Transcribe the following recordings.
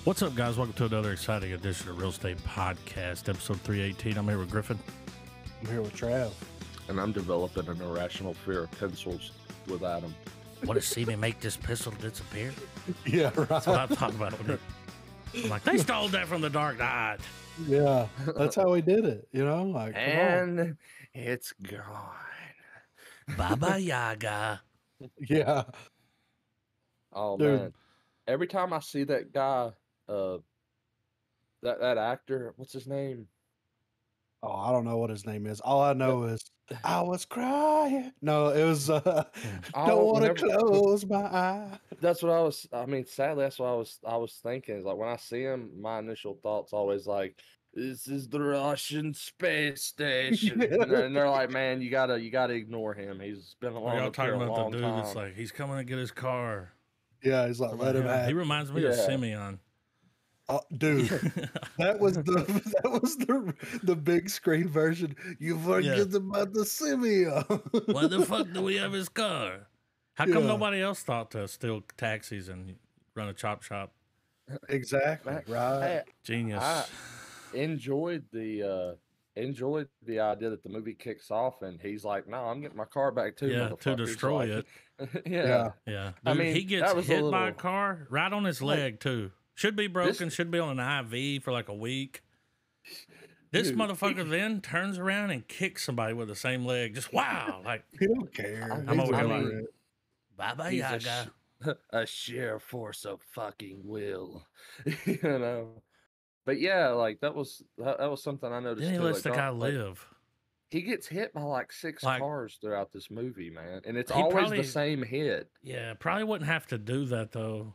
What's up, guys? Welcome to another exciting edition of Real Estate Podcast, episode 318. I'm here with Griffin. I'm here with Trav. And I'm developing an irrational fear of pencils with Adam. Want to see me make this pistol disappear? Yeah, right. That's what I'm talking about. I'm like, they stole that from the Dark Knight. Yeah, that's how we did it, you know? Like, And it's gone. Baba Yaga. Yeah. Oh, Dude. man. Every time I see that guy, that actor, what's his name? Oh, I don't know what his name is. All I know is I was crying. No, it was don't want to close my eye. That's what sadly, that's what I was thinking. Is like when I see him, my initial thoughts always like, this is the Russian space station. And they're like, man, you gotta ignore him. He's been along Y'all for talking a about long the dude time. that's like, he's coming to get his car. Yeah, he's like, let him have. He reminds me of Simeon. Dude, that was the big screen version. You forget about the Simeon. Why the fuck do we have his car? How come nobody else thought to steal taxis and run a chop shop? Exactly, right? Genius. I enjoyed the idea that the movie kicks off and he's like, no, I'm getting my car back too. Yeah, to destroy it. Yeah. Dude, I mean, he gets hit by a car right on his leg too. Should be broken, should be on an IV for like a week. This motherfucker then turns around and kicks somebody with the same leg. Just wow. Like, he don't care. I'm over here like, Baba Yaga. A sheer force of fucking will. You know? But yeah, like that was something I noticed. Then he too. lets Like, the guy live. He gets hit by like six cars throughout this movie, man. And it's He always probably- the same hit. Yeah, probably wouldn't have to do that though.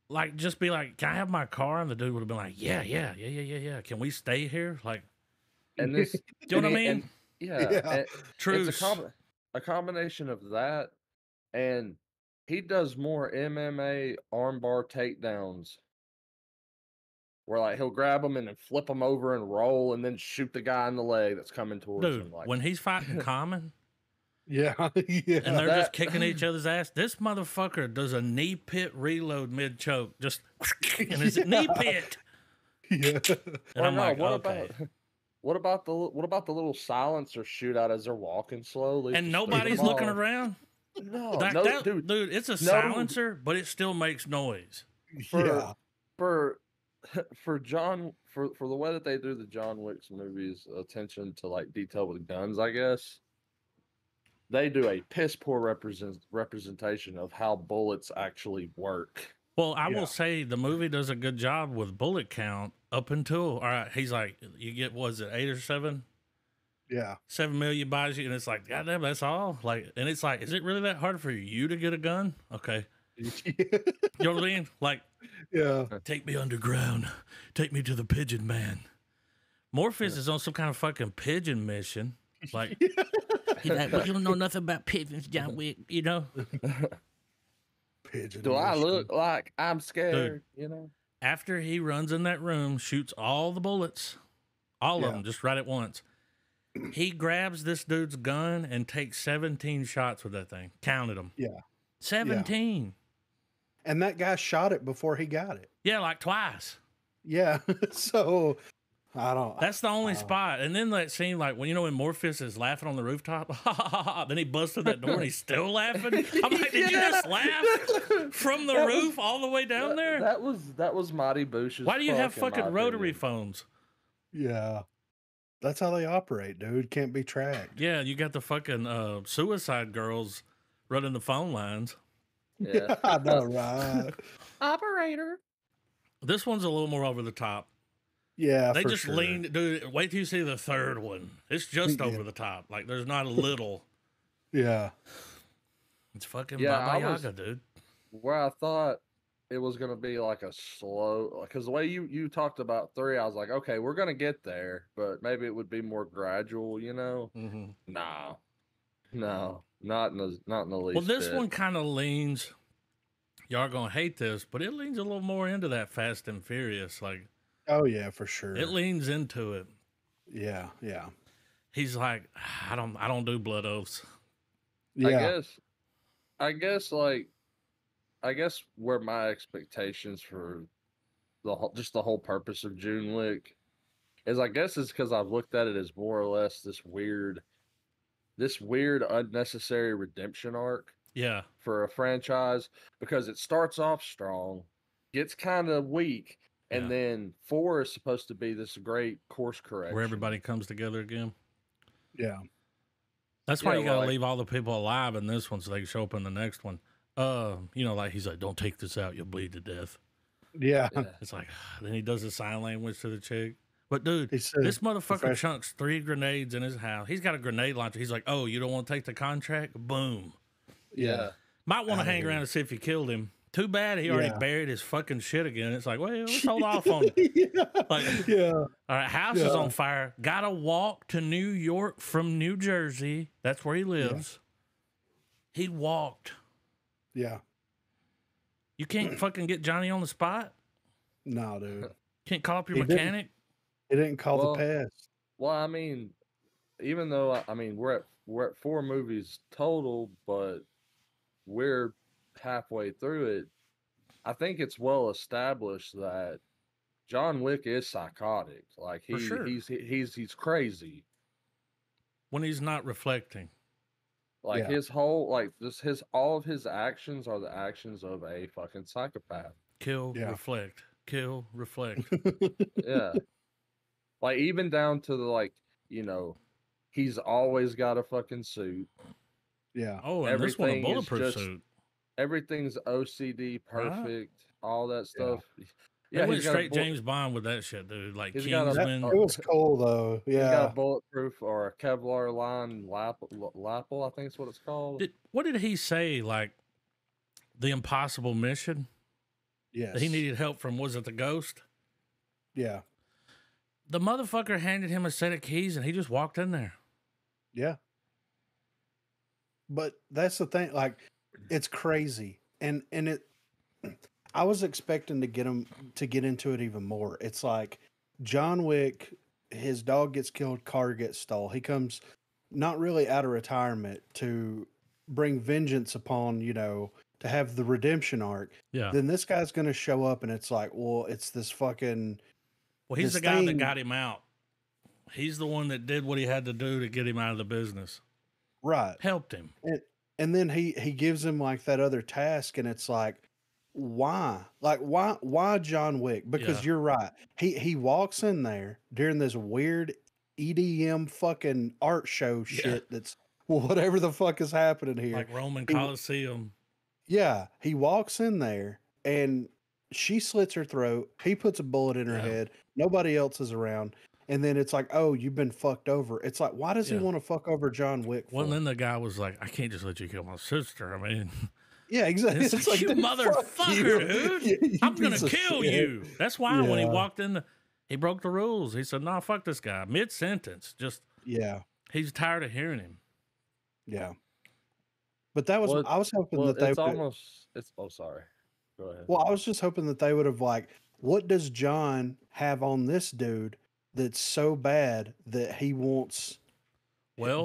Like, just be like, can I have my car? And the dude would have been like, yeah. Can we stay here? Like, And this, do you know what I mean? And, yeah. True. It's a combination of that, and he does more MMA armbar takedowns where like he'll grab them and then flip them over and roll and then shoot the guy in the leg that's coming towards him. Like, when he's fighting Common, yeah, and they're just kicking each other's ass, this motherfucker does a knee pit reload mid choke, just and it's a knee pit. Yeah, and I'm like, what about the little silencer shootout as they're walking slowly? And nobody's looking around. No, dude, it's a silencer, but it still makes noise. For the way that they do the John Wick's movies, attention to like detail with guns, I guess they do a piss poor representation of how bullets actually work. Well, I will say the movie does a good job with bullet count up until, all right, he's like, you get, was it 8 or 7? Yeah. 7 million buys you, and it's like, goddamn, that's all. Like, and it's like, is it really that hard for you to get a gun? Okay. You know what I mean? Like, yeah. Take me underground. Take me to the Pigeon Man. Morpheus is on some kind of fucking pigeon mission. Like, he's like, well, you don't know nothing about pigeons, John Wick, you know? Pigeon Do mission. I look like I'm scared? Dude, you know? After he runs in that room, shoots all the bullets, all of them, just right at once. He grabs this dude's gun and takes 17 shots with that thing. Counted them. Yeah. 17. Yeah. And that guy shot it before he got it. Yeah, like twice. Yeah. So I don't. That's the only spot. And then that scene, like when Morpheus is laughing on the rooftop, then he busts through that door and he's still laughing. I'm like, did you just laugh from the roof all the way down there? That was Mighty Boosh's. Why do you have fucking rotary phones? Yeah. That's how they operate, dude. Can't be tracked. Yeah, you got the fucking suicide girls running the phone lines. Yeah, I know, right? Operator. This one's a little more over the top. Yeah, they just leaned, dude. Wait till you see the third one. It's just over the top. Like there's not a little. Yeah, it's fucking Baba Yaga, dude. Where I thought it was gonna be like a slow, because the way you talked about 3, I was like, okay, we're gonna get there, but maybe it would be more gradual, you know? Mm-hmm. No, not in the least. Well, this one kind of leans. Y'all gonna hate this, but it leans a little more into that Fast and Furious. Like, oh yeah, for sure. It leans into it. Yeah. He's like, I don't do blood oaths. Yeah. I guess like I guess where my expectations for just the whole purpose of John Wick is, I guess, is because I've looked at it as more or less this weird unnecessary redemption arc. Yeah. For a franchise, because it starts off strong, gets kind of weak, and then 4 is supposed to be this great course correction where everybody comes together again. Yeah. That's why you got to leave all the people alive in this one so they can show up in the next one. You know, like he's like, don't take this out, you'll bleed to death. Yeah. It's like, then he does the sign language to the chick. But dude, this motherfucker fresh. chunks 3 grenades in his house. He's got a grenade launcher. He's like, oh, you don't want to take the contract? Boom. Yeah. Might want to hang around and see if he killed him. Too bad he already buried his fucking shit again. It's like, well, let's hold off on it. All right, house is on fire. Gotta walk to New York from New Jersey. That's where he lives. Yeah. He walked. Yeah. You can't fucking get Johnny on the spot? No, dude. Can't call up your mechanic? He didn't call the pest. Well, I mean, even though, I mean, we're at 4 movies total, but we're halfway through it. I think it's well established that John Wick is psychotic. Like he's crazy when he's not reflecting. Like his whole, like all of his actions are the actions of a fucking psychopath. Kill, reflect, kill, reflect. Yeah. Like even down to the, like, you know, he's always got a fucking suit. Yeah. Oh, and this one a bulletproof suit. Everything's OCD perfect, all that stuff. Yeah, he went straight James Bond with that shit, dude. Like Kingsman. It was cool though. Yeah, he's got a bulletproof or a Kevlar line lapel, I think is what it's called. What did he say? Like the impossible mission? Yes. That he needed help from. Was it the ghost? Yeah. The motherfucker handed him a set of keys and he just walked in there. Yeah. But that's the thing. Like, it's crazy, and it. I was expecting to get into it even more. It's like John Wick, his dog gets killed, car gets stole. He comes not really out of retirement to bring vengeance upon, you know, to have the redemption arc. Yeah. Then this guy's going to show up and it's like, well, it's this fucking. Well, he's the guy that got him out. He's the one that did what he had to do to get him out of the business. Right. Helped him. And then he gives him like that other task, and it's like, why? Like, why John Wick? Because you're right. He walks in there during this weird EDM fucking art show shit that's whatever the fuck is happening here. Like Roman Coliseum. Yeah. He walks in there and she slits her throat. He puts a bullet in her head. Nobody else is around. And then it's like, oh, you've been fucked over. It's like, why does he want to fuck over John Wick for? Well, then the guy was like, I can't just let you kill my sister. I mean, yeah, exactly. It's like, you motherfucker, dude. I'm going to kill you. That's why when he walked in, he broke the rules. He said, nah, fuck this guy. Mid-sentence. Just, he's tired of hearing him. Yeah. But that was, I was hoping that they oh, sorry. Go ahead. Well, I was just hoping that they would have like, what does John have on this dude that's so bad that he wants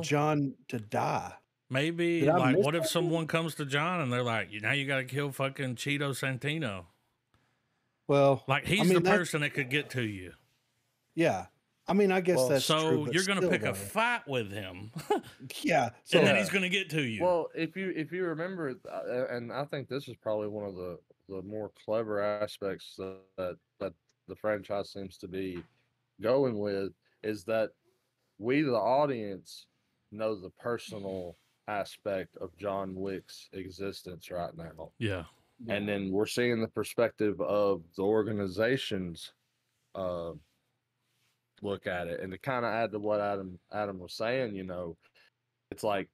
John to die? Maybe, like, what if someone comes to John and they're like, now you got to kill fucking Cheeto Santino? Well, like, he's the person that could get to you. Yeah. I mean, I guess that's so true. So you're going to pick a fight with him. Yeah. So, and then he's going to get to you. Well, if you remember, and I think this is probably one of the more clever aspects that the franchise seems to be going with, is that we, the audience, know the personal aspect of John Wick's existence right now. Yeah. And then we're seeing the perspective of the organization's look at it. And to kind of add to what Adam was saying, you know, it's like,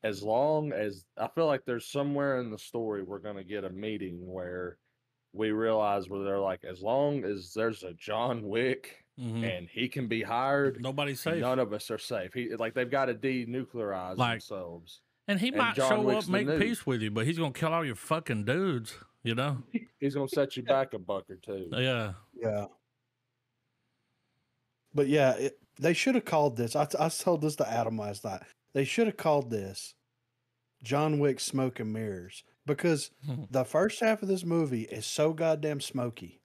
as long as I feel like there's somewhere in the story we're going to get a meeting where we realize where they're like, as long as there's a John Wick and he can be hired, nobody's safe. None of us are safe. They've got to denuclearize themselves. And he might show up, make peace with you, but he's going to kill all your fucking dudes, you know? He's going to set you back a buck or two. Yeah. Yeah. But yeah, they should have called this. I told this to Adam last night. They should have called this John Wick Smoke and Mirrors, because the first half of this movie is so goddamn smoky.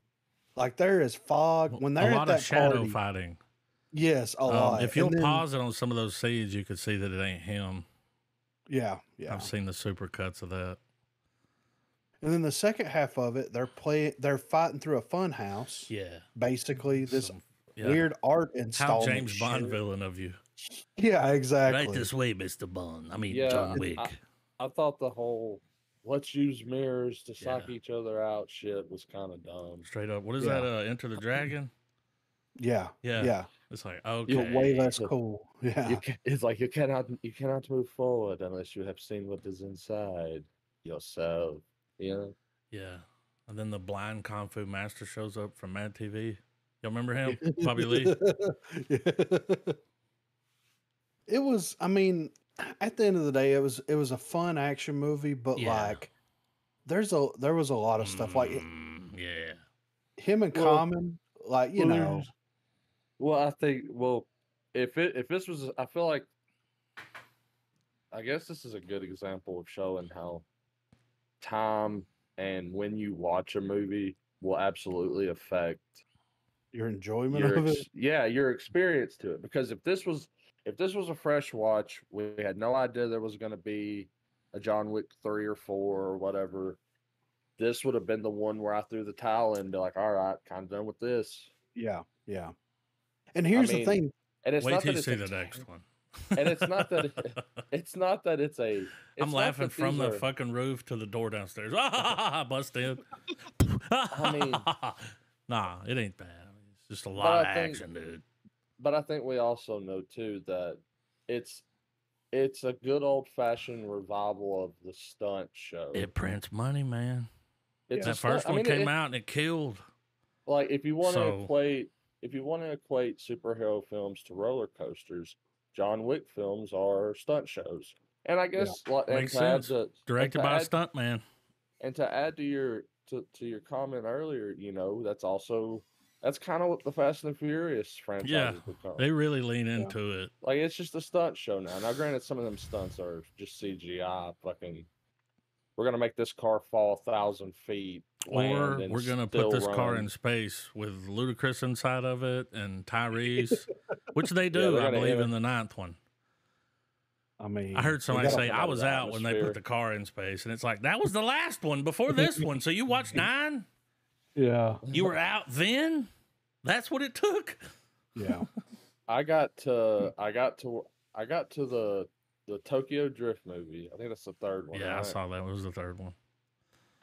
Like there is fog when A they're at lot that of shadow party. fighting. Yes, a lot. If you'll pause it on some of those scenes, you could see that it ain't him. Yeah. I've seen the super cuts of that. And then the second half of it, they're fighting through a fun house. Yeah. Basically, this weird art installment. How James Bond villain of you. Yeah, exactly. Right this way, Mr. Bond. I mean, Yeah, John Wick. I thought the whole let's use mirrors to psych each other out shit was kind of dumb. Straight up. What is that? Enter the Dragon? Yeah. It's like, okay. You're way less cool. Yeah. It's like you cannot move forward unless you have seen what is inside yourself. Yeah. Yeah. And then the blind Kung Fu master shows up from Mad TV. Y'all remember him? Bobby Lee? It was, I mean, at the end of the day, it was a fun action movie, but like there was a lot of stuff like him and Common, like, you know. Well, I think if this was, I feel like, I guess this is a good example of showing how time and when you watch a movie will absolutely affect your enjoyment of it. Yeah, your experience to it. Because if this was a fresh watch, we had no idea there was going to be a John Wick 3 or 4 or whatever. This would have been the one where I threw the towel in and be like, all right, kind of done with this. Yeah. And here's the thing. And it's Wait not till that you it's see the next one. And it's not that it's a. I'm laughing from the fucking roof to the door downstairs. Bust in. I mean, nah, it ain't bad. I mean, it's just a lot of action, dude. But I think we also know too that it's a good old fashioned revival of the stunt show. It prints money, man. That first one came out and it killed. Like if you want to equate superhero films to roller coasters, John Wick films are stunt shows. And I guess makes sense. Directed by a stunt man. And to add to your comment earlier, that's kind of what the Fast and Furious franchise has become. They really lean into it. Like it's just a stunt show now. Now, granted, some of them stunts are just CGI. Fucking, we're gonna make this car fall 1,000 feet, or we're gonna put this car in space with Ludacris inside of it and Tyrese, which they do, I believe, in the 9th one. I mean, I heard somebody say I was out when they put the car in space, and it's like that was the last one before this one. So you watched 9? Yeah, you were out then. That's what it took. Yeah, I got to the Tokyo Drift movie. I think that's the 3rd one. Yeah, right? I saw that. It was the 3rd one.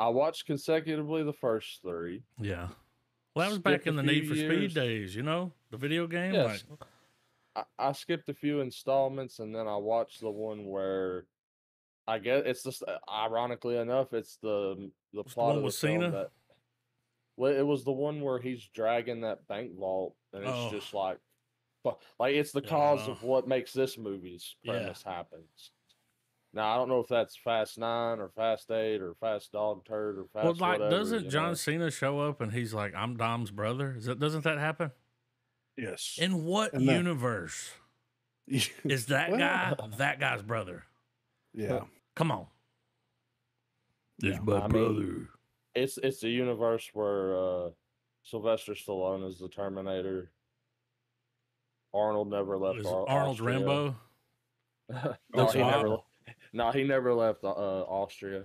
I watched consecutively the first 3. Yeah, well, that was back in the Need for Speed days. You know, the video game. Yes. I skipped a few installments, and then I watched the one where I guess it's just ironically enough, it's the plot of the film that. Well, it was the one where he's dragging that bank vault, and it's just like it's the cause of what makes this movie's premise happens. Now I don't know if that's Fast 9 or Fast 8 or Fast Dog Turd or Fast. Well, whatever, doesn't John Cena show up and he's like, "I'm Dom's brother"? Doesn't that happen? Yes. In what universe is that guy that guy's brother? Yeah. Come on. This my brother. It's the universe where Sylvester Stallone is the Terminator. Arnold never left. Arnold's Rambo. He never left Austria.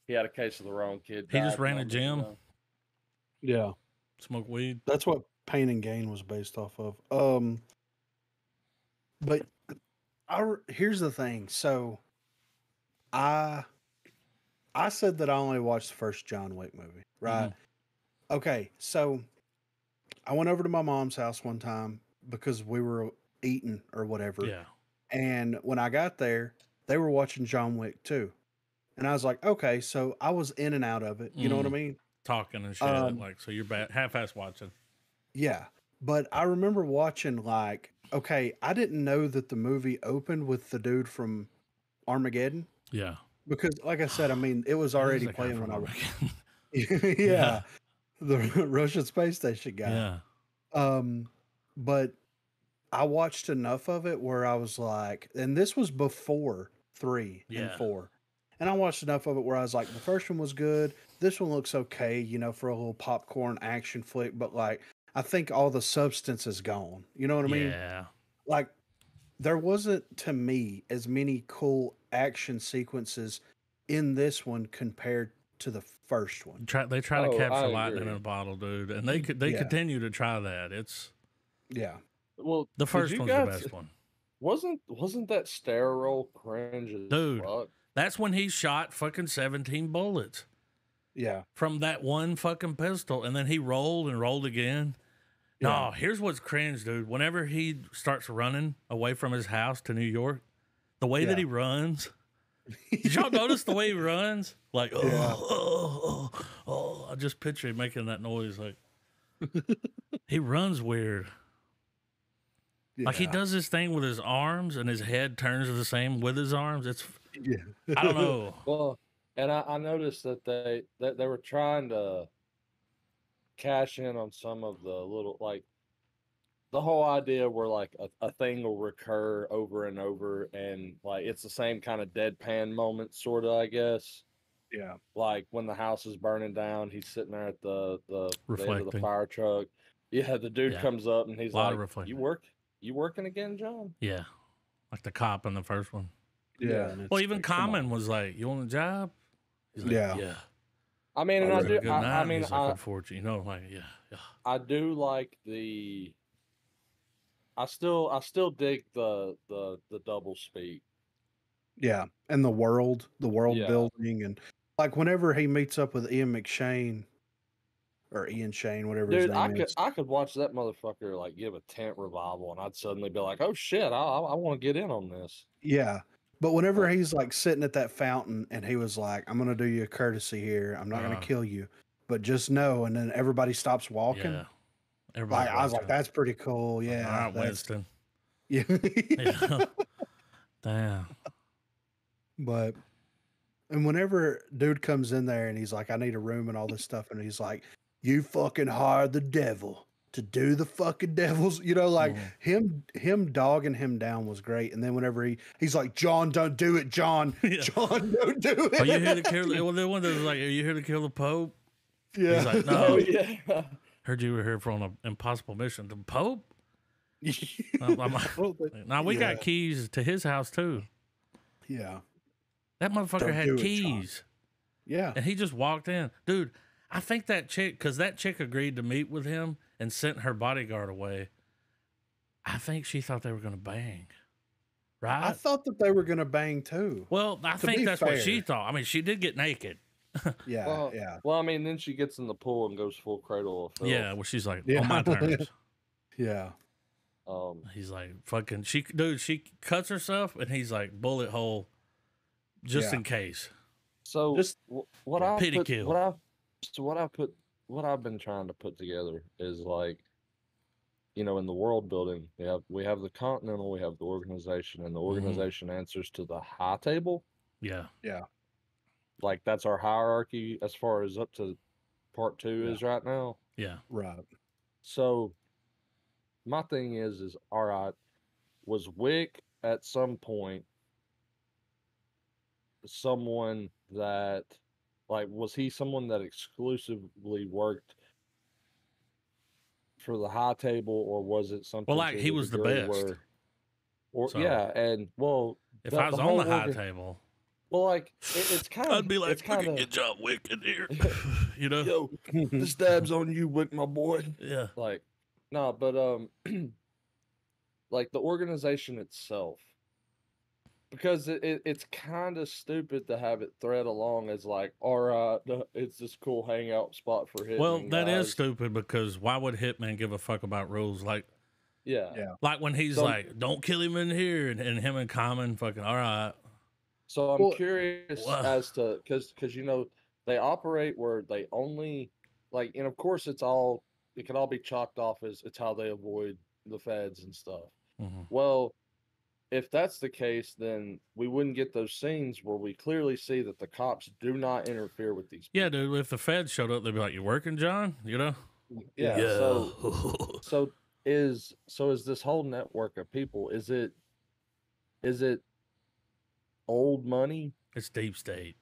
He had a case of the wrong kid. He just ran a gym. Yeah. Smoke weed. That's what Pain and Gain was based off of. But here's the thing. So I said that I only watched the first John Wick movie, right? Mm-hmm. Okay, so I went over to my mom's house one time because we were eating or whatever. Yeah. And when I got there, they were watching John Wick too. And I was like, okay, so I was in and out of it. You know what I mean? Talking and shit. So you're half-ass watching. Yeah. But I remember watching okay, I didn't know that the movie opened with the dude from Armageddon. Yeah. Because, like I said, I mean, it was already playing when I was. Yeah, the Russian space station guy. Yeah. But I watched enough of it where I was like, and this was before 3 and 4, and I watched enough of it where I was like, the first one was good. This one looks okay, you know, for a little popcorn action flick. But like, I think all the substance is gone. You know what I mean? Yeah. Like, there wasn't to me as many cool action sequences in this one compared to the first one. They try to capture I lightning agree. in a bottle, dude, and they Yeah. continue to try that. It's Yeah. Well, the did first you one's guys, the best one, wasn't that sterile cringe as dude. fuck? That's when he shot fucking 17 bullets Yeah. from that one fucking pistol, and then he rolled and rolled again. No, Yeah. here's what's cringe, dude. Whenever he starts running away from his house to New York, the way that Yeah. he runs. Did y'all notice the way he runs? Like, oh, Yeah. I just picture him making that noise. Like, he runs weird. Like, he Yeah. does this thing with his arms, and his head turns the same with his arms. It's, Yeah. I don't know. Well, and I noticed that they were trying to cash in on some of the little, like, the whole idea where like a thing will recur over and over, and like it's the same kind of deadpan moment, sort of, I guess. Yeah. Like when the house is burning down, he's sitting there at the end of the Reflecting. fire truck. Yeah, the dude Yeah. comes up and he's Lot like, of reflecting. You working again, John?" Yeah. Like the cop in the first one. Yeah. and Well, it's even like, come Common on. was like, "You want a job?" He's like, Yeah. Yeah. I mean, and I I Have a do. good I night. mean, He's like, unfortunately, you know, like, yeah. I do like the. I still dig the double speak. Yeah. And the world Yeah. building, and like whenever he meets up with Ian McShane or Ian Shane, whatever his Dude, name is. I could watch that motherfucker like give a tent revival, and I'd suddenly be like, "Oh shit, I want to get in on this." Yeah. But whenever Like, he's like sitting at that fountain and he was like, I'm going to do you a courtesy here. I'm not going Uh, to kill you, but just know. And then everybody stops walking. Yeah. Everybody. Like, I was like, that's pretty cool. Yeah. All right, that's, Winston. yeah. Yeah. Damn. But, and whenever dude comes in there and he's like, I need a room and all this stuff. And he's like, you fucking hired the devil to do the fucking devils, you know, like him dogging him down was great. And then whenever he's like, John, don't do it, John. Yeah. John, don't do it. Are you here to kill? Well, the one that was like, "Are you here to kill the Pope?" Yeah. He's like, oh "No." yeah. Heard you were here for an impossible mission. The Pope? Well, Now we yeah. got keys to his house too. Yeah. That motherfucker Don't had do it, keys, Yeah. and he just walked in, dude. I think that chick, because that chick agreed to meet with him and sent her bodyguard away. I think she thought they were going to bang, right? I thought that they were going to bang too. Well, I To think be that's what she fair. thought. I mean, she did get naked. Yeah. Well, yeah. Well, I mean, then she gets in the pool and goes full cradle of filth. Yeah, well, she's like, Yeah. on my terms. Yeah. He's like, fucking, she cuts herself, and he's like, bullet hole, just Yeah. in case. So Just- what Yeah, I pity put, kill. what I've been trying to put together is like, you know, in the world building, we have the Continental, we have the organization, and the organization answers to the high table. Yeah. Yeah. Like that's our hierarchy as far as up to part 2 Yeah. is right now. Yeah. Right. So my thing is all right, was Wick at some point someone that, like, was he someone that exclusively worked for the high table, or was it something Well, like, to he was the degree best. or So, yeah, and well, If I was on whole the high table, well, like it's kind of, I'd be like, it's kind of, get John Wick in here. You know? yo, the stab's on you, Wick, my boy. Yeah. Like, no, but like the organization itself, because it's kind of stupid to have it thread along as like, all right, it's this cool hangout spot for hitmen. Well, that is guys. stupid, because why would Hitman give a fuck about rules? Like Yeah. when he's So- like, don't kill him in here, and him and Common fucking, all right. So I'm Well, curious Wow. as to, because you know they operate where they only, like, and of course it can all be chalked off as it's how they avoid the feds and stuff. Mhm. Well, if that's the case, then we wouldn't get those scenes where we clearly see that the cops do not interfere with these Yeah, people. dude, if the feds showed up, they'd be like, you working, John? You know? Yeah. So is this whole network of people, is it old money? It's deep state.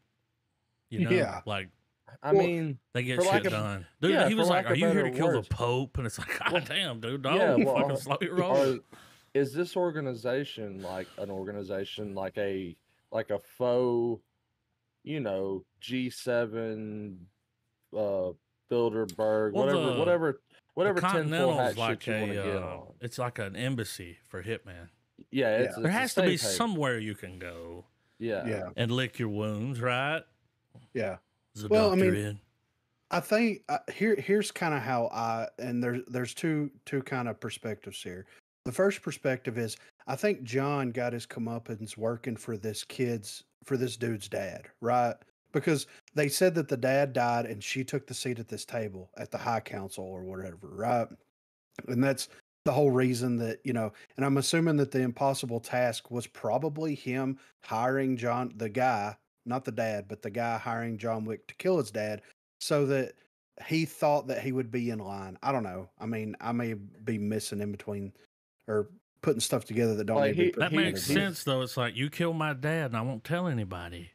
You know, Yeah. like I mean, they get for shit lack of- done. Dude, yeah, he for was like, lack "Are of you here to better kill the words. Pope?" And it's like, God Well, damn, dude, yeah, don't well, fucking slow your roll. is this organization like an organization like a faux, you know, G7, Bilderberg, Well, the whatever tinfoil Continental's hat like shit you want to get on. it's like an embassy for hitman. Yeah, Yeah. There it's a has to be safe haven. somewhere you can go Yeah. and lick your wounds, right? Yeah. Is the Well, I doctor mean, in? I think here's kind of how and there's two kind of perspectives here. The first perspective is I think John got his comeuppance working for this dude's dad, right? Because they said that the dad died and she took the seat at this table at the high council or whatever, right? And that's the whole reason that, and I'm assuming that the impossible task was probably him hiring the guy, not the dad, but the guy hiring John Wick to kill his dad so that he thought that he would be in line. I don't know. I mean, I may be missing in between or putting stuff together that don't Like, need to be put That together. makes sense, though. It's like, you kill my dad and I won't tell anybody,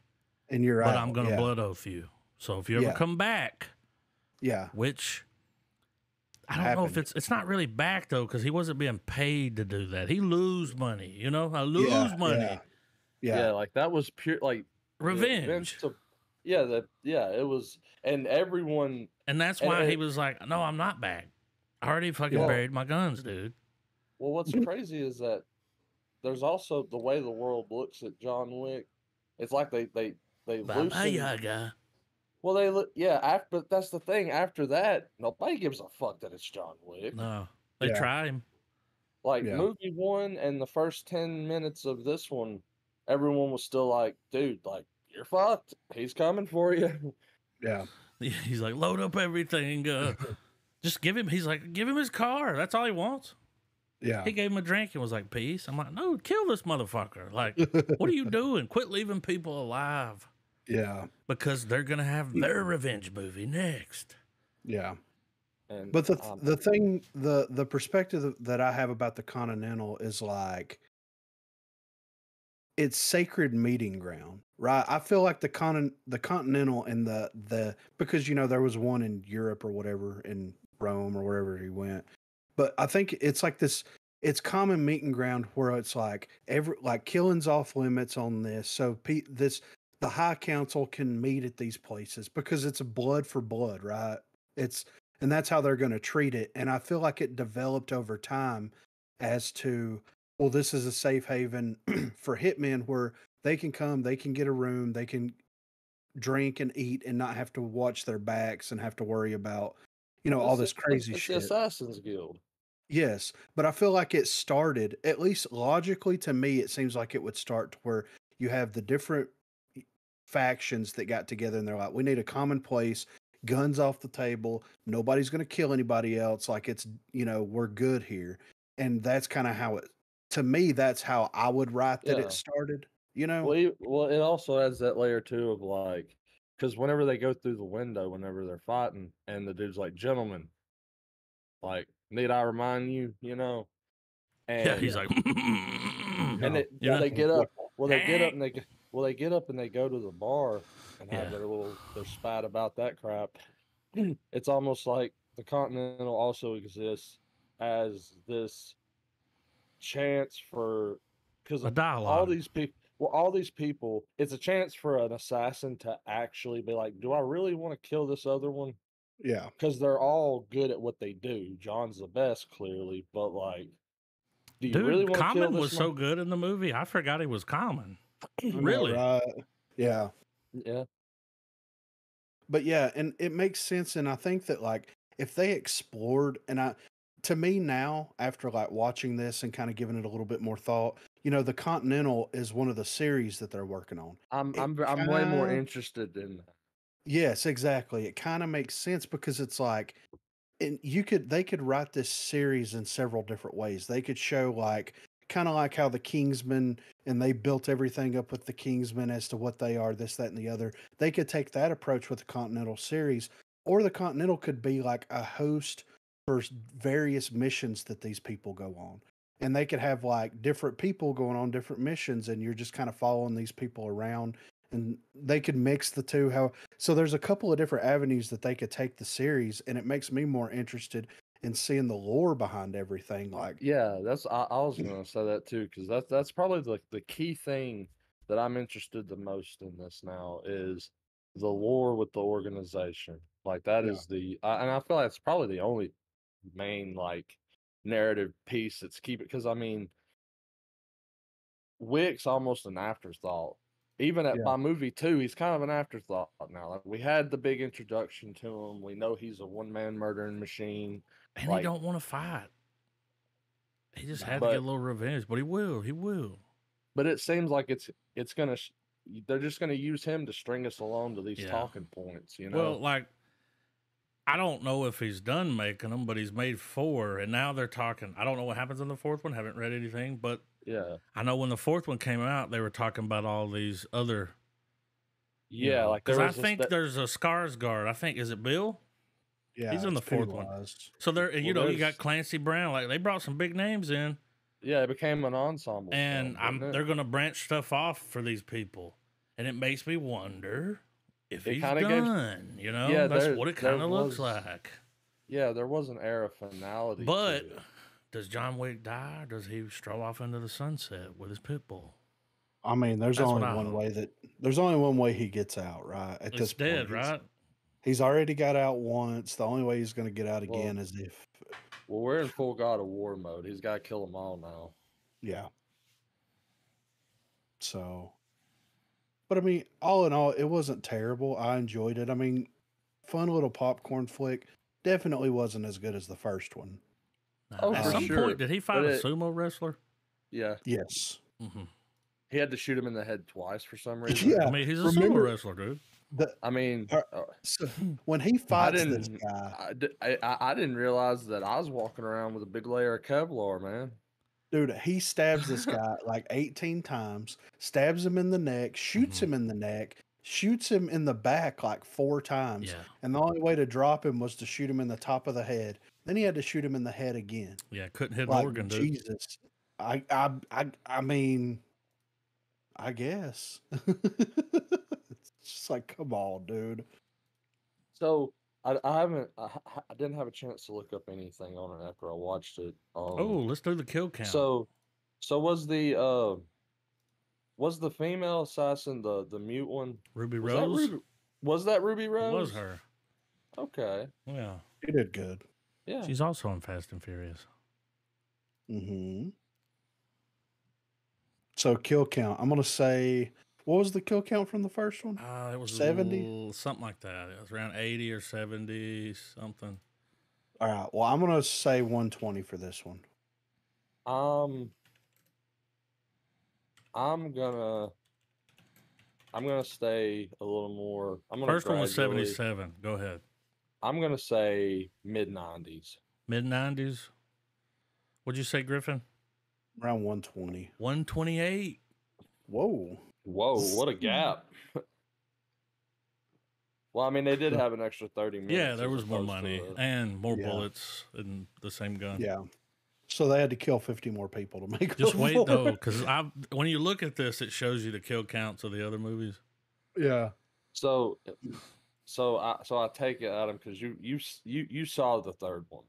And you're but out. I'm going to yeah. blood oath you. So if you ever Yeah. come back, Yeah. which I don't know if Happened. it's not really back, though, because he wasn't being paid to do that. He lose money, you know? I lose Yeah, money. Yeah. Yeah, like that was pure like Revenge. It was, and everyone. And that's why he was like, no, I'm not back. I already fucking Yeah. buried my guns, dude. Well, what's crazy is that there's also the way the world looks at John Wick. It's like they Baba loosen. Yaga. Well, they look, yeah. But that's the thing. After that, nobody gives a fuck that it's John Wick. No, they Yeah. tried him. Like Yeah. movie one and the first 10 minutes of this one, everyone was still like, "Dude, like you're fucked. He's coming for you." Yeah. He's like, load up everything. Just give him. He's like, give him his car. That's all he wants. Yeah. He gave him a drink and was like, peace. I'm like, no, kill this motherfucker. Like, what are you doing? Quit leaving people alive. Yeah. Because they're gonna have their revenge movie next. Yeah. And But the thing, the perspective that I have about the Continental is like it's sacred meeting ground, right? I feel like the Continental and the because there was one in Europe or whatever, in Rome or wherever he went. But I think it's like this. It's common meeting ground where it's like killing's off limits on this. So the High Council can meet at these places because it's a blood for blood, right? And that's how they're going to treat it. And I feel like it developed over time as to, well, this is a safe haven for hitmen where they can come, they can get a room, they can drink and eat and not have to watch their backs and have to worry about, all this crazy it's shit. the Assassin's Guild. Yes, but I feel like it started, at least logically to me, it seems like it would start to where you have the different factions that got together and they're like, we need a common place, guns off the table, nobody's going to kill anybody else, like it's, we're good here. And that's kind of how to me, that's how I would write that it started, Well, it also has that layer too of like, because whenever they go through the window, whenever they're fighting, and the dude's like, gentlemen, like, need I remind you, And Yeah, he's like, and they get up. Well, they get up and they go to the bar and have their spat about that crap. It's almost like the Continental also exists as this chance for, because a dialogue. all these people, it's a chance for an assassin to actually be like, do I really want to kill this other one? Yeah. Because they're all good at what they do. John's the best, clearly, but like, do you really want to kill Common this was so good in the movie. I forgot he was Common. Really? Right. Yeah. Yeah. But yeah, and it makes sense. And I think that like if they explored, to me now, after like watching this and kind of giving it a little bit more thought, the Continental is one of the series that they're working on. I'm way more interested in that. Yes, exactly. It kind of makes sense because it's like, and they could write this series in several different ways. They could show like kind of like how the Kingsmen, and they built everything up with the Kingsmen as to what they are, this, that, and the other. They could take that approach with the Continental series, or the Continental could be like a host for various missions that these people go on. And they could have like different people going on different missions, and you're just kind of following these people around and they could mix the two. So there's a couple of different avenues that they could take the series, and it makes me more interested in seeing the lore behind everything. Like, Yeah, I was gonna say that too, because that's probably the key thing that I'm interested the most in this now is the lore with the organization. Like that Yeah. is and I feel like it's probably the only main like narrative piece that's keep it, because I mean Wick's almost an afterthought. Even by movie 2, he's kind of an afterthought now. Like we had the big introduction to him. We know he's a one-man murdering machine. And like, he don't want to fight. He just had to get a little revenge, but he will. He will. But it seems like it's gonna. They're just gonna use him to string us along to these talking points. You know. Well, like I don't know if he's done making them, but he's made 4, and now they're talking. I don't know what happens in the 4th one. Haven't read anything, but yeah, I know when the 4th one came out, they were talking about all these other. Yeah, like because I think there's a Skarsgård. I think is it Bill? Yeah, he's in the 4th one. So there, you got Clancy Brown. Like they brought some big names in. Yeah, it became an ensemble. And they're going to branch stuff off for these people, and it makes me wonder if he's done. That's what it kind of looks like. Yeah, there was an era finality. But does John Wick die, or does he stroll off into the sunset with his pit bull? I mean, there's only one way he gets out, right? At this point, dead, right? He's already got out once. The only way he's going to get out again is if. Well, we're in full God of War mode. He's got to kill them all now. Yeah. So, but I mean, all in all, it wasn't terrible. I enjoyed it. I mean, fun little popcorn flick. Definitely wasn't as good as the first one. At some point, did he fight a sumo wrestler? Yeah. Yes. Mm-hmm. He had to shoot him in the head twice for some reason. Yeah. I mean, he's a sumo wrestler, dude. So when he fights this guy, I didn't realize that I was walking around with a big layer of Kevlar, man. Dude, he stabs this guy like 18 times, stabs him in the neck, shoots him in the neck, shoots him in the back like 4 times. Yeah. And the only way to drop him was to shoot him in the top of the head. Then he had to shoot him in the head again. Yeah, couldn't hit an organ, dude. Jesus. I mean, I guess. It's just like, come on, dude. So I didn't have a chance to look up anything on it after I watched it. Let's do the kill count. So was the female assassin the mute one? Ruby Rose? Was that Ruby Rose? It was her. Okay. Yeah. She did good. Yeah. She's also in Fast and Furious. Mm-hmm. So kill count. I'm gonna say, what was the kill count from the first one? It was 70, something like that. It was around 80 or 70 something. All right. Well, I'm gonna say 120 for this one. I'm gonna stay a little more. First one was 77. Go ahead. I'm gonna say mid-90s. Mid-90s. What'd you say, Griffin? Around 120. 128. Whoa, what a gap. Well, I mean, they did have an extra 30 minutes. Yeah, there was more money and more bullets in the same gun. Yeah. So they had to kill 50 more people to make. Just wait though, because when you look at this, it shows you the kill counts of the other movies. Yeah. So I take it, Adam, because you saw the third one.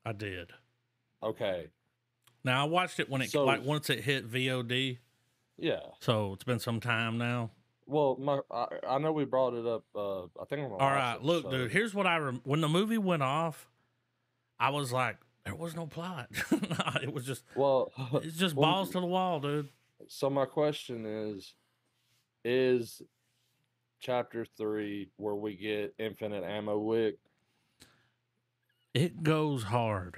I did. Okay. Now I watched it when it once it hit VOD. Yeah. So it's been some time now. Well, I know we brought it up. I think on the all right. Look, dude. Here's what when the movie went off, I was like, there was no plot. It was just it's just balls to the wall, dude. So my question is chapter 3 where we get infinite ammo Wick? It goes hard.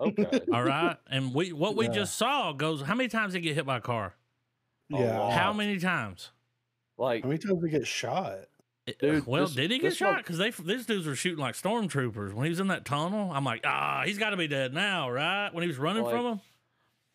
Okay. All right. And we just saw goes, how many times did he get hit by a car? Yeah. How many times? Like, how many times did he get shot? Dude, did he get shot? Because these dudes were shooting like stormtroopers. When he was in that tunnel, I'm like, he's got to be dead now, right? When he was running from him.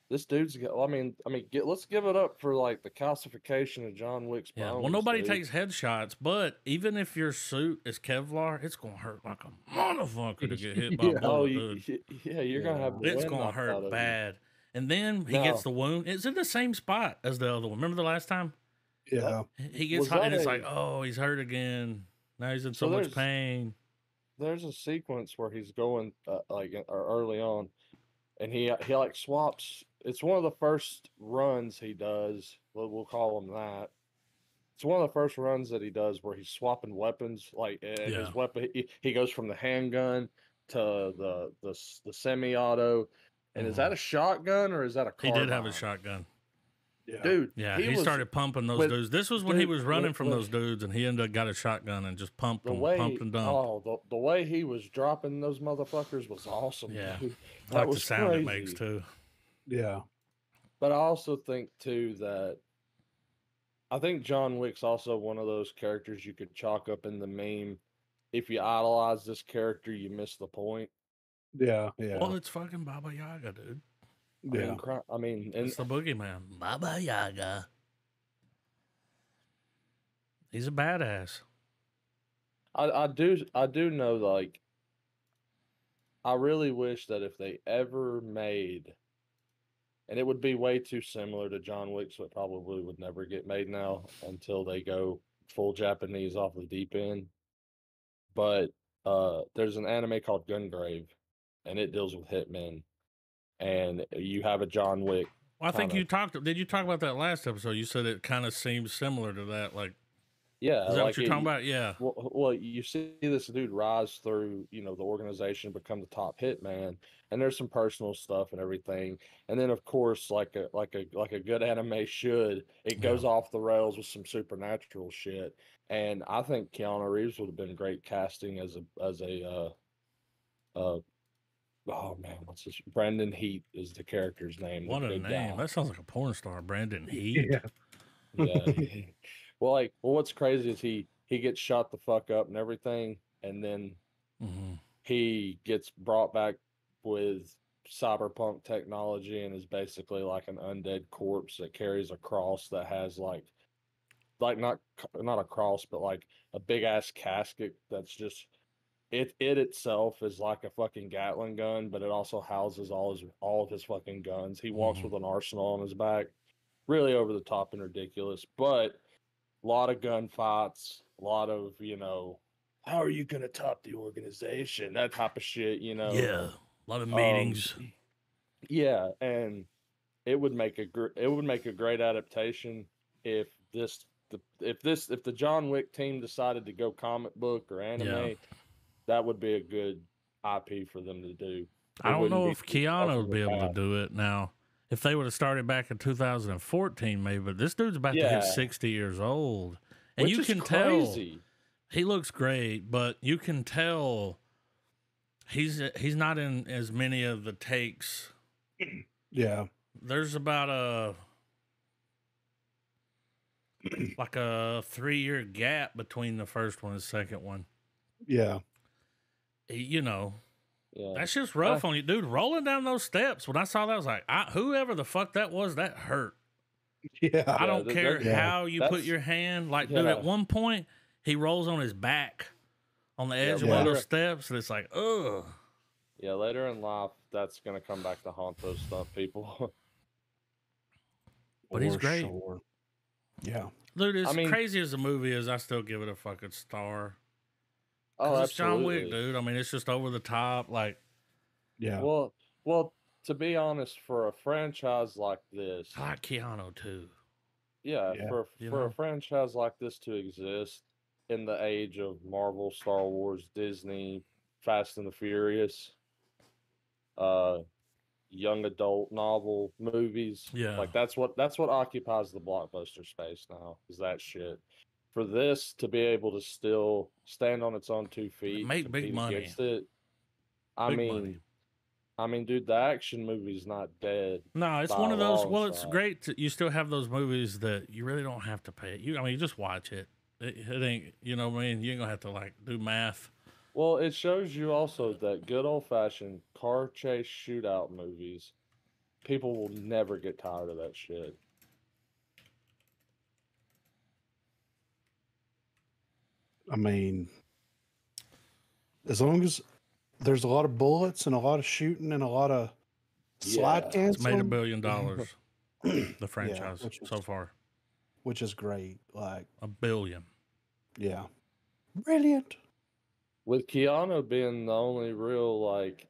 This dude's got. Let's give it up for like the calcification of John Wick's bones. Yeah. Well, nobody takes headshots, but even if your suit is Kevlar, it's gonna hurt like a motherfucker to get hit by a bullet, dude. Yeah, you're gonna have. It's gonna hurt bad. And then he gets the wound. It's in the same spot as the other one. Remember the last time? Yeah. He gets hot, and it's like, oh, he's hurt again. Now he's in so much pain. There's a sequence where he's going early on, and he like swaps. It's one of the first runs he does. We'll call him that. It's one of the first runs that he does where he's swapping weapons. Like his weapon, he goes from the handgun to the semi-auto. And is that a shotgun or is that a carbine? He did have a shotgun. Yeah. Dude, he started pumping those dudes. This was when he was running from those dudes, and he ended up got a shotgun and just pumped and dumped. Oh, the way he was dropping those motherfuckers was awesome. Yeah, dude. I like the sound it makes too. Yeah, but I also think too that I think John Wick's also one of those characters you could chalk up in the meme. If you idolize this character, you miss the point. Yeah. Well, it's fucking Baba Yaga, dude. Yeah. I mean, it's the boogeyman, Baba Yaga. He's a badass. I do know, like, I really wish that if they ever made, and it would be way too similar to John Wick, so it probably would never get made now until they go full Japanese off the deep end. But there's an anime called Gungrave, and it deals with hitmen. And you have a John Wick. Well, I think did you talk about that last episode? You said it kind of seems similar to that. Like, yeah. Is that what you're talking about? Yeah. Well, you see this dude rise through, the organization, become the top hitman, and there's some personal stuff and everything. And then, of course, like a good anime should, it goes off the rails with some supernatural shit. And I think Keanu Reeves would have been great casting as a oh man, what's his? Brandon Heat is the character's name. What a name! Guy. That sounds like a porn star, Brandon Heat. Yeah. Well, what's crazy is he gets shot the fuck up and everything, and then he gets brought back with cyberpunk technology and is basically like an undead corpse that carries a cross that has like not a cross, but like a big ass casket that's just. It itself is like a fucking Gatling gun, but it also houses all of his fucking guns. He walks with an arsenal on his back, really over the top and ridiculous. But a lot of gunfights, a lot of how are you gonna top the organization? That type of shit, Yeah, a lot of meetings. Yeah, and it would make a great adaptation if the John Wick team decided to go comic book or anime. Yeah. That would be a good IP for them to do. I don't know if Keanu would be able to do it now. If they would have started back in 2014, maybe. But this dude's about to hit 60 years old, and which you can tell he looks great, but you can tell he's not in as many of the takes. Yeah, there's about a 3-year gap between the first one and the second one. Yeah. That's just rough on you, dude. Rolling down those steps. When I saw that, I was like, whoever the fuck that was, that hurt. Yeah. I don't care how you put your hand. Like, dude, at one point, he rolls on his back on the edge of one of those steps, and it's like, ugh. Yeah, later in life, that's going to come back to haunt those stuff people. But he's great. Sure. Yeah. Dude, as crazy as the movie is, I still give it a fucking star. Oh, it's John Wick, dude. I mean, it's just over the top. Like, yeah. Well, to be honest, for a franchise like this, I like Keanu too. Yeah, for a franchise like this to exist in the age of Marvel, Star Wars, Disney, Fast and the Furious, young adult novel movies, like that's what occupies the blockbuster space now. Is that shit? For this to be able to still stand on its own 2 feet, make big money against it. I mean, dude, the action movie's not dead. No, it's one of those. Well, it's great. You still have those movies that you really don't have to pay. You just watch it. It ain't. You know what I mean? You ain't gonna have to do math. Well, it shows you also that good old fashioned car chase shootout movies. People will never get tired of that shit. I mean, as long as there's a lot of bullets and a lot of shooting and a lot of slide cancel. It's made $1 billion, the franchise so far. which is great. Like $1 billion. Yeah, brilliant. With Keanu being the only real, like,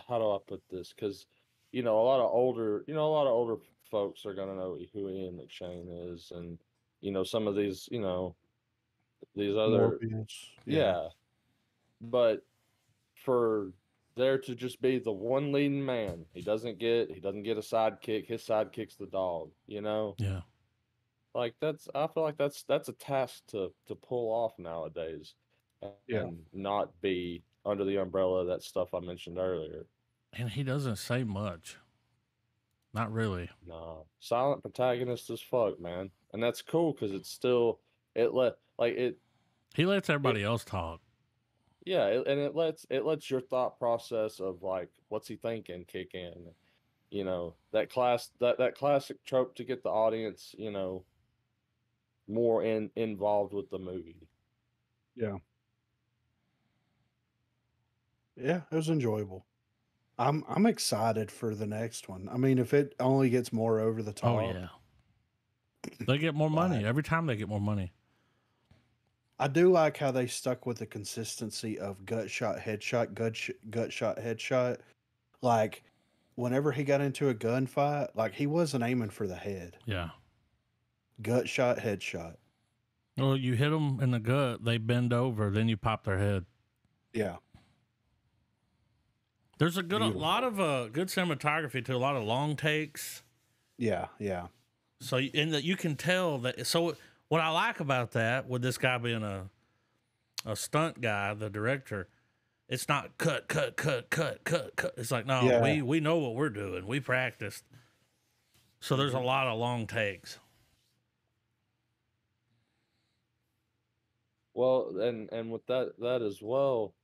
how do I put this? Because, a lot of older folks are gonna know who Ian McShane is, and some of these, these other, Morbius. yeah. But for there to just be the one leading man, he doesn't get a sidekick. His sidekick's the dog. Yeah. Like I feel like that's a task to pull off nowadays, and not be under the umbrella of that stuff I mentioned earlier. And he doesn't say much. Not really. Nah, silent protagonist as fuck, man, and that's cool because it's still He lets everybody else talk. Yeah, and it lets your thought process of like what's he thinking kick in. That classic trope to get the audience, more involved with the movie. Yeah. Yeah, it was enjoyable. I'm excited for the next one. I mean, if it only gets more over the top. Oh yeah. They get more money. Every time they get more money. I do like how they stuck with the consistency of gut shot, headshot, gut shot, headshot. Like, whenever he got into a gunfight, like, he wasn't aiming for the head. Yeah. Gut shot, headshot. Well, you hit them in the gut, they bend over, then you pop their head. Yeah. There's a lot of good cinematography to a lot of long takes. Yeah, yeah. So, in that you can tell that. So, what I like about that, with this guy being a stunt guy, the director, it's not cut. It's like, no, we know what we're doing. We practiced. So there's a lot of long takes. Well, and with that as well,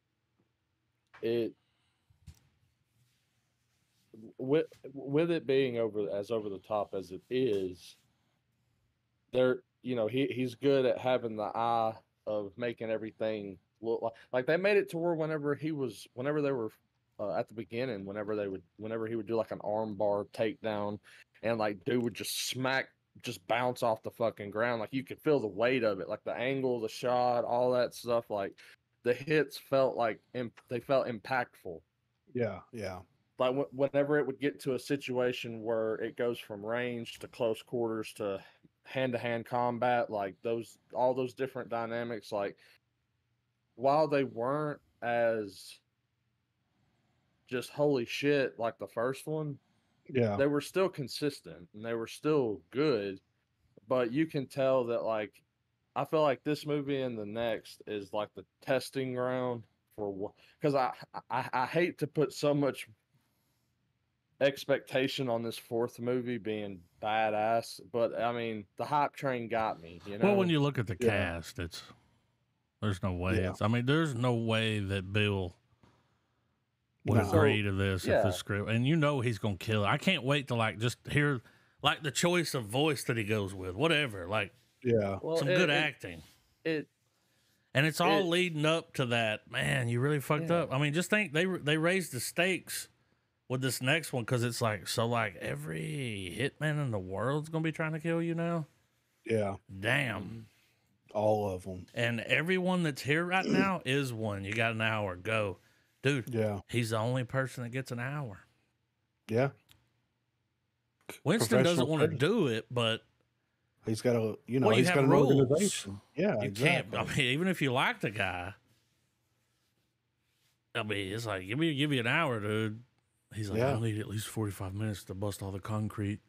with it being over the top as it is, there, he's good at having the eye of making everything look like they made it to where whenever they were at the beginning, whenever he would do like an arm bar takedown, and like dude would just bounce off the fucking ground, like you could feel the weight of it, like the angle, the shot, all that stuff, like the hits felt like they felt impactful. Yeah, yeah. Like whenever it would get to a situation where it goes from range to close quarters to hand-to-hand combat, like all those different dynamics, like while they weren't as just holy shit like the first one, they were still consistent and they were still good. But you can tell that, like, I feel like this movie and the next is like the testing ground for, because I hate to put so much expectation on this fourth movie being badass, but I mean the hype train got me. Well, when you look at the cast, there's no way. There's no way that Bill would agree to this if the script, and he's gonna kill it. I can't wait to like just hear like the choice of voice that he goes with, whatever. Like, some good acting. And it's all leading up to that. Man, you really fucked up. I mean, just think they raised the stakes with this next one, because it's like, so like every hitman in the world's gonna be trying to kill you now. Yeah. Damn. All of them. And everyone that's here right now is one. You got an hour. Go. Dude. Yeah. He's the only person that gets an hour. Yeah. Winston doesn't want to do it, but he's got a, he's got an organization. Yeah, you can't. I mean, even if you like the guy, I mean, it's like give me an hour, dude. He's like, I need at least 45 minutes to bust all the concrete.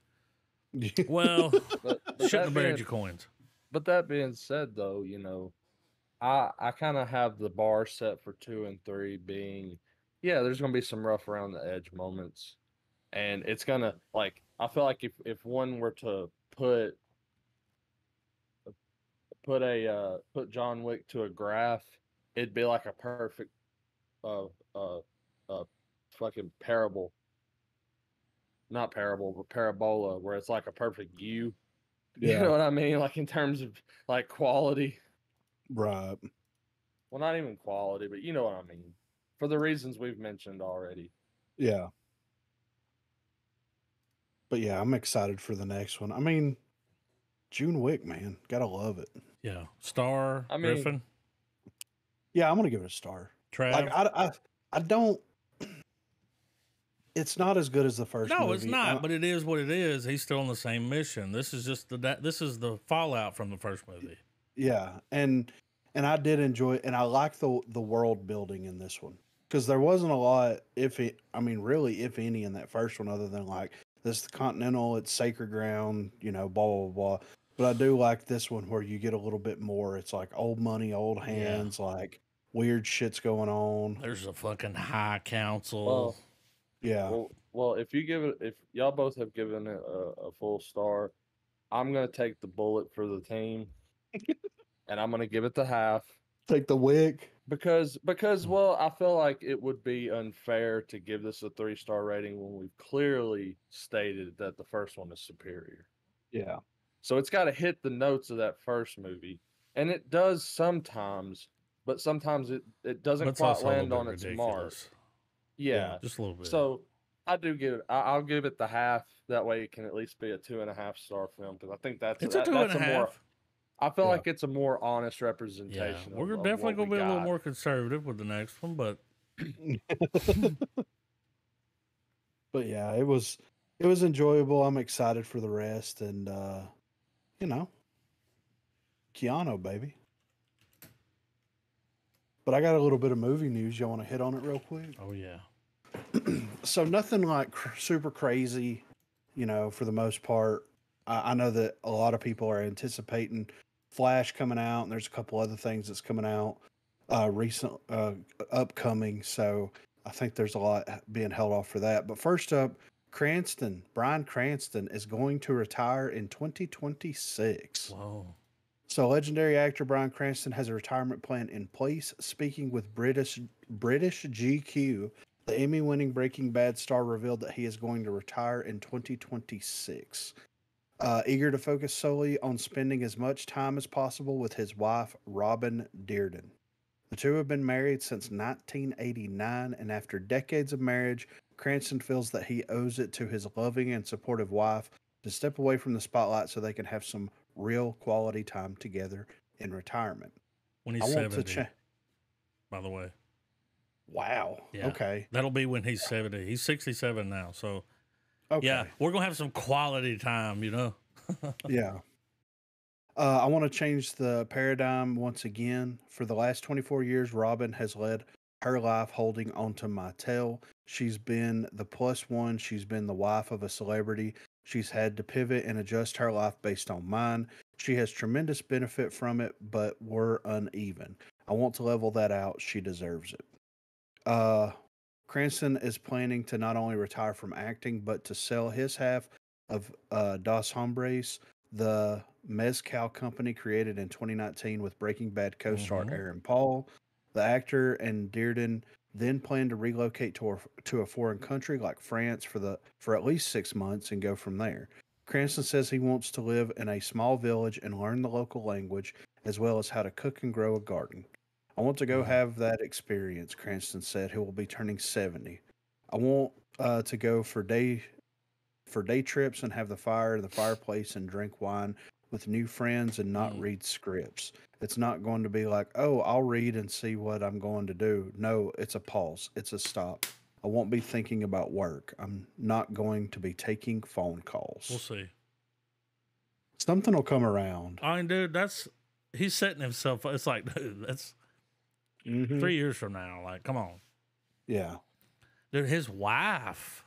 Well, but shouldn't have buried your coins. But that being said, though, I kind of have the bar set for 2 and 3 being, there's gonna be some rough around the edge moments, and it's gonna, like, I feel like if one were to put John Wick to a graph, it'd be like a perfect fucking parable. Not parable, but parabola, where it's like a perfect U. You know what I mean? Like in terms of like quality. Right. Well, not even quality, but you know what I mean. For the reasons we've mentioned already. Yeah. But yeah, I'm excited for the next one. I mean, John Wick, man, gotta love it. Yeah. Star, I mean, Griffin, Yeah, I'm gonna give it a star. Like Trav. I don't. It's not as good as the first No, it's movie. not, but it is what it is. He's still on the same mission. This is just this is the fallout from the first movie. Yeah, and I did enjoy it, and I like the world building in this one because there wasn't a lot, I mean, really, if any, in that first one, other than like this is the Continental, it's sacred ground, you know, blah blah blah. But I do like this one where you get a little bit more. It's like old money, old hands, like weird shit's going on. There's a fucking high council. well, Yeah, well, if y'all both have given it a full star, I'm gonna take the bullet for the team, and I'm gonna give it the half. take the wick. Because well, I feel like it would be unfair to give this a 3-star rating when we've clearly stated that the first one is superior. Yeah, So it's got to hit the notes of that first movie, and it does sometimes, but sometimes it doesn't But it's quite also a land little on bit its mark. ridiculous. Yeah, Just a little bit. so I'll give it the half. That way, it can at least be a 2.5-star film because I think that's It's a 2.5. I feel Yeah. like it's a more honest Yeah, representation. we're of definitely what gonna we be a little got. more conservative with the next one, but but yeah, it was enjoyable. I'm excited for the rest, and you know, Keanu, baby. But I got a little bit of movie news. Y'all want to hit on it real quick? oh yeah, So nothing like super crazy, you know, for the most part. I know that a lot of people are anticipating Flash coming out, and there's a couple other things that's coming out upcoming. So I think there's a lot being held off for that. But first up, Bryan Cranston is going to retire in 2026. whoa, So legendary actor Bryan Cranston has a retirement plan in place. Speaking with British GQ, the Emmy-winning Breaking Bad star revealed that he is going to retire in 2026. Eager to focus solely on spending as much time as possible with his wife, Robin Dearden. The two have been married since 1989, and after decades of marriage, Cranston feels that he owes it to his loving and supportive wife to step away from the spotlight so they can have some real quality time together in retirement. when he's I want 70, to by the way. Wow. Yeah. Okay. That'll be when he's 70. He's 67 now, so Okay. yeah, we're gonna have some quality time, you know. Yeah. I want to change the paradigm once again. For the last 24 years, Robin has led her life holding onto my tail. She's been the plus one. She's been the wife of a celebrity. She's had to pivot and adjust her life based on mine. She has tremendous benefit from it, but we're uneven. I want to level that out. She deserves it. Cranston is planning to not only retire from acting, but to sell his half of Dos Hombres, the mezcal company created in 2019 with Breaking Bad co-star Mhm. Aaron Paul. The actor and Dearden then plan to relocate to a foreign country like France for at least 6 months and go from there. Cranston says he wants to live in a small village and learn the local language as well as how to cook and grow a garden. I want to go have that experience, Cranston said. He will be turning 70. I want to go for day trips and have the fire in the fireplace and drink wine with new friends and not read scripts. It's not going to be like, oh, I'll read and see what I'm going to do. No, it's a pause. It's a stop. I won't be thinking about work. I'm not going to be taking phone calls. We'll see. Something will come around. I mean, dude, he's setting himself. It's like, dude, that's 3 years from now. Like, come on, Yeah. dude. His wife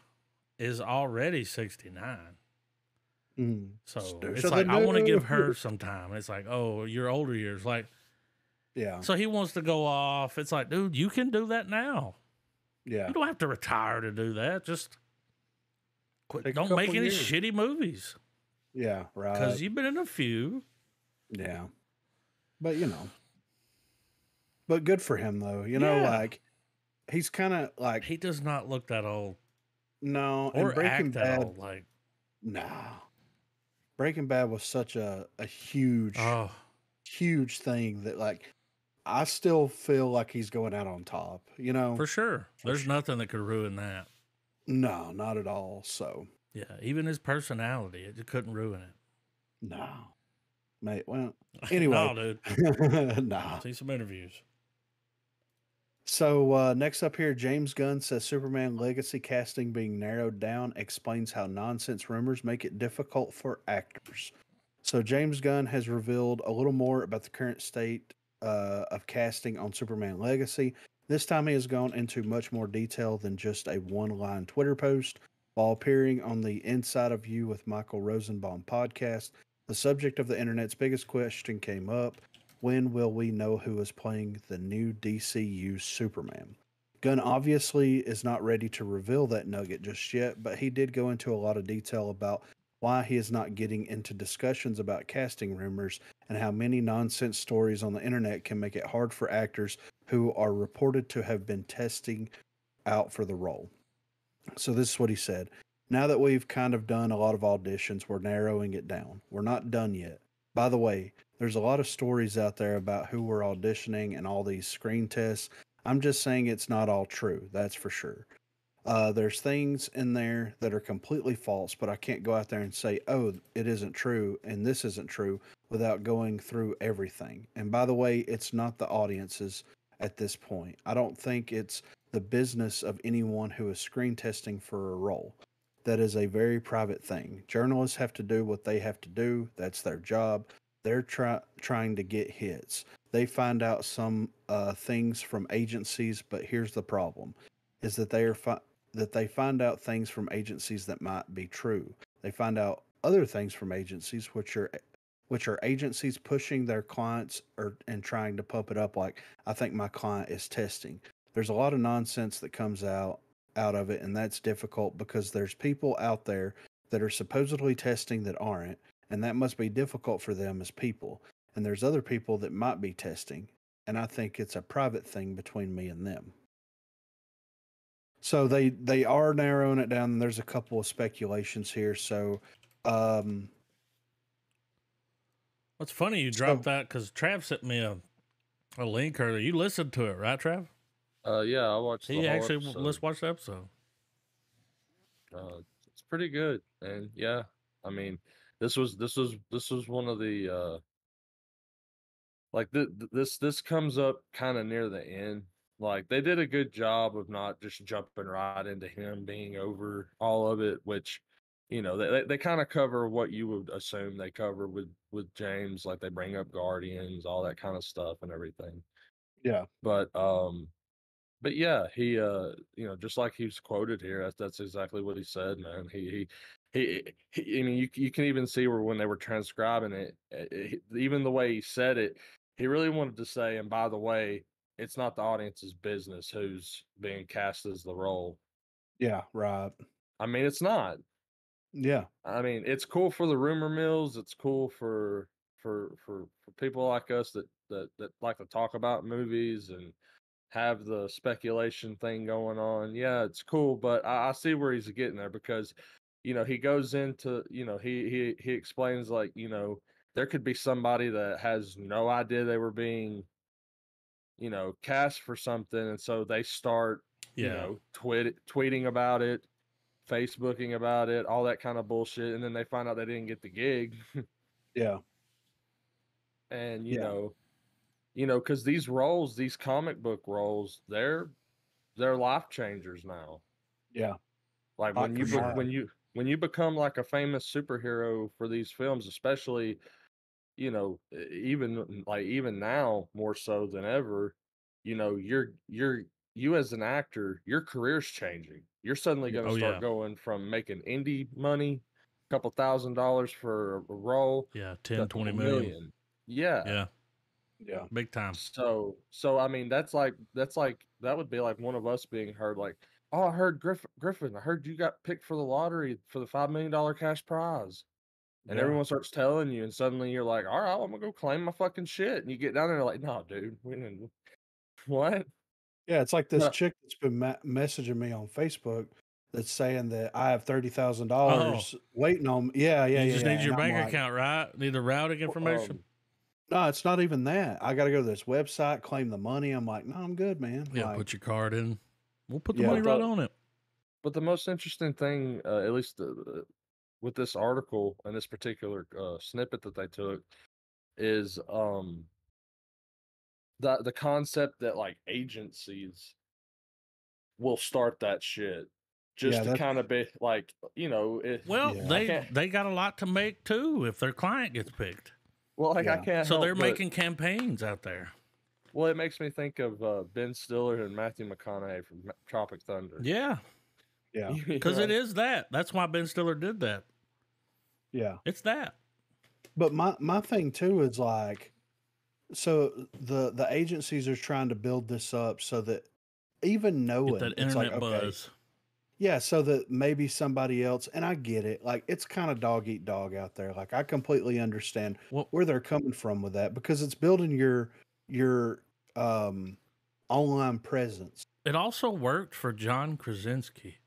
is already 69. So it's like, I want to give her some time. It's like, oh, your older years. Like, Yeah. so he wants to go off. It's like, dude, you can do that now. Yeah. You don't have to retire to do that. Just quit. Take a Don't make couple any years. shitty movies Yeah. Right. because you've been in a few. Yeah. But, but good for him, though. You know, Yeah. like, he's kind of like, He does not look that old no. or And Breaking act that Bad, old. Like, nah. Breaking Bad was such a huge, oh, huge thing that, like, I still feel like he's going out on top, for sure. There's nothing that could ruin that. No, not at all. So, Yeah, even his personality, it just couldn't ruin it. No, mate. Well, anyway, No, dude. nah. See some interviews. So next up here, James Gunn says Superman Legacy casting being narrowed down explains how nonsense rumors make it difficult for actors. So James Gunn has revealed a little more about the current state of casting on Superman Legacy. This time he has gone into much more detail than just a one-line Twitter post. While appearing on the Inside of You with Michael Rosenbaum podcast, the subject of the internet's biggest question came up: when will we know who is playing the new DCU Superman? Gunn obviously is not ready to reveal that nugget just yet, but he did go into a lot of detail about why he is not getting into discussions about casting rumors and how many nonsense stories on the internet can make it hard for actors who are reported to have been testing out for the role. So this is what he said. Now that we've kind of done a lot of auditions, we're narrowing it down. We're not done yet. By the way, there's a lot of stories out there about who we're auditioning and all these screen tests. I'm just saying it's not all true. That's for sure. There's things in there that are completely false, but I can't go out there and say, oh, it isn't true and this isn't true without going through everything. And by the way, it's not the audiences at this point. I don't think it's the business of anyone who is screen testing for a role. That is a very private thing. Journalists have to do what they have to do. That's their job. They're trying to get hits. They find out some things from agencies, but here's the problem: is that they find out things from agencies that might be true. They find out other things from agencies which are agencies pushing their clients and trying to pump it up like, I think my client is testing. There's a lot of nonsense that comes out of it, and that's difficult because there's people out there that are supposedly testing that aren't, and that must be difficult for them as people. And there's other people that might be testing, and I think it's a private thing between me and them. So they are narrowing it down. And there's a couple of speculations here. So, What's funny, you dropped that because Trav sent me a link earlier. You listened to it, right, Trav? Yeah, I watched. He actually let's watch the episode. It's pretty good, and yeah, I mean, this was one of the like this comes up kind of near the end. Like they did a good job of not just jumping right into him being over all of it, which they kind of cover what you would assume they cover with James, like they bring up Guardians, all that kind of stuff and everything. yeah. But yeah, he just like he was quoted here, that's exactly what he said, man. I mean, you can even see where when they were transcribing it, even the way he said it, he really wanted to say, and by the way, it's not the audience's business who's being cast as the role. Yeah, right. I mean, it's not. Yeah. I mean, it's cool for the rumor mills. It's cool for people like us that like to talk about movies and have the speculation thing going on. Yeah, it's cool, but I see where he's getting there because, he goes into, he explains like, there could be somebody that has no idea they were being, cast for something, and so they start, tweeting about it, Facebooking about it, all that kind of bullshit, and then they find out they didn't get the gig. Yeah. And because these roles, these comic book roles, they're life changers now. Yeah. Like when you become like a famous superhero for these films, especially, even now more so than ever, you as an actor, your career's changing. You're suddenly going to start going from making indie money, a couple $1,000s for a role, 10, 20 million. Yeah. Yeah. Big time. So I mean, that would be like one of us being heard like, oh, I heard Griffin, I heard you got picked for the lottery for the $5 million cash prize. And everyone starts telling you, and suddenly you're like, all right, I'm gonna go claim my fucking shit. And you get down there like, no, dude, we didn't. What? Yeah, it's like this chick that's been messaging me on Facebook that's saying that I have $30,000 waiting on me. Yeah. You just need your bank account, right? Need the routing information. No, it's not even that. I got to go to this website, claim the money. I'm like, no, I'm good, man. Yeah, like, put your card in. We'll put the money right on it. But the most interesting thing, at least with this article and this particular snippet that they took, is the concept that like agencies will start that shit just to kind of be like, Well, they got a lot to make too if their client gets picked. Well, like I can't. So they're making campaigns out there. Well, it makes me think of Ben Stiller and Matthew McConaughey from Tropic Thunder. Yeah, because it is that. That's why Ben Stiller did that. Yeah, it's that. But my thing too is like, so the agencies are trying to build this up so that even knowing that internet buzz. Yeah, so that maybe somebody else, and I get it, like it's kind of dog eat dog out there. Like I completely understand where they're coming from with that because it's building your online presence. It also worked for John Krasinski.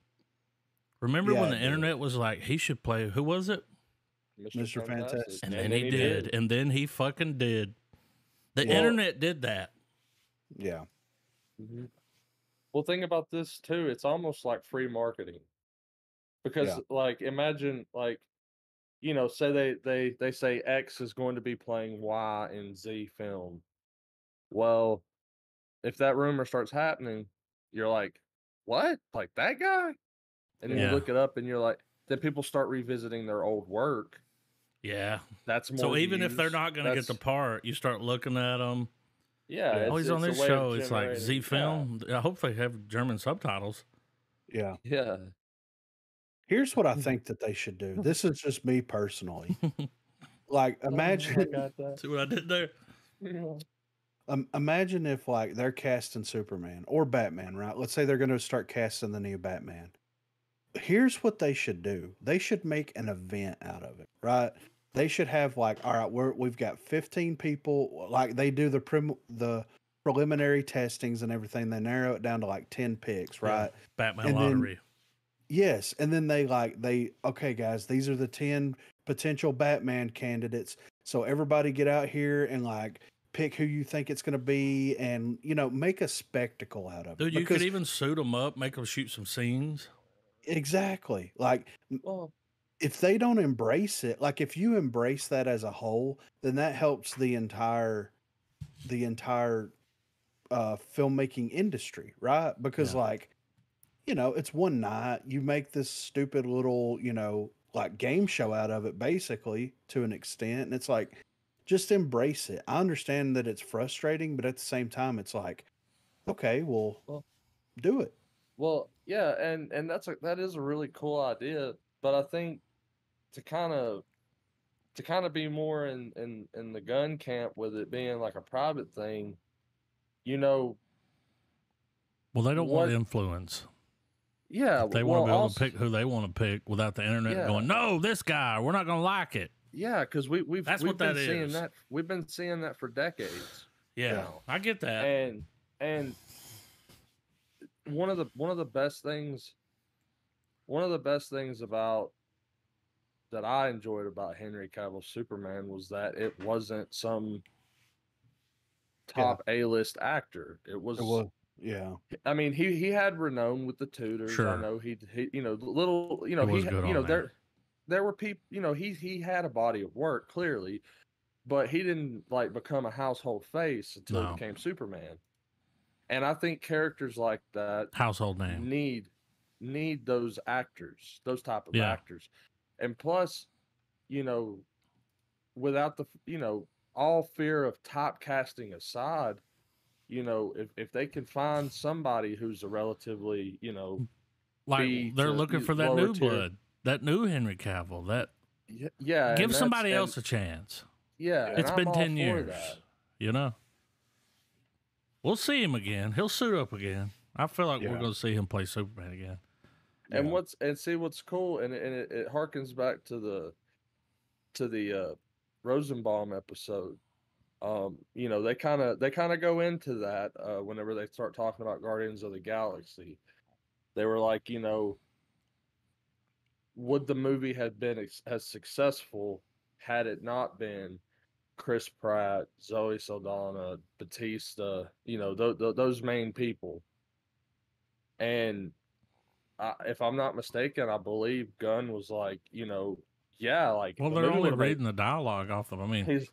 Remember when the internet was like, he should play, who was it? Mr. Fantastic. And then he did. And then he fucking did. The internet did that. Yeah. Mm-hmm. Well, think about this too. It's almost like free marketing. Because like imagine like, say they say X is going to be playing Y in Z film. Well, if that rumor starts happening, you're like, what? Like that guy? And then you look it up and you're like, then people start revisiting their old work. Yeah. That's more. So even if they're not going to get the part, you start looking at them. Yeah. Oh, he's on this show. It's like Z film. I hope they have German subtitles. Yeah. Yeah. Here's what I think that they should do. This is just me personally. Like, imagine. See what I did there? Imagine if like they're casting Superman or Batman, right? Let's say they're going to start casting the new Batman. Here's what they should do. They should make an event out of it, right? They should have like, all right, we've got 15 people. Like they do the preliminary testings and everything. They narrow it down to like 10 picks, right? Yeah, Batman lottery. Yes, and then okay, guys, these are the 10 potential Batman candidates. So everybody get out here and like pick who you think it's going to be, and make a spectacle out of it. Dude, you could even suit them up, make them shoot some scenes. Exactly. Like, if they don't embrace it, like if you embrace that as a whole, then that helps the entire filmmaking industry, right? Because it's one night, you make this stupid little, like game show out of it, basically, to an extent. And it's like, just embrace it. I understand that it's frustrating, but at the same time, it's like, okay, well do it. Well, yeah, and that is a really cool idea, but I think to kind of be more in the gun camp with it being like a private thing, Well, they don't want influence. Yeah, they want to be able to pick who they want to pick without the internet going, no, this guy, we're not going to like it. Yeah, because we've been seeing that. We've been seeing that for decades. Yeah, I get that. And one of the best things about that I enjoyed about Henry Cavill's Superman was that it wasn't some top A-list actor. It was yeah. I mean, he had renown with the Tudors. Sure. I know he there were people, he had a body of work clearly, but he didn't like become a household face until he became Superman. And I think characters like that household name need those actors, those type of actors. And plus, without the all fear of typecasting aside, if they can find somebody who's a relatively, like they're looking for that new blood, that new Henry Cavill, that give somebody else a chance. Yeah, it's been 10 years. We'll see him again. He'll suit up again. I feel like we're going to see him play Superman again. And see what's cool, and it harkens back to the Rosenbaum episode. They kind of go into that whenever they start talking about Guardians of the Galaxy. They were like, would the movie have been as successful had it not been Chris Pratt, Zoe Saldana, Batista, those main people. And if I'm not mistaken, I believe Gunn was like, yeah, like Well, the they're movie only would have made. reading the dialogue off of. I mean, He's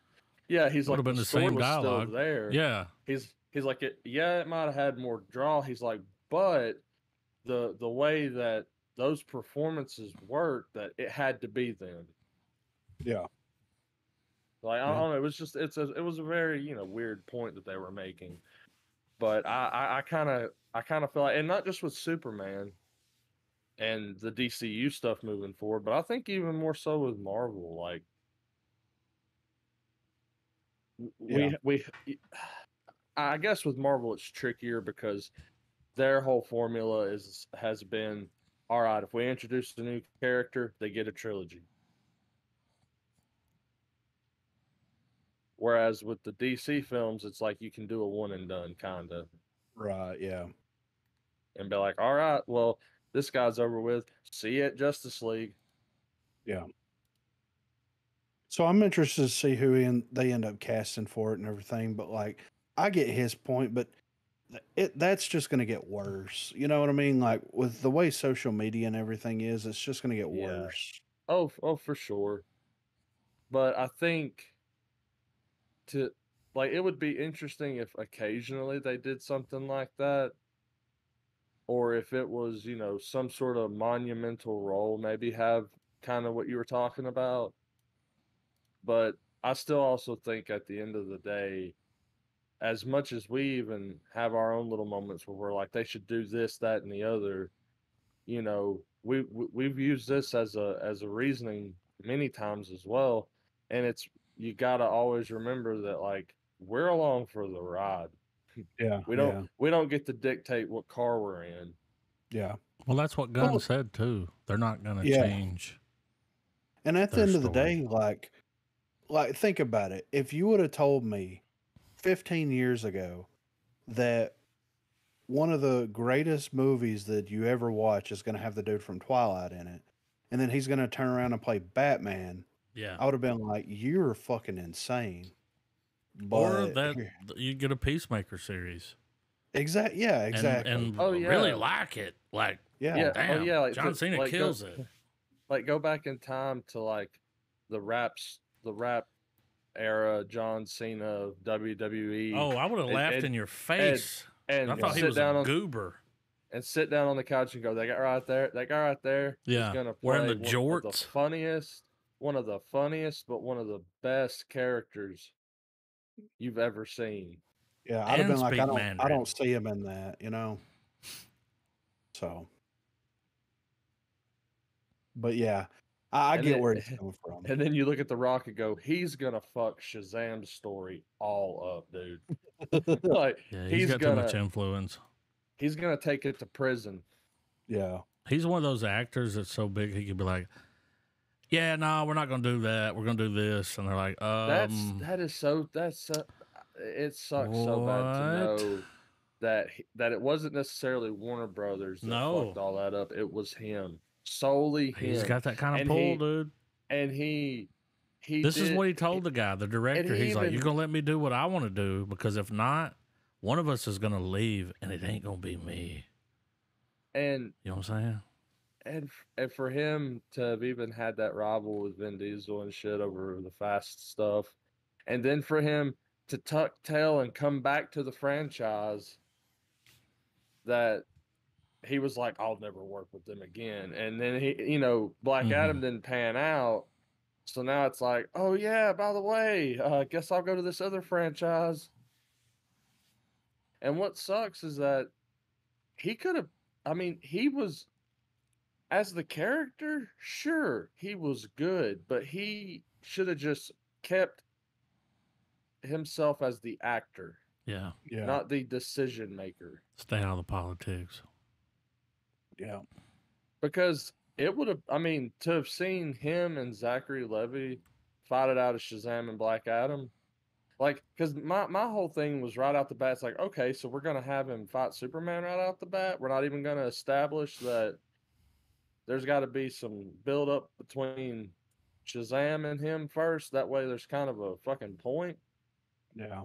it would like have been the the story same was still dialogue. there. Yeah. He's like it might have had more draw. He's like, but the way that those performances worked, that it had to be them. Yeah. Like I don't know, it was just it was a very weird point that they were making, but I kind of feel like, and not just with Superman and the DCU stuff moving forward, but I think even more so with Marvel. Like we I guess with Marvel it's trickier because their whole formula has been, all right, if we introduce a new character, they get a trilogy. Whereas with the DC films, it's like you can do a one and done kind of. Right, yeah. And be like, all right, well, this guy's over with. See you at Justice League. Yeah. So I'm interested to see who they end up casting for it and everything. But like, I get his point, but that's just going to get worse. You know what I mean? Like with the way social media and everything is, it's just going to get worse. Oh, for sure. But I think it would be interesting if occasionally they did something like that, or if it was, some sort of monumental role, maybe have kind of what you were talking about. But I still also think at the end of the day, as much as we even have our own little moments where we're like, they should do this, that, and the other, we've used this as a reasoning many times as well. And you got to always remember that, like, we're along for the ride. Yeah. We don't get to dictate what car we're in. Yeah. Well, that's what Gunn said too. They're not going to change. And at the end of the day, like think about it. If you would have told me 15 years ago that one of the greatest movies that you ever watch is going to have the dude from Twilight in it, and then he's going to turn around and play Batman, I would have been like, "You're fucking insane." But or that you get a Peacemaker series. Exactly. Yeah. Exactly. And really like it. Like damn. Like John Cena kills it. Like go back in time to like the rap era, John Cena, WWE. Oh, I would have laughed in your face. And I thought he was a goober. And sit down on the couch and go, that guy right there is gonna play wearing the jorts. One of the funniest, but one of the best characters you've ever seen. Yeah, I'd have been like, I don't see him in that, So, but yeah, I get where he's coming from. And then you look at The Rock and go, he's gonna fuck Shazam's story all up, dude. Like, he's got too much influence. He's gonna take it to prison. Yeah, he's one of those actors that's so big he could be like, "Yeah, no, we're not gonna do that. We're gonna do this," and they're like, it sucks so bad to know that it wasn't necessarily Warner Brothers that fucked all that up. It was him, solely him. He's got that kind of pull, dude. And he. This is what he told the guy, the director. He's like, "You're gonna let me do what I want to do, because if not, one of us is gonna leave, and it ain't gonna be me." And you know what I'm saying? And for him to have even had that rival with Vin Diesel and shit over the Fast stuff, and then for him to tuck tail and come back to the franchise, that he was like, I'll never work with them again. And then he, Black Adam didn't pan out. So now it's like, oh yeah, by the way, guess I'll go to this other franchise. And what sucks is that he could have, he was, as the character, sure, he was good, but he should have just kept himself as the actor. Yeah. Not the decision maker. Stay out of the politics. Yeah. Because it would have, to have seen him and Zachary Levi fight it out of Shazam and Black Adam, like, because my whole thing was right out the bat, it's like, okay, so we're going to have him fight Superman right out the bat. We're not even going to establish that there's got to be some build up between Shazam and him first. That way there's kind of a fucking point. Yeah.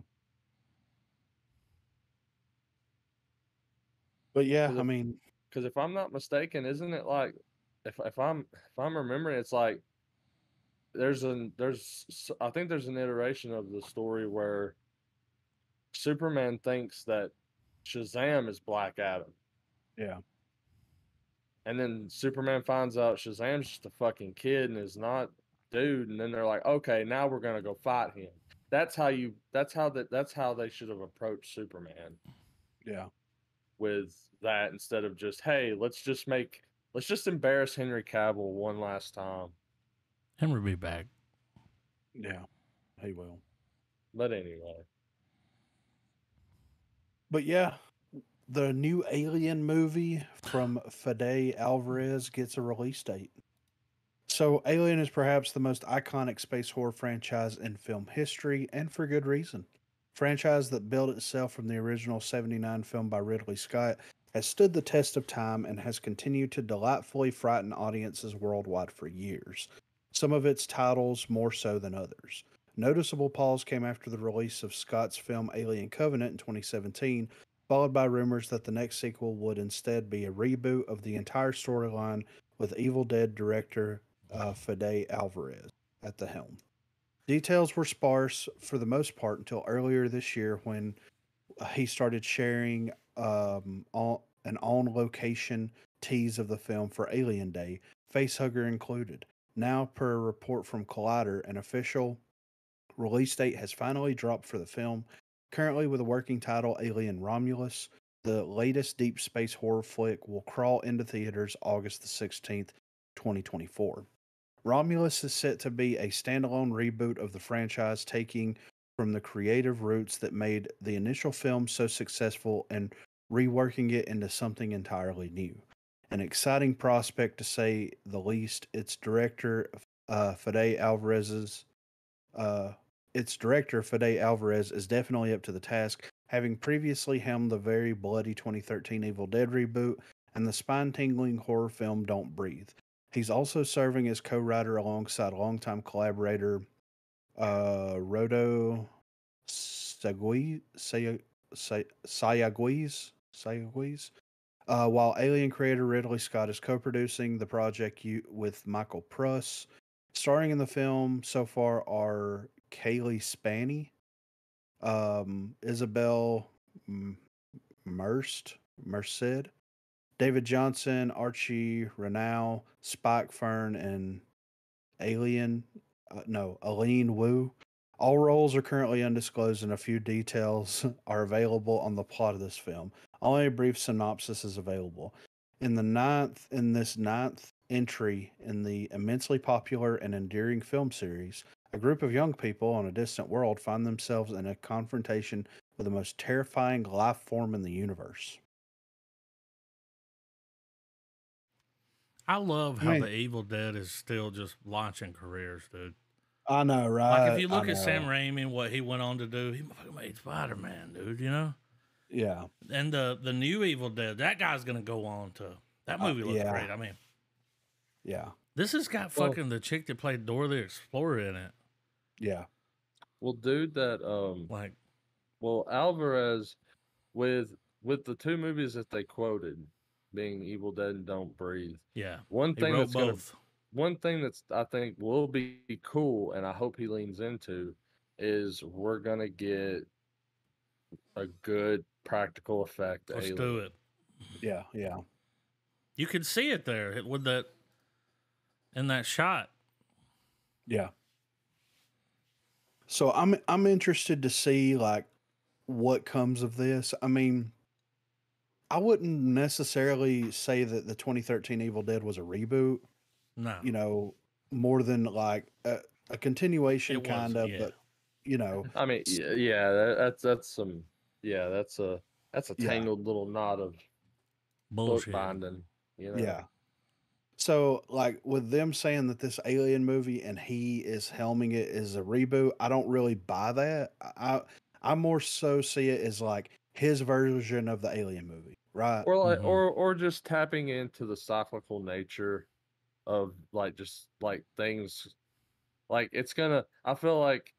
But yeah, because if I'm not mistaken, isn't it like if I'm remembering, it's like I think there's an iteration of the story where Superman thinks that Shazam is Black Adam. Yeah. And then Superman finds out Shazam's just a fucking kid and is not dude, and then they're like, okay, now we're gonna go fight him. That's how they should have approached Superman. Yeah. With that, instead of just, hey, let's just embarrass Henry Cavill one last time. Henry will be back. Yeah, he will. But anyway. But yeah, the new Alien movie from Fede Alvarez gets a release date. So, Alien is perhaps the most iconic space horror franchise in film history, and for good reason. Franchise that built itself from the original '79 film by Ridley Scott has stood the test of time and has continued to delightfully frighten audiences worldwide for years. Some of its titles more so than others. Noticeable pause came after the release of Scott's film Alien Covenant in 2017, followed by rumors that the next sequel would instead be a reboot of the entire storyline with Evil Dead director Fede Alvarez at the helm. Details were sparse for the most part until earlier this year when he started sharing an on location tease of the film for Alien Day, facehugger included. Now, per a report from Collider, an official release date has finally dropped for the film, currently with a working title Alien Romulus. The latest deep space horror flick will crawl into theaters August the 16th, 2024. Romulus is set to be a standalone reboot of the franchise, taking from the creative roots that made the initial film so successful and reworking it into something entirely new. An exciting prospect to say the least. Fede Alvarez's its director Fede Alvarez is definitely up to the task, having previously helmed the very bloody 2013 Evil Dead reboot and the spine-tingling horror film Don't Breathe. He's also serving as co-writer alongside longtime collaborator Rodo Sayaguiz. While Alien creator Ridley Scott is co-producing the project with Michael Pruss. Starring in the film so far are Kaylee Spaney, Isabel Merced, David Johnson, Archie Renau, Spike Fern, and Aline Wu. All roles are currently undisclosed, and a few details are available on the plot of this film. Only a brief synopsis is available. In this ninth entry in the immensely popular and endearing film series, a group of young people on a distant world find themselves in a confrontation with the most terrifying life form in the universe. I love how the Evil Dead is still just launching careers, dude. I know, right? Like, if you look at Sam Raimi and what he went on to do, he made Spider-Man, dude, you know? Yeah. And the new Evil Dead, that guy's going to go on to... That movie looks great. I mean... Yeah. This has got fucking the chick that played Dora the Explorer in it. Yeah. Well, dude, Alvarez, with the two movies that they quoted, being Evil Dead and Don't Breathe. Yeah. One thing that's I think will be cool, and I hope he leans into, is we're gonna get a good practical effect. Let's do it. Yeah, yeah. You could see it there with that in that shot. Yeah. So I'm interested to see like what comes of this. I mean, I wouldn't necessarily say that the 2013 Evil Dead was a reboot. No. You know, more than like a continuation kind of, but you know. I mean, that's a tangled little knot of bullshit binding, you know. Yeah. So, like, with them saying that this Alien movie and he is helming it is a reboot, I don't really buy that. I more so see it as like his version of the Alien movie, right? Or like, or just tapping into the cyclical nature of like just like things, like it's gonna. I feel like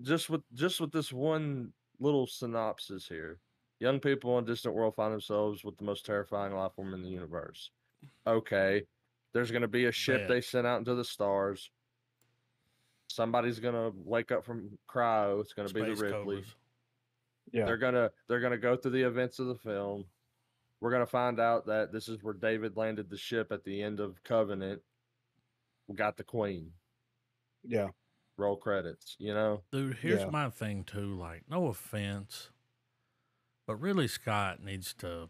just with this one little synopsis here, Young people in a distant world find themselves with the most terrifying life form in the universe. Okay. There's going to be a ship they sent out into the stars. Somebody's going to wake up from cryo. It's going to be the Ripley. Cobras. Yeah. They're going to go through the events of the film. We're going to find out that this is where David landed the ship at the end of Covenant. We got the Queen. Yeah. Roll credits, you know? Dude, here's my thing, too. Like, no offense, but Ridley Scott needs to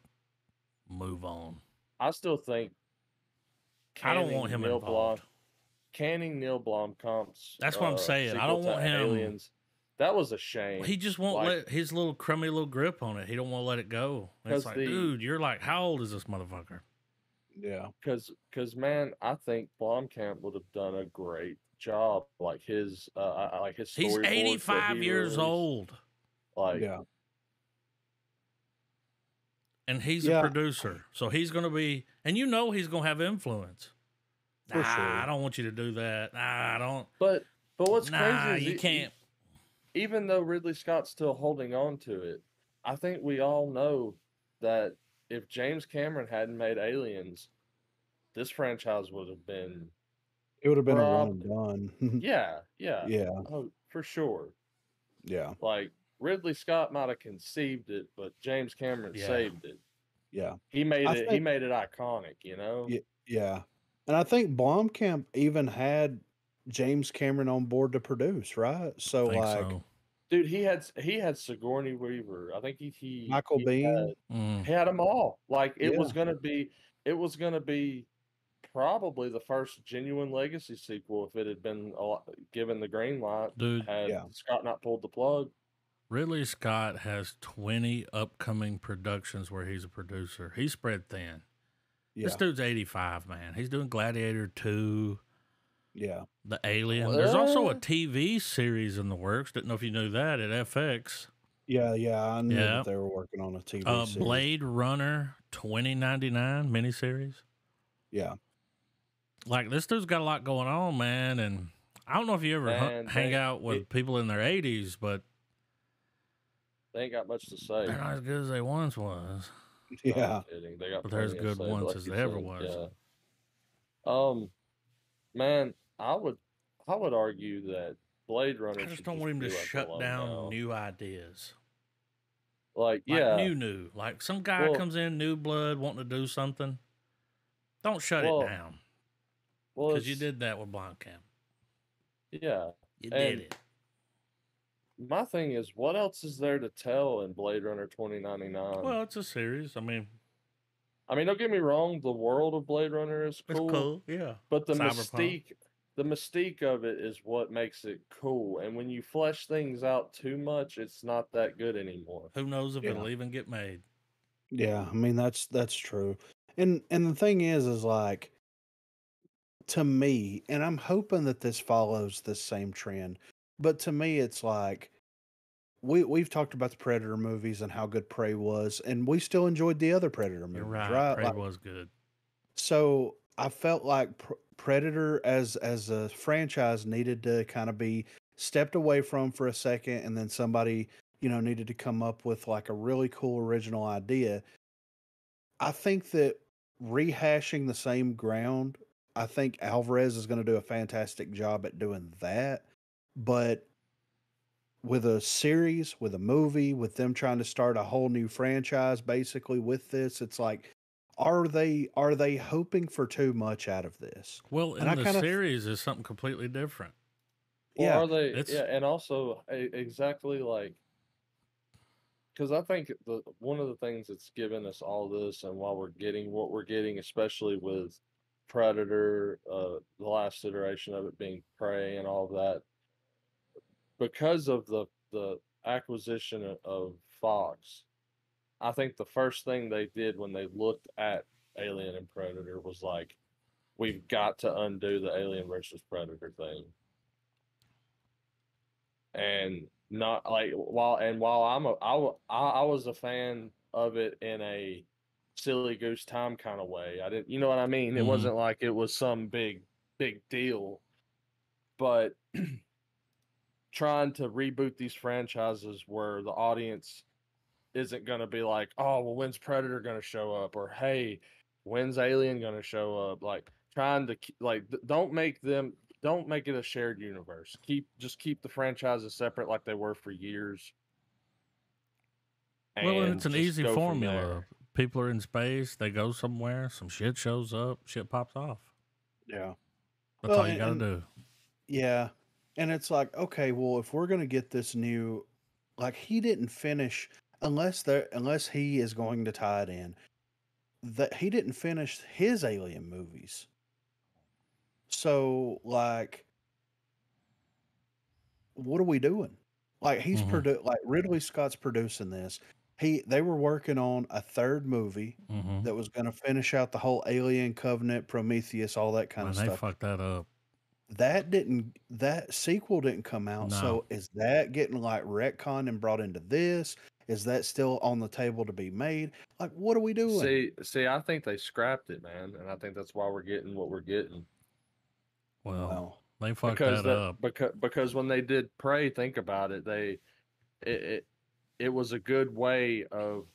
move on. I still think I don't want him involved. Canning Neil Blomkamp's That's what I'm saying. I don't want him. Aliens, that was a shame. He just won't let his little crummy little grip on it. He don't want to let it go. And it's like, dude, you're like, how old is this motherfucker? Yeah. Because man, I think Blomkamp would have done a great job. Like his he's 85 years old. Like, yeah. And he's a producer. So he's going to be, and he's going to have influence. For sure. I don't want you to do that. I don't. But what's crazy is you can't. Even though Ridley Scott's still holding on to it, I think we all know that if James Cameron hadn't made Aliens, this franchise would have been. It would have been a one and done. Yeah. Oh, for sure. Yeah. Like Ridley Scott might have conceived it, but James Cameron saved it. Yeah. He made it. He made it iconic. You know. Yeah. And I think Blomkamp even had James Cameron on board to produce, right? So dude, he had Sigourney Weaver. I think he Michael Biehn. He had them all. Like it was gonna be probably the first genuine legacy sequel if it had been given the green light. Dude, had Scott not pulled the plug. Ridley Scott has 20 upcoming productions where he's a producer. He's spread thin. Yeah. This dude's 85, man. He's doing Gladiator 2. Yeah. The Alien. There's also a TV series in the works. Didn't know if you knew that at FX. Yeah. I knew that they were working on a TV series. Blade Runner 2099 miniseries. Yeah. Like, this dude's got a lot going on, man. And I don't know if you ever hang out with people in their 80s, but they ain't got much to say. They're not as good as they once was. Yeah. They got but they're as good once as they ever was. Yeah. Man, I would argue that Blade Runner. I just don't want him to shut down new ideas. Like new. Like some guy comes in, new blood, wanting to do something. Don't shut it down. Well, because you did that with Blomkamp. Yeah, you did it. My thing is, what else is there to tell in Blade Runner 2099? Well, it's a series. I mean, don't get me wrong. The world of Blade Runner is cool. It's cool, yeah. But the mystique of it is what makes it cool. And when you flesh things out too much, it's not that good anymore. Who knows if it'll even get made? Yeah, I mean that's true. And the thing is like, to me, and I'm hoping that this follows this same trend. But to me, it's like we've talked about the Predator movies and how good Prey was, and we still enjoyed the other Predator movies. You're right. Prey was good. So I felt like Predator as a franchise needed to kind of be stepped away from for a second, and then somebody needed to come up with like a really cool original idea. I think that rehashing the same ground, I think Alvarez is going to do a fantastic job at doing that. But with a series, with a movie, with them trying to start a whole new franchise, basically with this, it's like, are they hoping for too much out of this? Well, and the series is something completely different. Well, are they? And also exactly like, because I think one of the things that's given us all this, and why we're getting what we're getting, especially with Predator, the last iteration of it being Prey and all of that. Because of the acquisition of Fox, I think the first thing they did when they looked at Alien and Predator was like, we've got to undo the Alien versus Predator thing. And not like while I was a fan of it in a silly goose time kind of way. I didn't, you know what I mean? It wasn't like it was some big deal, but trying to reboot these franchises where the audience isn't going to be like, oh, well, when's Predator going to show up? Or, hey, when's Alien going to show up? Like, trying to, like, don't make it a shared universe. Just keep the franchises separate like they were for years. Well, and it's an easy formula. People are in space, they go somewhere, some shit shows up, shit pops off. Yeah. That's all you got to do. Yeah. And it's like, okay, well, if we're going to get this new, like, he didn't finish, unless he is going to tie it in, that he didn't finish his Alien movies. So, like, what are we doing? Like, he's like Ridley Scott's producing this. They were working on a third movie that was going to finish out the whole Alien Covenant, Prometheus, all that kind of stuff. They fucked that up. That sequel didn't come out. No. So is that getting like retconned and brought into this? Is that still on the table to be made? Like, what are we doing? See, I think they scrapped it, man, and I think that's why we're getting what we're getting. Well, they fucked that up. Because when they did Prey, think about it, it was a good way of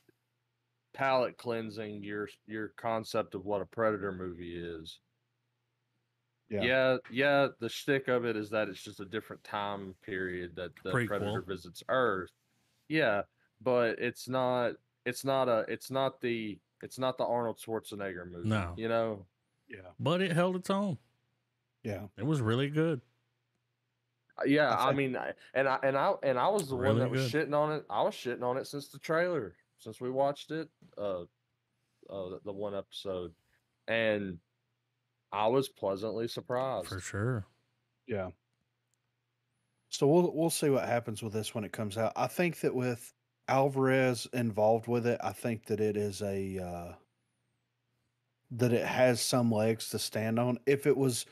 palate cleansing your concept of what a Predator movie is. Yeah. The shtick of it is that it's just a different time period that the Predator visits Earth. Yeah, but it's not the Arnold Schwarzenegger movie. No, you know. Yeah, but it held its own. Yeah, it was really good. Yeah, I mean, and I was the one that was shitting on it. I was shitting on it since the trailer, since we watched it, the one episode, and I was pleasantly surprised. For sure. Yeah. So we'll see what happens with this when it comes out. I think that with Alvarez involved with it, I think that it is that it has some legs to stand on. If it was,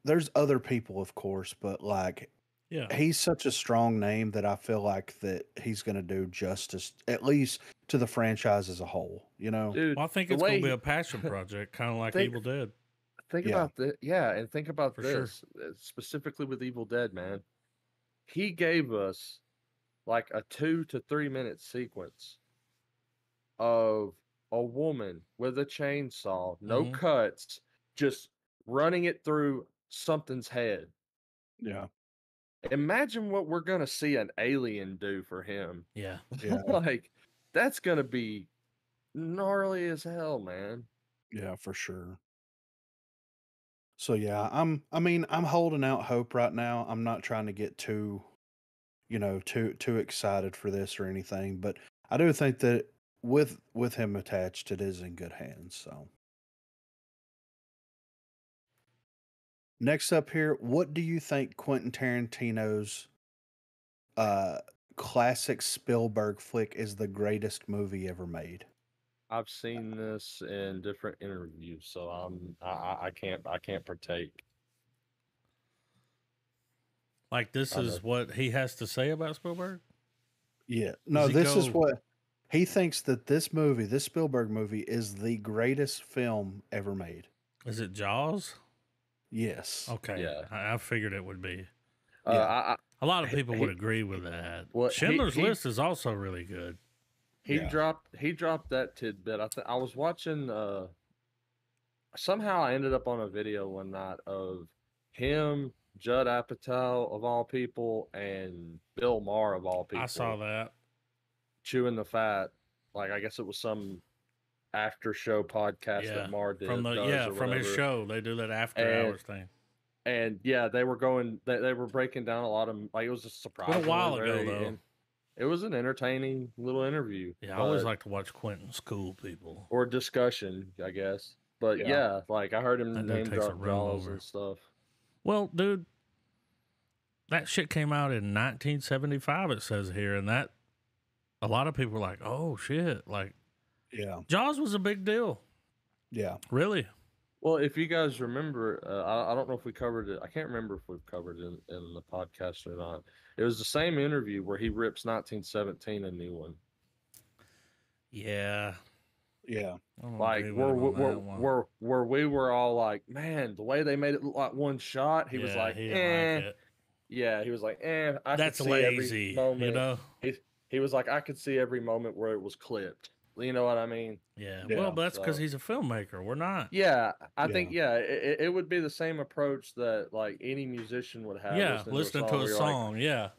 there's other people, of course, but like, yeah, he's such a strong name that I feel like that he's going to do justice, at least to the franchise as a whole. You know, dude. Well, I think it's going to be a passion project, kind of like Evil Dead. Think about this, and think about this specifically with Evil Dead, man. He gave us like a 2 to 3 minute sequence of a woman with a chainsaw, no cuts, just running it through something's head. Yeah. Imagine what we're gonna see an alien do for him. Yeah. Like, that's gonna be gnarly as hell, man. Yeah, for sure. So yeah, I'm holding out hope right now. I'm not trying to get too excited for this or anything, but I do think that with him attached, it is in good hands. So next up here, what do you think Quentin Tarantino's classic Spielberg flick is the greatest movie ever made? I've seen this in different interviews, so I can't partake. Like, this is what he has to say about Spielberg? Yeah. No, this is what he thinks, that this Spielberg movie, is the greatest film ever made. Is it Jaws? Yes. Okay. Yeah. I figured it would be. Yeah. A lot of people would agree with that. Well, Schindler's List is also really good. He dropped that tidbit. I was watching. Somehow I ended up on a video one night of him, Judd Apatow of all people, and Bill Maher of all people. I saw that. Chewing the fat. Like, I guess it was some after show podcast that Maher did. From his show. They do that after hours thing. And they were going. They were breaking down a lot of, like, it was a surprise. A while ago though. It was an entertaining little interview. Yeah, I always like to watch Quentin's cool people. Or discussion, I guess. But like, I heard him name drop Jaws and stuff. Well, dude, that shit came out in 1975, it says here, and that a lot of people were like, oh shit. Like, Jaws was a big deal. Yeah. Really? Well, if you guys remember, I don't know if we covered it. I can't remember if we've covered it in the podcast or not. It was the same interview where he rips 1917 a new one. Yeah. Yeah. Like, where we were all like, man, the way they made it look like one shot, he was like, he didn't like it. Yeah, he was like, that's lazy, you know? he was like, I could see every moment where it was clipped. You know what I mean? Yeah. Yeah. Well, that's because So he's a filmmaker. We're not. yeah, I Yeah. think it would be the same approach that like any musician would have Yeah, listening to a song. to a Where you're song. Yeah.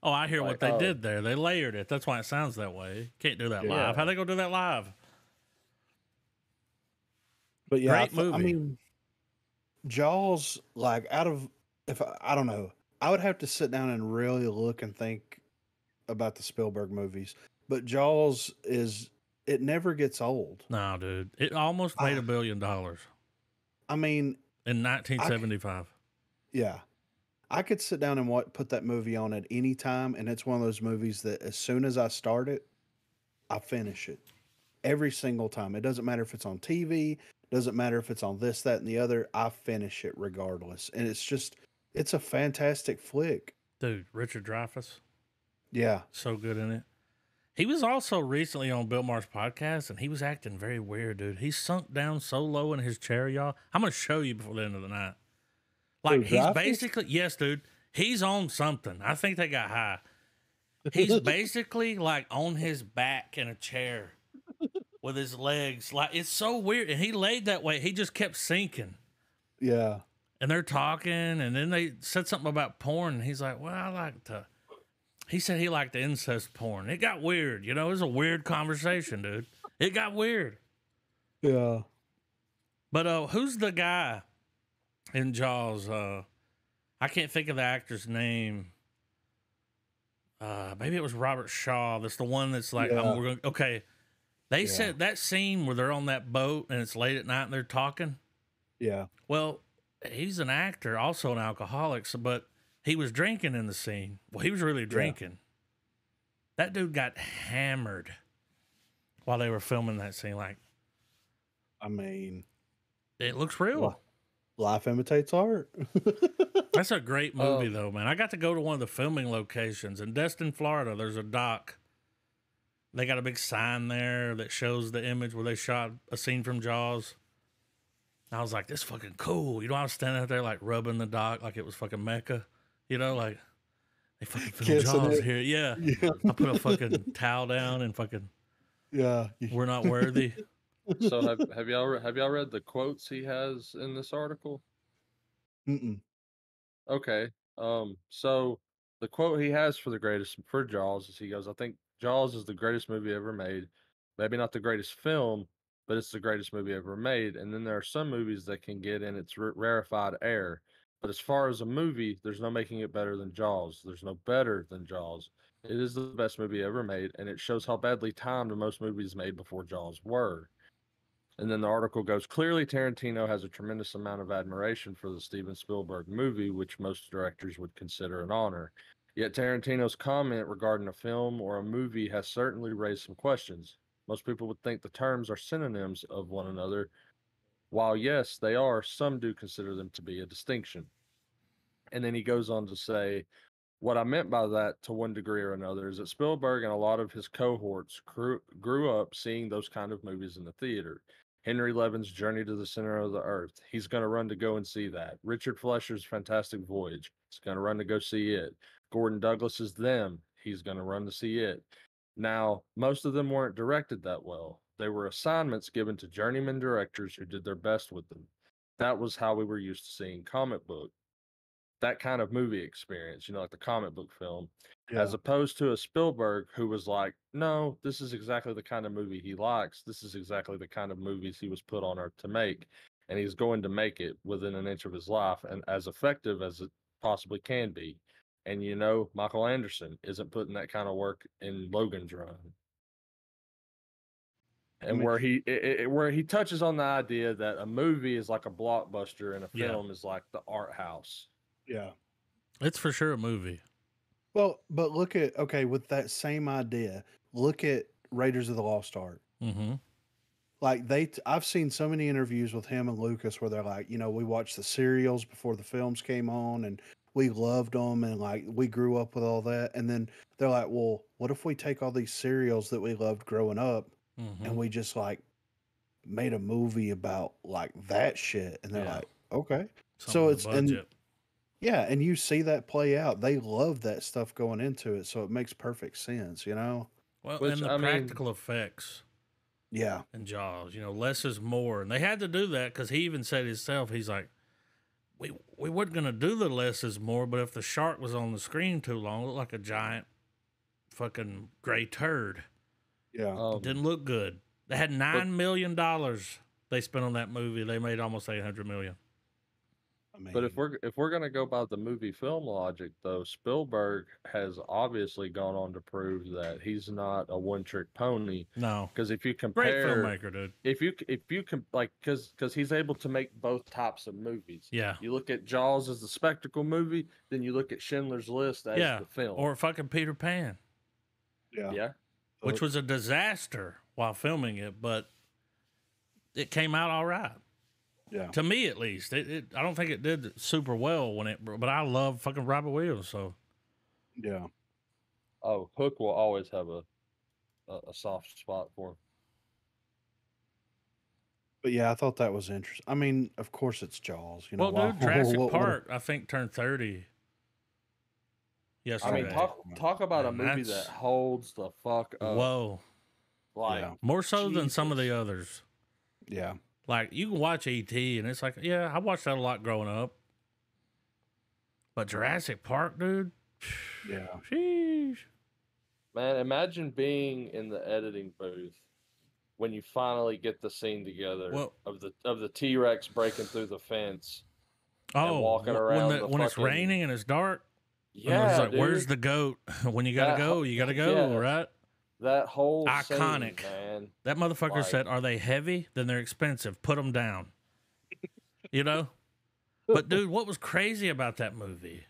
Oh, I hear what like, they oh, did there. They layered it. That's why it sounds that way. Can't do that Yeah. live. How they gonna do that live? But yeah, Great movie. I mean, Jaws, like out of if I don't know, I would have to sit down and really look and think about the Spielberg movies. But Jaws it never gets old. No, dude. It almost made $1 billion I mean, in 1975. yeah, I could sit down and put that movie on at any time, and it's one of those movies that as soon as I start it, I finish it every single time. It doesn't matter if it's on TV, doesn't matter if it's on this, that, and the other. I finish it regardless, and it's a fantastic flick. Dude, Richard Dreyfuss, Yeah, so good in it. He was also recently on Bill Maher's podcast, and he was acting very weird, dude. He sunk down so low in his chair, y'all. I'm going to show you before the end of the night. Like, Dude, he's Dreyfuss? basically, yes, dude, he's on something. I think they got high. He's basically like on his back in a chair with his legs. Like, it's so weird. And he laid that way. He just kept sinking. yeah. And they're talking, and then they said something about porn. And he's like, well, I like to. He said he liked the incest porn. It got weird. You know, it was a weird conversation, dude. It got weird. Yeah. But who's the guy in Jaws? I can't think of the actor's name. Maybe it was Robert Shaw. That's the one that's like, Yeah. okay. They Yeah. said that scene where they're on that boat and it's late at night and they're talking. Yeah. Well, he's an actor, also an alcoholic, but he was drinking in the scene. Well, he was really drinking. That dude got hammered while they were filming that scene. Like, I mean, it looks real. life imitates art. That's a great movie, though, man. I got to go to one of the filming locations in Destin, Florida. There's a dock. They got a big sign there that shows the image where they shot a scene from Jaws. I was like, this is fucking cool. You know, I was standing out there like rubbing the dock like it was fucking Mecca. You know, like they fucking filmed Jaws here. Yeah. I put a fucking towel down and fucking we're not worthy. So have y'all read the quotes he has in this article? Mm-mm. Okay. So the quote he has for Jaws is he goes, I think Jaws is the greatest movie ever made. Maybe not the greatest film, but it's the greatest movie ever made. And then there are some movies that can get in its rarefied air. But as far as a movie, there's no making it better than Jaws. There's no better than Jaws. It is the best movie ever made, and it shows how badly timed most movies made before Jaws were. And then the article goes, clearly Tarantino has a tremendous amount of admiration for the Steven Spielberg movie, which most directors would consider an honor. Yet Tarantino's comment regarding a film or a movie has certainly raised some questions. Most people would think the terms are synonyms of one another. While yes, they are, some do consider them to be a distinction. And then he goes on to say, what I meant by that, to one degree or another, is that Spielberg and a lot of his cohorts grew up seeing those kind of movies in the theater. Henry Levin's Journey to the Center of the Earth. He's going to run to go and see that. Richard Fleischer's Fantastic Voyage. He's going to run to go see it. Gordon Douglas's Them. He's going to run to see it. Now, most of them weren't directed that well. They were assignments given to journeyman directors who did their best with them. That was how we were used to seeing that kind of movie experience, like the comic book film, as opposed to a Spielberg who was like, no, this is exactly the kind of movie he likes. This is exactly the kind of movies he was put on earth to make. And he's going to make it within an inch of his life and as effective as it possibly can be. And, Michael Anderson isn't putting that kind of work in Logan's Run. And where he touches on the idea that a movie is like a blockbuster and a film is like the art house. Yeah. It's for sure a movie. Well, but with that same idea, look at Raiders of the Lost Ark. Mm-hmm. Like I've seen so many interviews with him and Lucas where they're like, we watched the serials before the films came on and we loved them and like we grew up with all that. And then they're like, well, what if we take all these serials that we loved growing up and we just like made a movie about like that shit? And they're like, okay. So it's budget. Yeah, and you see that play out. They love that stuff going into it, so it makes perfect sense, you know? Well, Which and the I mean, practical effects Yeah. in Jaws, less is more. And they had to do that because he even said himself, he's like, we weren't going to do the less is more, but if the shark was on the screen too long, it looked like a giant fucking gray turd. Yeah. It didn't look good. They had $9 million they spent on that movie. They made almost $800 million. I mean, but if we're gonna go by the movie film logic, though, Spielberg has obviously gone on to prove that he's not a one-trick pony. No, Because if you great compare, filmmaker, dude. if you can like, because he's able to make both types of movies. Yeah, You look at Jaws as the spectacle movie, then you look at Schindler's List as yeah, the film. or fucking Peter Pan, yeah. which was a disaster while filming it, but it came out all right. Yeah. To me, at least, I don't think it did super well but I love fucking Robert Williams. So Yeah. Oh, Hook will always have a soft spot for him. But yeah, I thought that was interesting. I mean, of course it's Jaws, you know. well, dude, Jurassic Park, I think turned 30 yesterday. I mean, talk about And a movie that's- that holds the fuck up. Whoa, Like, Yeah. more so than some of Jesus. the others. Yeah. Like you can watch E.T. and it's like, yeah, I watched that a lot growing up. But Jurassic Park, dude, Yeah. sheesh. man, imagine being in the editing booth when you finally get the scene together Well- of the T-Rex breaking through the fence. Oh, walking around when it's fucking- raining and it's dark. And Yeah, it's like, dude. where's the goat? When you gotta That go, ho- you gotta go, yeah. right? That whole Iconic. scene, man. That motherfucker Like- said, "Are they heavy? Then they're expensive. Put them down." You know. But dude, what was crazy about that movie?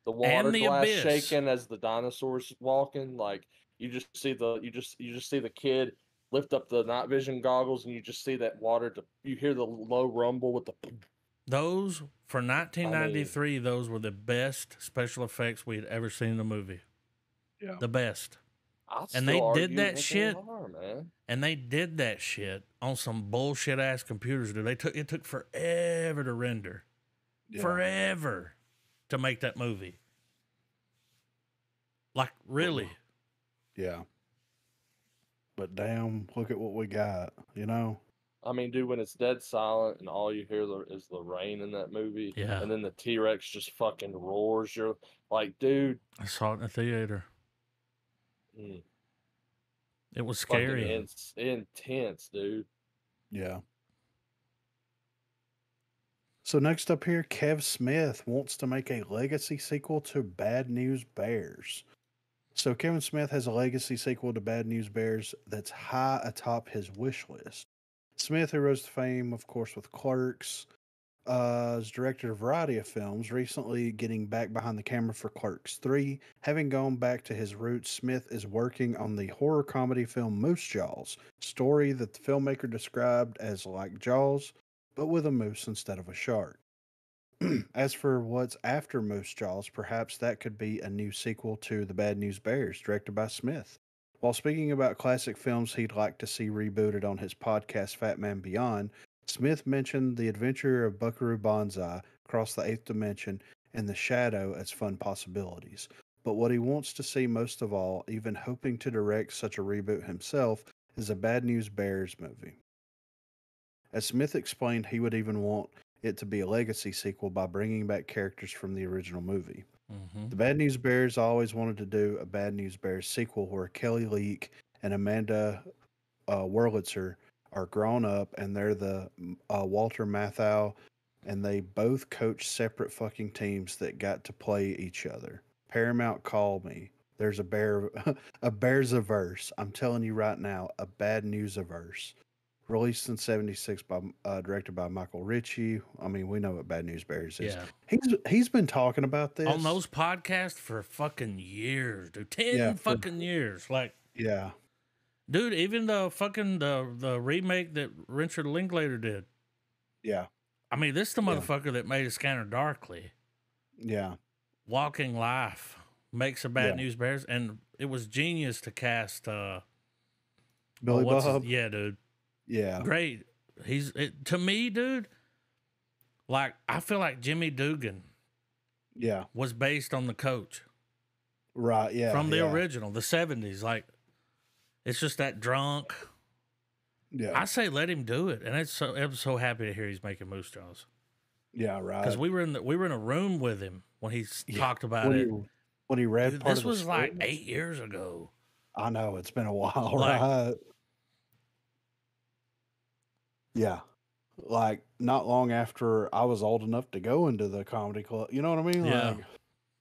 The water the glass abyss. shaking as the dinosaurs walking. Like you just see the kid lift up the night vision goggles, and you just see that water. You hear the low rumble with the. Those for 1993, those were the best special effects we had ever seen in a movie. Yeah. The best. I'd And still they argue did that they shit. are, man. And they did that shit on some bullshit ass computers, dude. It took forever to render. Yeah. Forever to make that movie. Like, really? Yeah. But damn, look at what we got, you know? I mean, dude, when it's dead silent and all you hear is the rain in that movie, Yeah. and then the T-Rex just fucking roars, you're like, dude, I saw it in the theater. mm, It was fucking scary. intense, dude. Yeah. So next up here, Kev Smith wants to make a legacy sequel to Bad News Bears. So Kevin Smith has a legacy sequel to Bad News Bears that's high atop his wish list. Smith, who rose to fame, of course, with Clerks, has directed a variety of films, recently getting back behind the camera for Clerks 3. Having gone back to his roots, Smith is working on the horror comedy film Moose Jaws, story that the filmmaker described as like Jaws, but with a moose instead of a shark. As for what's after Moose Jaws, perhaps that could be a new sequel to The Bad News Bears, directed by Smith. While speaking about classic films he'd like to see rebooted on his podcast Fat Man Beyond, Smith mentioned The Adventure of Buckaroo Banzai, Across the Eighth Dimension, and The Shadow as fun possibilities. But what he wants to see most of all, even hoping to direct such a reboot himself, is a Bad News Bears movie. As Smith explained, he would even want it to be a legacy sequel by bringing back characters from the original movie. Mm-hmm. The Bad News Bears always wanted to do a Bad News Bears sequel where Kelly Leak and Amanda Wurlitzer are grown up and they're the Walter Matthau, and they both coach separate fucking teams that got to play each other. Paramount called me. There's a Bears-averse. I'm telling you right now, a Bad News-averse. Released in '76 by directed by Michael Ritchie. I mean, we know what Bad News Bears is. Yeah. He's been talking about this On those podcasts for fucking years, dude. 10 fucking years. Like, Yeah, dude, even the fucking the remake that Richard Linklater did. yeah, I mean, this is the motherfucker that made A Scanner Darkly. yeah, Walking Life makes a Bad News Bears, and it was genius to cast Billy Bob. yeah, dude. Yeah, Great. To me, dude, like I feel like Jimmy Dugan Yeah. was based on the coach. Right. Yeah. From the original, the 70s. Like, it's just that drunk. Yeah. I say let him do it. And I'm so happy to hear he's making Moose Jaws. Yeah, right. Because we were in a room with him when he talked about it. When he read Dude, part this of the was like script. 8 years ago. I know, it's been a while, Like- right? Yeah. Like, not long after I was old enough to go into the comedy club. You know what I mean? Yeah. Like,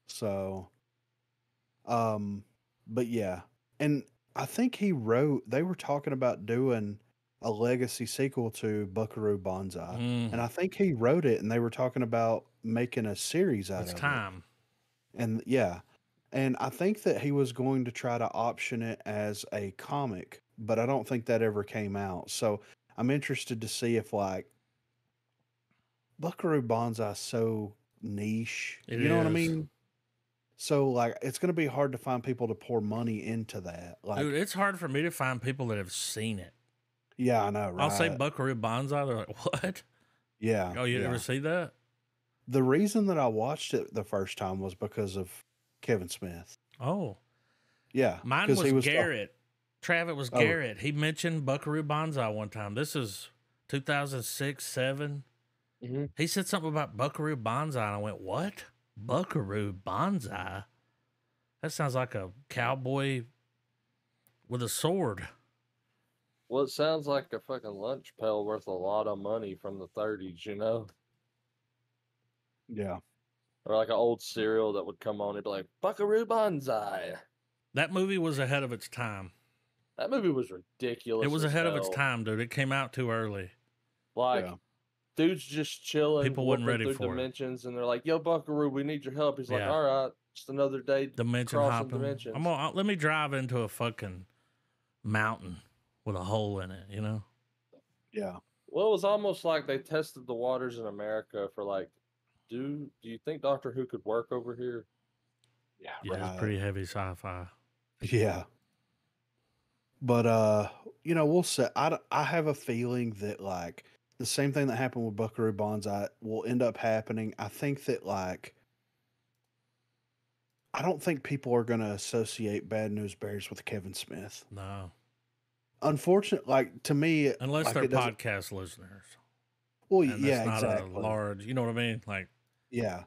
so, but yeah. And I think they were talking about doing a legacy sequel to Buckaroo Banzai. And I think he wrote it, and they were talking about making a series out of it. It's time. And yeah. And I think that he was going to try to option it as a comic, but I don't think that ever came out. So I'm interested to see if, like, Buckaroo Banzai is so niche. You know what I mean? So, like, it's going to be hard to find people to pour money into that. Like, Dude, it's hard for me to find people that have seen it. Yeah, I know, right? I'll say Buckaroo Banzai. They're like, what? Yeah. Oh, you ever see that? The reason that I watched it the first time was because of Kevin Smith. Oh. Yeah. Mine was Garrett. Travis was Garrett. He mentioned Buckaroo Banzai one time. This is 2006, 7. Mm-hmm. He said something about Buckaroo Banzai, and I went, what? Buckaroo Banzai? That sounds like a cowboy with a sword. Well, it sounds like a fucking lunch pail worth a lot of money from the 30s, you know? Yeah. Or like an old cereal that would come on and be like, Buckaroo Banzai. That movie was ahead of its time. That movie was ridiculous. It was ahead of its time, dude. It came out too early. Like, dude's just chilling. People weren't ready through for dimensions, and they're like, yo, Buckaroo, we need your help. He's like, Yeah. all right, just another day Dimension crossing hopping. dimensions. Let me drive into a fucking mountain with a hole in it, you know? Yeah. Well, it was almost like they tested the waters in America for like, do you think Doctor Who could work over here? Yeah, It's pretty heavy sci-fi. Yeah. But you know, we'll say I have a feeling that, like, the same thing that happened with Buckaroo Banzai will end up happening. I think that, like, I don't think people are going to associate Bad News Bears with Kevin Smith. No. Unfortunately, like, to me, unless like, they're podcast listeners. Well, and yeah, that's not exactly. a large, you know what I mean? Like, yeah.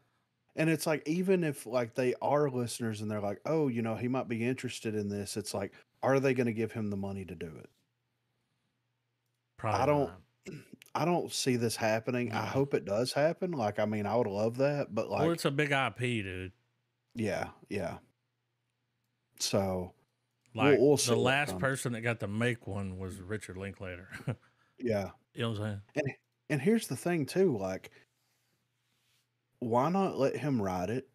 And it's like, even if, like, they are listeners and they're like, oh, you know, he might be interested in this, it's like, are they going to give him the money to do it? Probably I don't see this happening. I hope it does happen. Like, I mean, I would love that, but, like, well, it's a big IP, dude. Yeah, yeah. So, like, we'll see the last person that got to make one was Richard Linklater. Yeah. You know what I'm saying? And here's the thing too, like, why not let him write it?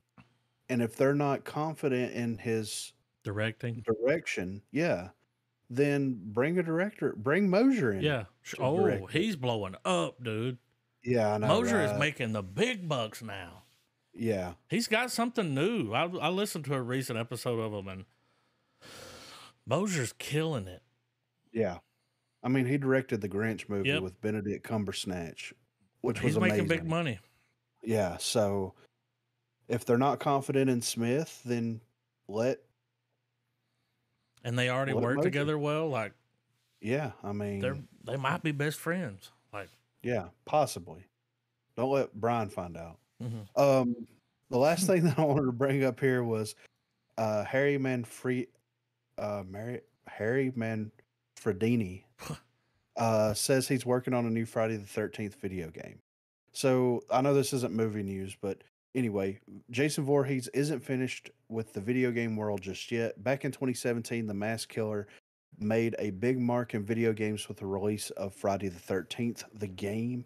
And if they're not confident in his direction, yeah, then bring Mosier in. Yeah. Oh, he's blowing up, dude. Yeah, I know. Mosier is making the big bucks now. Yeah. He's got something new. I listened to a recent episode of him, and Mosier's killing it. Yeah. I mean, he directed the Grinch movie with Benedict Cumberbatch, which was amazing. He's making big money. Yeah, so if they're not confident in Smith, then and they already work together well. Like, yeah, I mean, they might be best friends. Like, yeah, possibly. Don't let Brian find out. Mm-hmm. The last thing that I wanted to bring up here was Harry Manfredini says he's working on a new Friday the 13th video game. So I know this isn't movie news, but anyway, Jason Voorhees isn't finished with the video game world just yet. Back in 2017, the Mask Killer made a big mark in video games with the release of Friday the 13th, the game.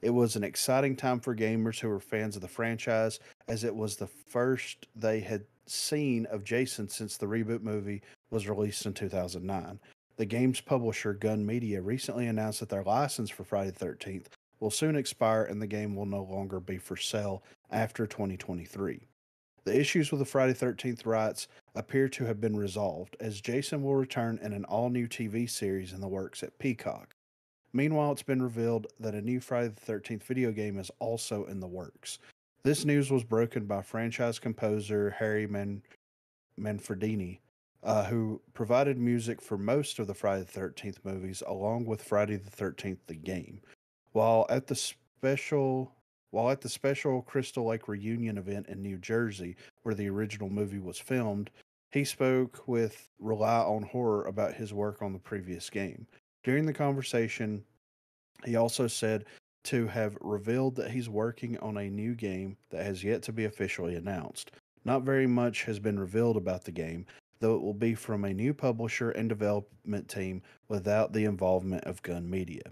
It was an exciting time for gamers who were fans of the franchise, as it was the first they had seen of Jason since the reboot movie was released in 2009. The game's publisher, Gun Media, recently announced that their license for Friday the 13th will soon expire and the game will no longer be for sale after 2023. The issues with the Friday the 13th rights appear to have been resolved, as Jason will return in an all-new TV series in the works at Peacock. Meanwhile, it's been revealed that a new Friday the 13th video game is also in the works. This news was broken by franchise composer Harry Manfredini, who provided music for most of the Friday the 13th movies, along with Friday the 13th, the game. While at the special while at the special Crystal Lake reunion event in New Jersey, where the original movie was filmed, he spoke with Rely on Horror about his work on the previous game. During the conversation, he also said to have revealed that he's working on a new game that has yet to be officially announced. Not very much has been revealed about the game, though it will be from a new publisher and development team without the involvement of Gun Media.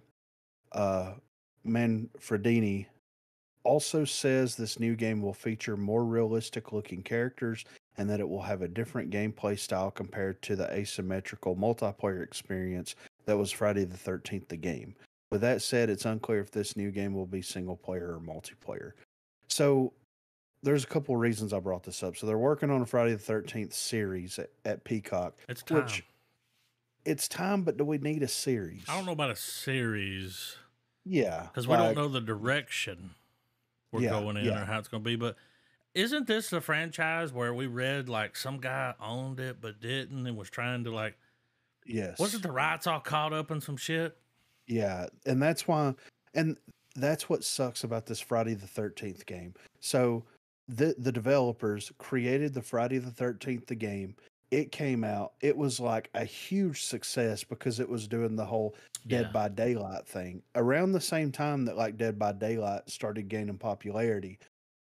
Manfredini also says this new game will feature more realistic looking characters and that it will have a different gameplay style compared to the asymmetrical multiplayer experience that was Friday the 13th, the game. With that said, it's unclear if this new game will be single player or multiplayer. So there's a couple of reasons I brought this up. So they're working on a Friday the 13th series at Peacock. It's time. It's time, but do we need a series? I don't know about a series. Yeah. Because we don't know the direction we're going in or how it's going to be. But isn't this the franchise where we read like some guy owned it but didn't and was trying to like... Yes. Wasn't the rights all caught up in some shit? Yeah. And that's why... And that's what sucks about this Friday the 13th game. So the developers created the Friday the 13th, the game. It came out. It was like a huge success because it was doing the whole Dead by Daylight thing around the same time that like Dead by Daylight started gaining popularity.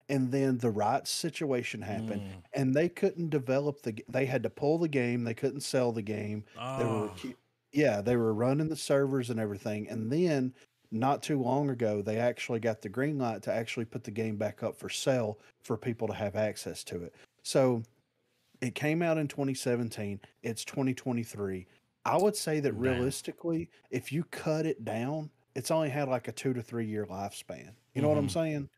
And then the rights situation happened and they couldn't develop they had to pull the game. They couldn't sell the game. They were running the servers and everything. And then not too long ago, they actually got the green light to actually put the game back up for sale for people to have access to it. So it came out in 2017. It's 2023. I would say that realistically, if you cut it down, it's only had like a 2 to 3 year lifespan. You know what I'm saying?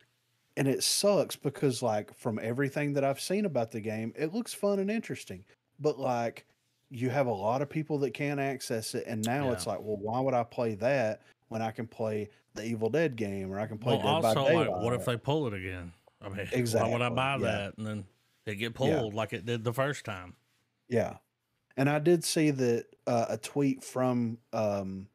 And it sucks because like from everything that I've seen about the game, it looks fun and interesting. But like you have a lot of people that can't access it. And now it's like, well, why would I play that when I can play the Evil Dead game or I can play Dead by Daylight? Like, what if they pull it again? I mean, exactly. Why would I buy that and then it get pulled like it did the first time? Yeah. And I did see that a tweet from the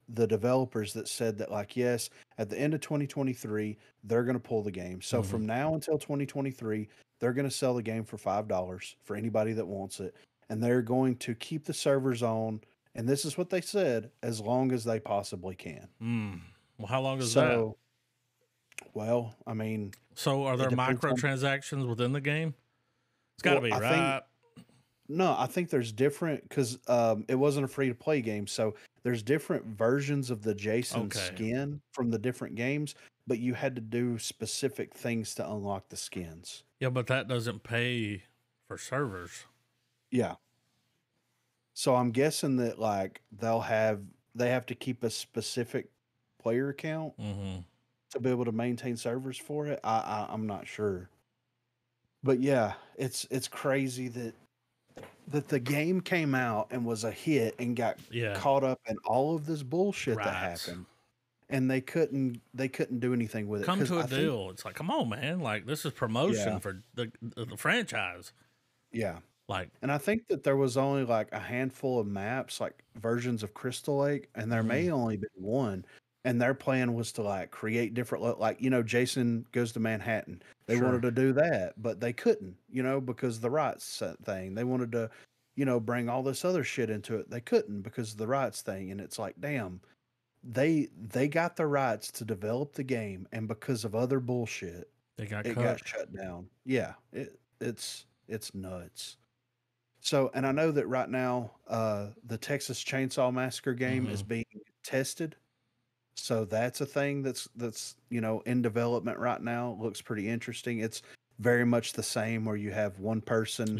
developers that said that like, yes, at the end of 2023, they're going to pull the game. So from now until 2023, they're going to sell the game for $5 for anybody that wants it. And they're going to keep the servers on. And this is what they said, as long as they possibly can. Well, how long is that? Well, I mean... So are there microtransactions within the game? It's got to be, right? No, I think there's different... Because it wasn't a free-to-play game, so there's different versions of the Jason skin from the different games, but you had to do specific things to unlock the skins. Yeah, but that doesn't pay for servers. Yeah. So I'm guessing that like they have to keep a specific player count to be able to maintain servers for it. I'm not sure, but yeah, it's crazy that the game came out and was a hit and got caught up in all of this bullshit that happened, and they couldn't do anything with it. Come to a deal. It's like, come on, man! Like this is promotion for the franchise. Yeah. Like, and I think that there was only like a handful of maps, like versions of Crystal Lake, and there may only be one. And their plan was to like create different, like, you know, Jason Goes to Manhattan. They wanted to do that, but they couldn't, you know, because of the rights thing. They wanted to, you know, bring all this other shit into it. They couldn't because of the rights thing. And it's like, damn, they got the rights to develop the game, and because of other bullshit, it got shut down. Yeah, it's nuts. So, and I know that right now, the Texas Chainsaw Massacre game is being tested. So that's a thing that's, you know, in development right now. It looks pretty interesting. It's very much the same where you have one person,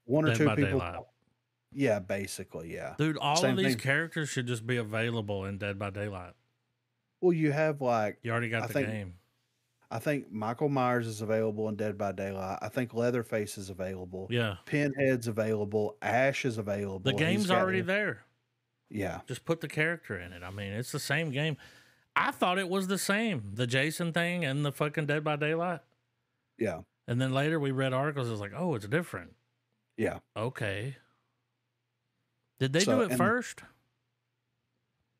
one or two people. Daylight. Yeah, basically, yeah. Dude, all of these characters should just be available in Dead by Daylight. Well, you have like you already got the game. I think Michael Myers is available in Dead by Daylight. I think Leatherface is available. Yeah. Pinhead's available. Ash is available. The game's already there. Yeah. Just put the character in it. I mean, it's the same game. I thought it was the same, the Jason thing and the fucking Dead by Daylight. Yeah. And then later we read articles. It was like, oh, it's different. Yeah. Okay. Did they do it first?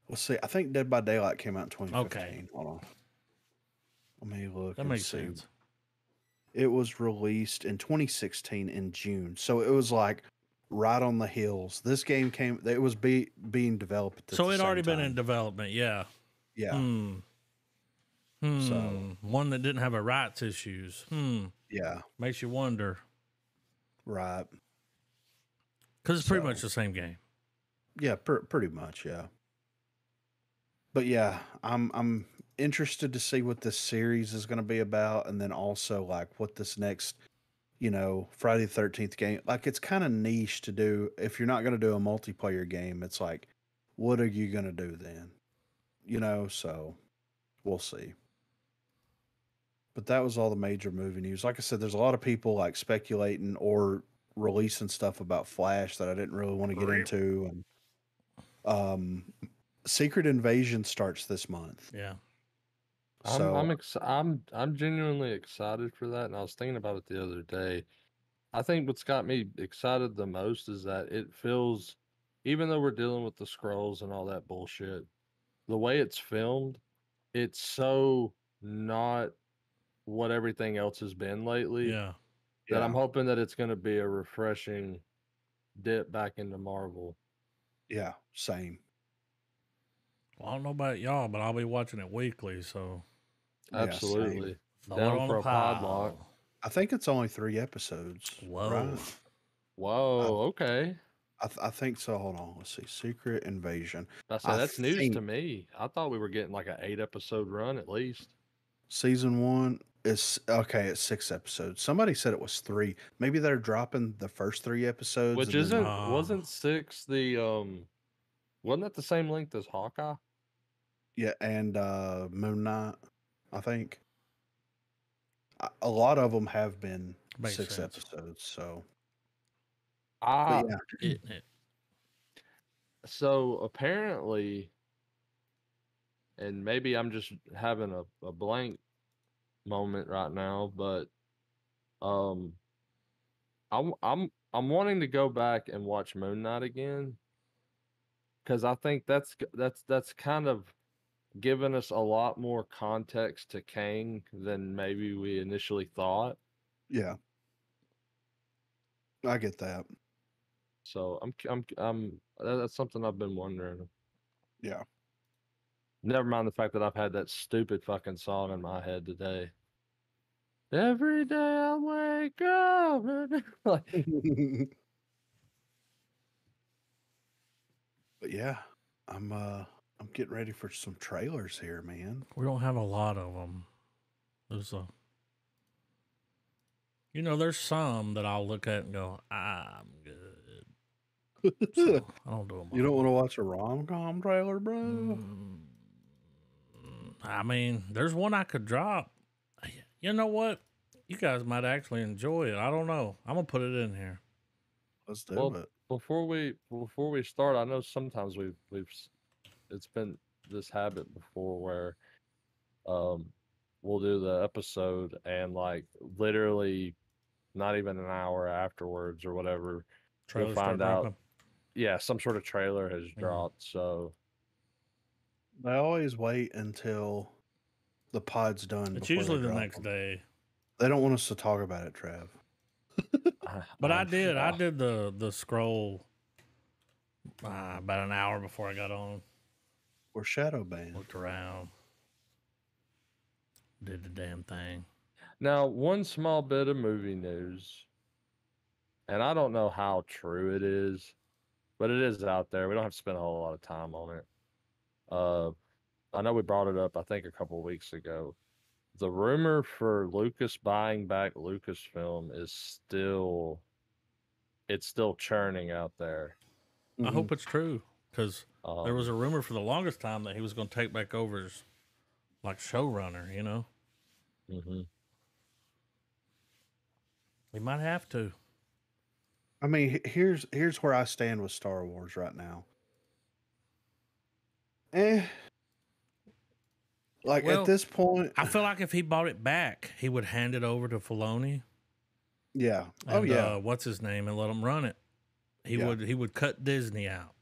Let's see. I think Dead by Daylight came out in 2015. Okay. Hold on. Let me look. That makes sense. It was released in 2016 in June. So it was like right on the heels. This game came, it was being developed. So it already been in development. Yeah. Yeah. So one that didn't have a rights issues. Yeah. Makes you wonder. Right. Because it's pretty much the same game. Yeah, pretty much, yeah. But yeah, I'm interested to see what this series is going to be about, and then also like what this next, Friday the 13th game. Like it's kind of niche to do. If you're not going to do a multiplayer game, it's like, what are you going to do then? So we'll see. But that was all the major movie news. Like I said, there's a lot of people like speculating or releasing stuff about Flash that I didn't really want to get into. And Secret Invasion starts this month. Yeah. So I'm genuinely excited for that, and I was thinking about it the other day. I think what's got me excited the most is that it feels, even though we're dealing with the scrolls and all that bullshit, the way it's filmed, it's so not what everything else has been lately. Yeah. That I'm hoping that it's going to be a refreshing dip back into Marvel. Yeah, same. Well, I don't know about y'all, but I'll be watching it weekly, so. Absolutely. Yeah, down for a podlock. I think it's only 3 episodes. Whoa. Right? Whoa, okay. I think so. Hold on. Let's see. Secret Invasion. That's news to me. I thought we were getting like an 8-episode run at least. Season 1 is okay. It's 6 episodes. Somebody said it was 3. Maybe they're dropping the first 3 episodes. Which wasn't 6 the wasn't that the same length as Hawkeye? Yeah, and Moon Knight, I think. A lot of them have been Makes 6 sense. episodes. So. So apparently, and maybe I'm just having a blank moment right now, but I'm wanting to go back and watch Moon Knight again, because I think that's kind of given us a lot more context to Kang than maybe we initially thought. Yeah, I get that. So I'm that's something I've been wondering. Yeah. Never mind the fact that I've had that stupid fucking song in my head today. Every day I wake up. But yeah, I'm getting ready for some trailers here, man. We don't have a lot of them. There's there's some that I'll look at and go, I'm good. So I don't do them. You don't want to watch a rom-com trailer, bro? I mean, there's one I could drop. You know what? You guys might actually enjoy it. I don't know. I'm gonna put it in here. Let's do it. Before we start, I know sometimes we've it's been this habit before where we'll do the episode and like literally not even an hour afterwards or whatever, Trailers you'll find out. Dropping. Yeah, some sort of trailer has dropped. So I always wait until the pod's done. It's usually the next day. They don't want us to talk about it, Trav. But I did the scroll about an hour before I got on. We're shadow banned. Looked around. Did the damn thing. Now, one small bit of movie news, and I don't know how true it is, but it is out there. We don't have to spend a whole lot of time on it. I know we brought it up, I think, a couple of weeks ago. The rumor for Lucas buying back Lucasfilm is still churning out there. I hope it's true, because there was a rumor for the longest time that he was going to take back over as like showrunner, you know? Mm-hmm. We might have to. I mean, here's where I stand with Star Wars right now. Like at this point, I feel like if he bought it back, he would hand it over to Filoni. Yeah. And, what's his name, and let him run it. He would cut Disney out.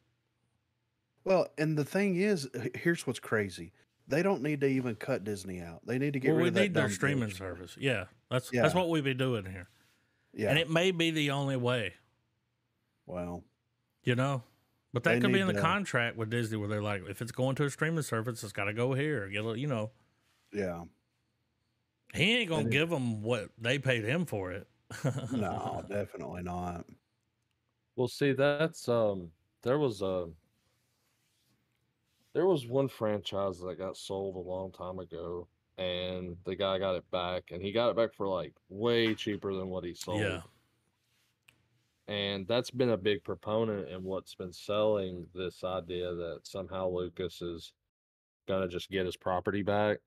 Well, and the thing is, here's what's crazy. They don't need to even cut Disney out. They need to get rid of that. We need their streaming service. Yeah. That's what we be doing here. Yeah. And it may be the only way. Well. You know? But that could be in the contract with Disney where they're like, if it's going to a streaming service, it's got to go here. You know. Yeah. He ain't going to give them what they paid him for it. No, definitely not. Well, see, that's there was one franchise that got sold a long time ago, and the guy got it back, and he got it back for like way cheaper than what he sold. Yeah. And that's been a big proponent in what's been selling this idea that somehow Lucas is gonna just get his property back.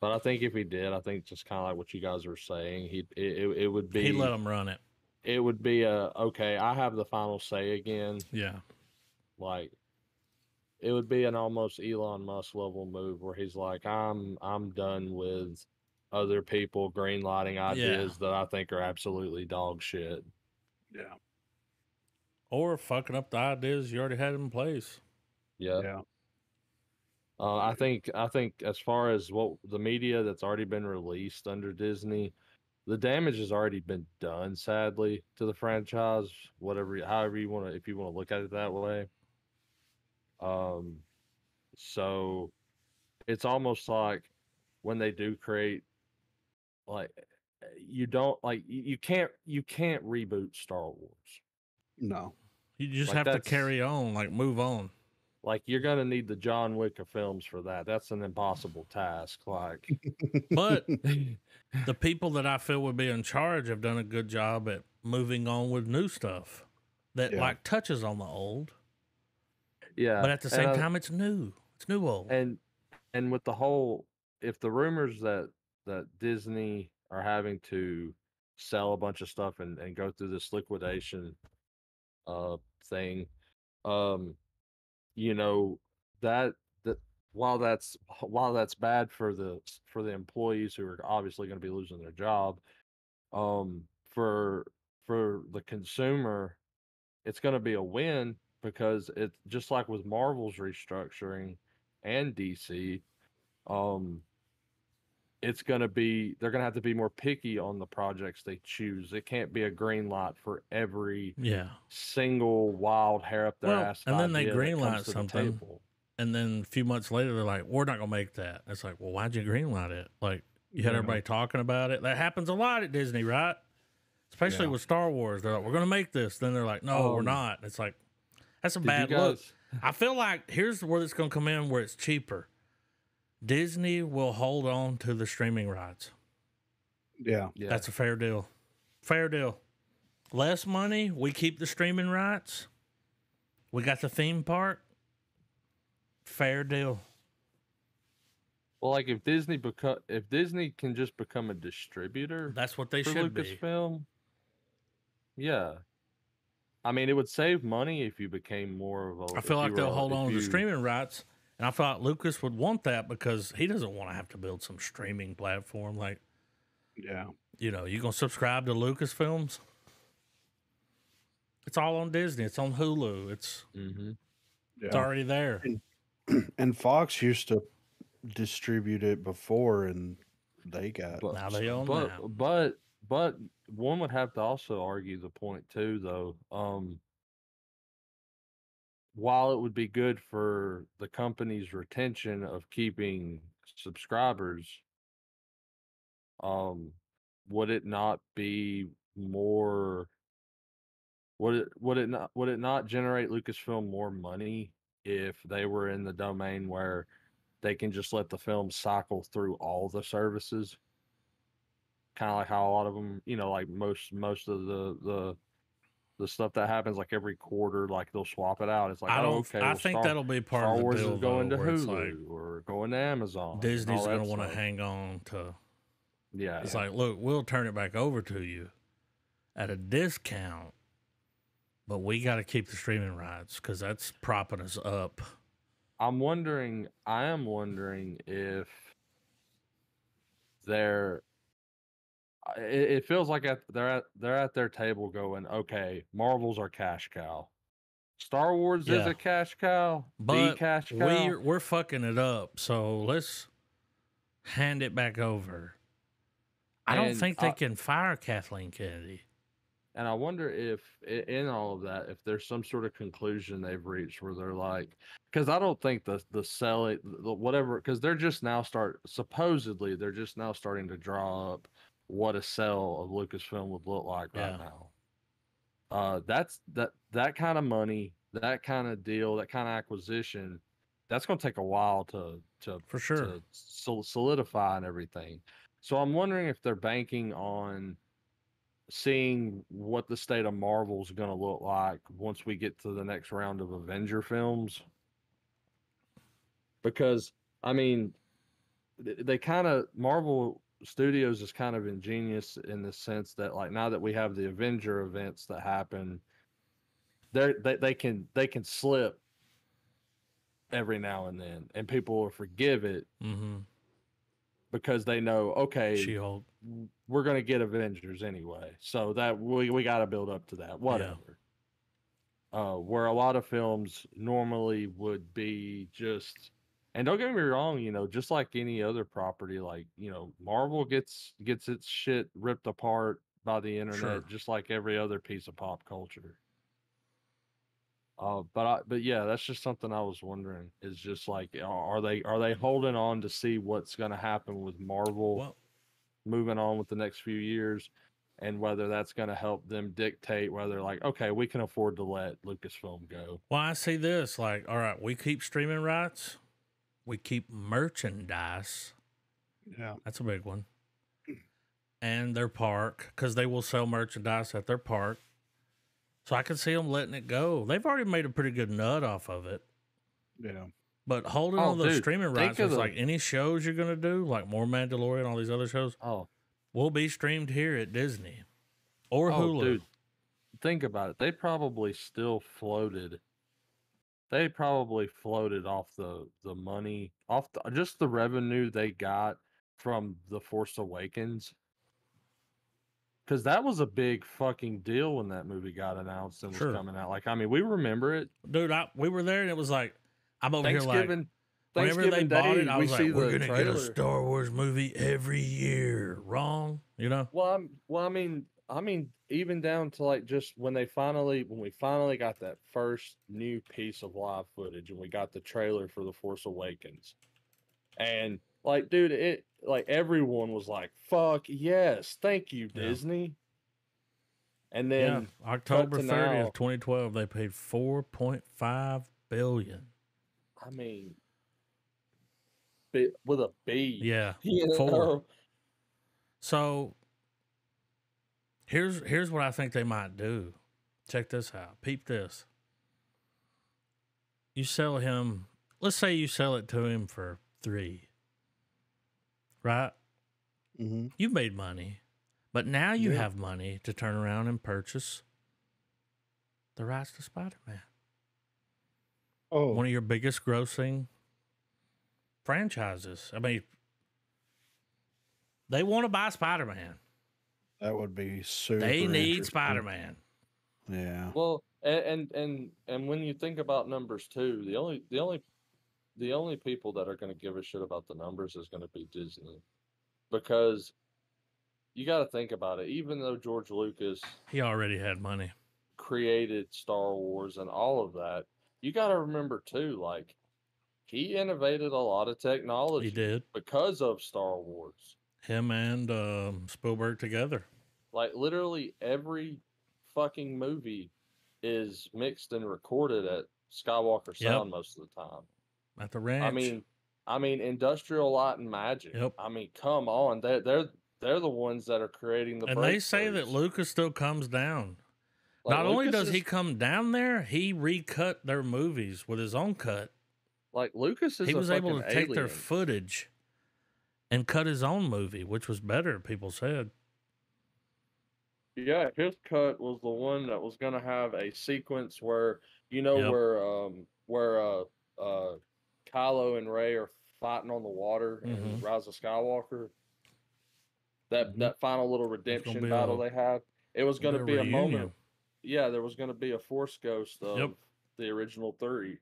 But I think if he did, I think just kind of like what you guys were saying, it would be... He'd let him run it. It would be okay, I have the final say again. Yeah. Like, it would be an almost Elon Musk level move where he's like, I'm done with other people greenlighting ideas that I think are absolutely dog shit. Yeah. Or fucking up the ideas you already had in place. Yeah. I think as far as what the media that's already been released under Disney, the damage has already been done, sadly, to the franchise. However you want to, if you want to look at it that way. So it's almost like when they do create, like, you don't like you can't reboot Star Wars. No, you just have to carry on, like move on. Like, you're gonna need the John Wick of films for that. That's an impossible task. Like, but the people that I feel would be in charge have done a good job at moving on with new stuff that like touches on the old. Yeah, but at the same time, it's new. It's new old. And with the whole, if the rumors that Disney are having to sell a bunch of stuff and go through this liquidation thing, you know, that while that's bad for the employees who are obviously going to be losing their job, for the consumer, it's going to be a win, because it's just like with Marvel's restructuring and DC, it's going to be, they're going to have to be more picky on the projects they choose. It can't be a green light for every single wild hair up their ass. And then they green light something, and then a few months later they're like, we're not going to make that. It's like, well, why'd you green light it? Like, you had everybody talking about it. That happens a lot at Disney, right? Especially with Star Wars. They're like, we're going to make this. Then they're like, no, we're not. It's like, that's a bad look. I feel like here's where it's going to come in, where it's cheaper. Disney will hold on to the streaming rights. Yeah. That's a fair deal. Fair deal. Less money, we keep the streaming rights. We got the theme park. Fair deal. Well, like, if Disney can just become a distributor, that's what they should be. Lucasfilm. Yeah. I mean, it would save money if you became more of a... I feel like they'll hold on to the streaming rights. And I thought Lucas would want that because he doesn't want to have to build some streaming platform. Like, you know, you going to subscribe to Lucasfilms? It's all on Disney. It's on Hulu. It's it's already there. And Fox used to distribute it before, and they got... now they own that. But one would have to also argue the point, too, though. While it would be good for the company's retention of keeping subscribers, would it not be more? Would it not generate Lucasfilm more money if they were in the domain where they can just let the film cycle through all the services? Kind of like how a lot of them, you know, like most of the stuff that happens, like every quarter, like they'll swap it out. It's like, I think that'll be part of the deal. Star Wars is going to Hulu or going to Amazon. Disney's going to want to hang on to. Yeah, it's like, look, we'll turn it back over to you at a discount, but we got to keep the streaming rights because that's propping us up. I am wondering if they're. It feels like they're at their table going, okay, Marvel's our cash cow. Star Wars is a cash cow, the but cash cow. we're fucking it up. So let's hand it back over. I don't think they can fire Kathleen Kennedy. And I wonder if, in all of that, if there's some sort of conclusion they've reached where they're like, because I don't think the selling, whatever, because they're just now supposedly they're just now starting to draw up what a sale of Lucasfilm would look like right now. That kind of money, that kind of deal, that kind of acquisition, that's going to take a while to for sure to solidify and everything. So I'm wondering if they're banking on seeing what the state of Marvel is going to look like once we get to the next round of Avenger films. Because, I mean, they kind of, Marvel Studios is kind of ingenious in the sense that, like, now that we have the Avenger events that happen, they can slip every now and then, and people will forgive it because they know, okay, She-Hulk, we're going to get Avengers anyway, so that we got to build up to that, whatever. Where a lot of films normally would be just, and don't get me wrong, you know, just like any other property, like, you know, Marvel gets its shit ripped apart by the internet, just like every other piece of pop culture. But yeah, that's just something I was wondering. Is just like, are they holding on to see what's going to happen with Marvel, moving on with the next few years, and whether that's going to help them dictate whether, like, okay, we can afford to let Lucasfilm go. Well, I see this like, all right, we keep streaming rights, we keep merchandise. Yeah, that's a big one. And their park, because they will sell merchandise at their park. So I can see them letting it go. They've already made a pretty good nut off of it. Yeah. But holding on those streaming rights is like any shows you're going to do, like more Mandalorian, all these other shows, will be streamed here at Disney or Hulu. Dude, think about it. They probably still floated. They probably floated off the money, off just the revenue they got from The Force Awakens. Because that was a big fucking deal when that movie got announced and was coming out. Like, I mean, we remember it. Dude, we were there and it was like, I'm over here like, whenever Thanksgiving they bought Day, it, I was like, we're going to get a Star Wars movie every year. Wrong, you know? Well, I mean, even down to like just when we finally got that first new piece of live footage and we got the trailer for The Force Awakens. And like, dude, like everyone was like, fuck yes, thank you, Disney. And then October 30th, 2012, they paid $4.5 billion. I mean, with a B. Yeah, you know? 4. So here's what I think they might do. Check this out. Peep this. You sell him, let's say you sell it to him for 3. Right? Mm-hmm. You've made money. But now you have money to turn around and purchase the rights to Spider-Man. Oh. One of your biggest grossing franchises. I mean, they want to buy Spider-Man. That would be super. They need Spider-Man. Yeah. Well, and when you think about numbers too, the only people that are going to give a shit about the numbers is going to be Disney, because you got to think about it. Even though George Lucas, he already had money, created Star Wars and all of that, you got to remember too, like, he innovated a lot of technology. He did, because of Star Wars. Him and Spielberg together. Like, literally every fucking movie is mixed and recorded at Skywalker Sound most of the time. At the ranch. I mean, Industrial Light and Magic. Yep. I mean, come on, they're the ones that are creating the. And they say that Lucas still comes down. Like, not only does he come down there, he recut their movies with his own cut. Like, Lucas is. He was able to take their footage and cut his own movie, which was better, people said. Yeah, his cut was the one that was going to have a sequence where, you know, where Kylo and Rey are fighting on the water in Rise of Skywalker. That final little redemption battle they have. It was going to be a moment. Yeah, there was going to be a Force ghost of the original 3.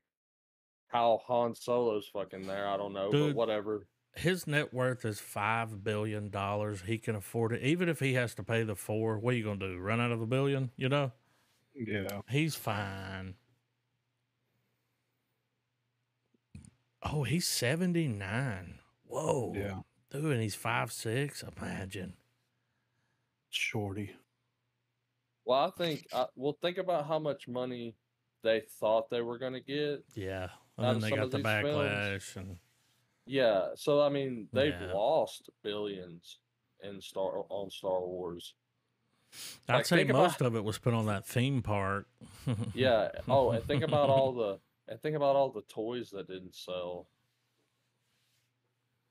How Han Solo's fucking there, I don't know, but whatever. His net worth is $5 billion. He can afford it. Even if he has to pay the 4, what are you going to do? Run out of $1 billion, you know? Yeah. He's fine. Oh, he's 79. Whoa. Yeah. Dude, and he's 5'6", imagine. Shorty. Well, I think, think about how much money they thought they were going to get. Yeah. And then they got the backlash. And yeah. So, I mean, they've lost billions on Star Wars. I'd say most of it was put on that theme park. Yeah. Oh, and think about all the toys that didn't sell.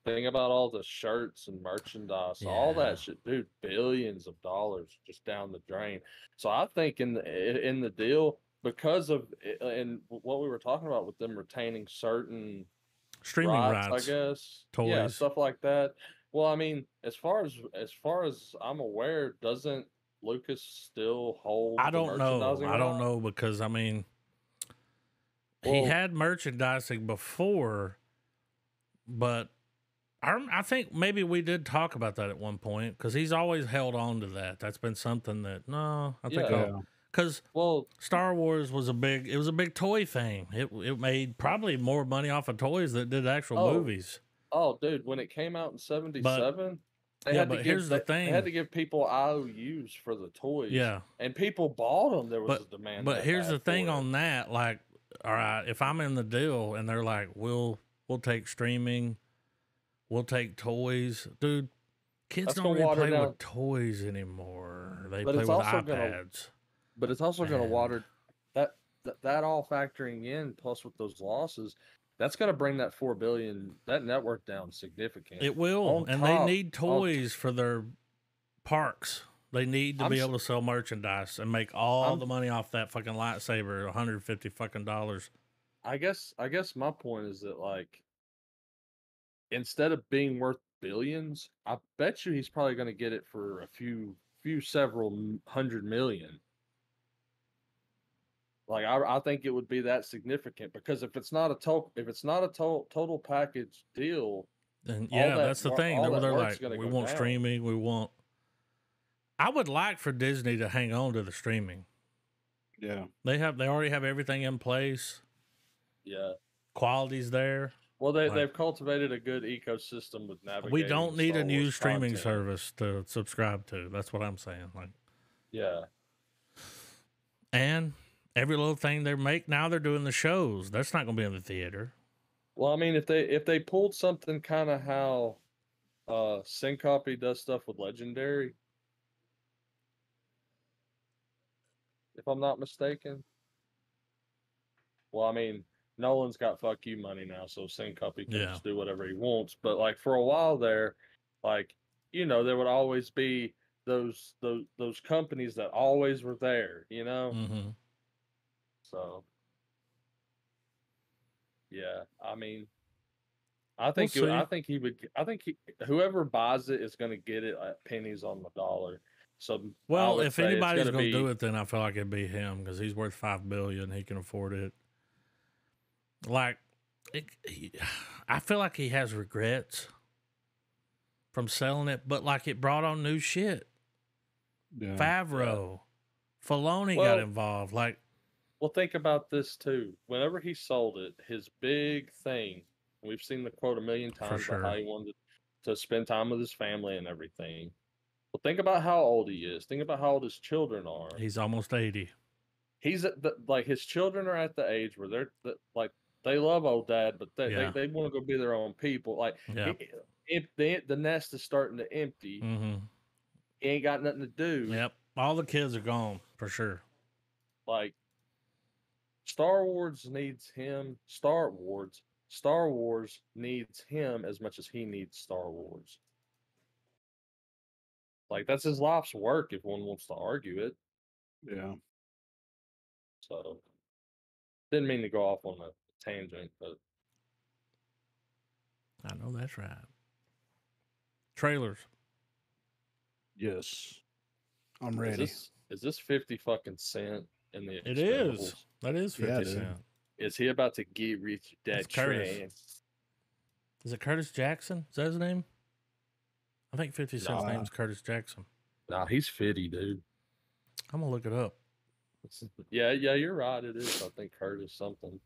Think about all the shirts and merchandise, all that shit, dude. Billions of dollars just down the drain. So I think in the deal, because of and what we were talking about with them retaining certain streaming rights, I guess, toys, stuff like that. Well, I mean, as far as I'm aware, doesn't Lucas still hold? I don't know because I mean, he had merchandising before, but I think maybe we did talk about that at one point because he's always held on to that. That's been something that because Star Wars was a big toy thing. It made probably more money off of toys than it did actual movies. Oh, dude, when it came out in '77. Here's the thing. They had to give people IOUs for the toys. Yeah. And people bought them. There was a demand. But here's the thing on that. Like, all right, if I'm in the deal and they're like, we'll take streaming, we'll take toys. Dude, kids don't really play with toys anymore. They play with iPads. But it's also going to water that all factoring in, plus with those losses. That's going to bring that $4 billion, that network down significant. It will, they need toys for their parks. They need to be able to sell merchandise and make all the money off that fucking lightsaber, $150 fucking dollars. I guess my point is that, like, instead of being worth billions, I bet you he's probably going to get it for several $100 million. Like I think it would be that significant because if it's not a total package deal, then that's the thing. They're like, we want streaming, we want. I would like for Disney to hang on to the streaming. Yeah, they already have everything in place. Yeah, quality's there. Well, they've cultivated a good ecosystem with navigation. We don't need a new streaming service to subscribe to. That's what I'm saying. Like, yeah, and every little thing they make now, they're doing the shows. That's not going to be in the theater. Well, I mean, if they pulled something kind of how Syndicate does stuff with Legendary, if I'm not mistaken. Well, I mean, Nolan's got fuck you money now, so Syndicate can just do whatever he wants. But like for a while there, like there would always be those companies that always were there, Mm-hmm. So, yeah, I mean, I think whoever buys it is going to get it at pennies on the dollar. So, if anybody's going to do it, then I feel like it'd be him because he's worth $5 billion. He can afford it. Like, I feel like he has regrets from selling it, but like it brought on new shit. Yeah. Favreau, Filoni got involved. Like. Well, think about this too. Whenever he sold it, his big thing, we've seen the quote a million times about how he wanted to spend time with his family and everything. Well, think about how old he is. Think about how old his children are. He's almost 80. He's like his children are at the age where they're like they love old dad, but they want to go be their own people. Like if the nest is starting to empty, he ain't got nothing to do. Yep, all the kids are gone for sure. Like. Star Wars needs him. Star Wars needs him as much as he needs Star Wars. Like that's his life's work if one wants to argue it. Yeah. So didn't mean to go off on a tangent, but That's right. Trailers. Yes. I'm ready. Is this 50 fucking Cent in the It Expendables? is. That is 50 Cent. Is he about to get rich that train? Is it Curtis Jackson? Is that his name? I think 50 Cent's name is Curtis Jackson. Nah, he's 50, dude. I'm gonna look it up. Yeah, you're right. It is. I think Curtis something.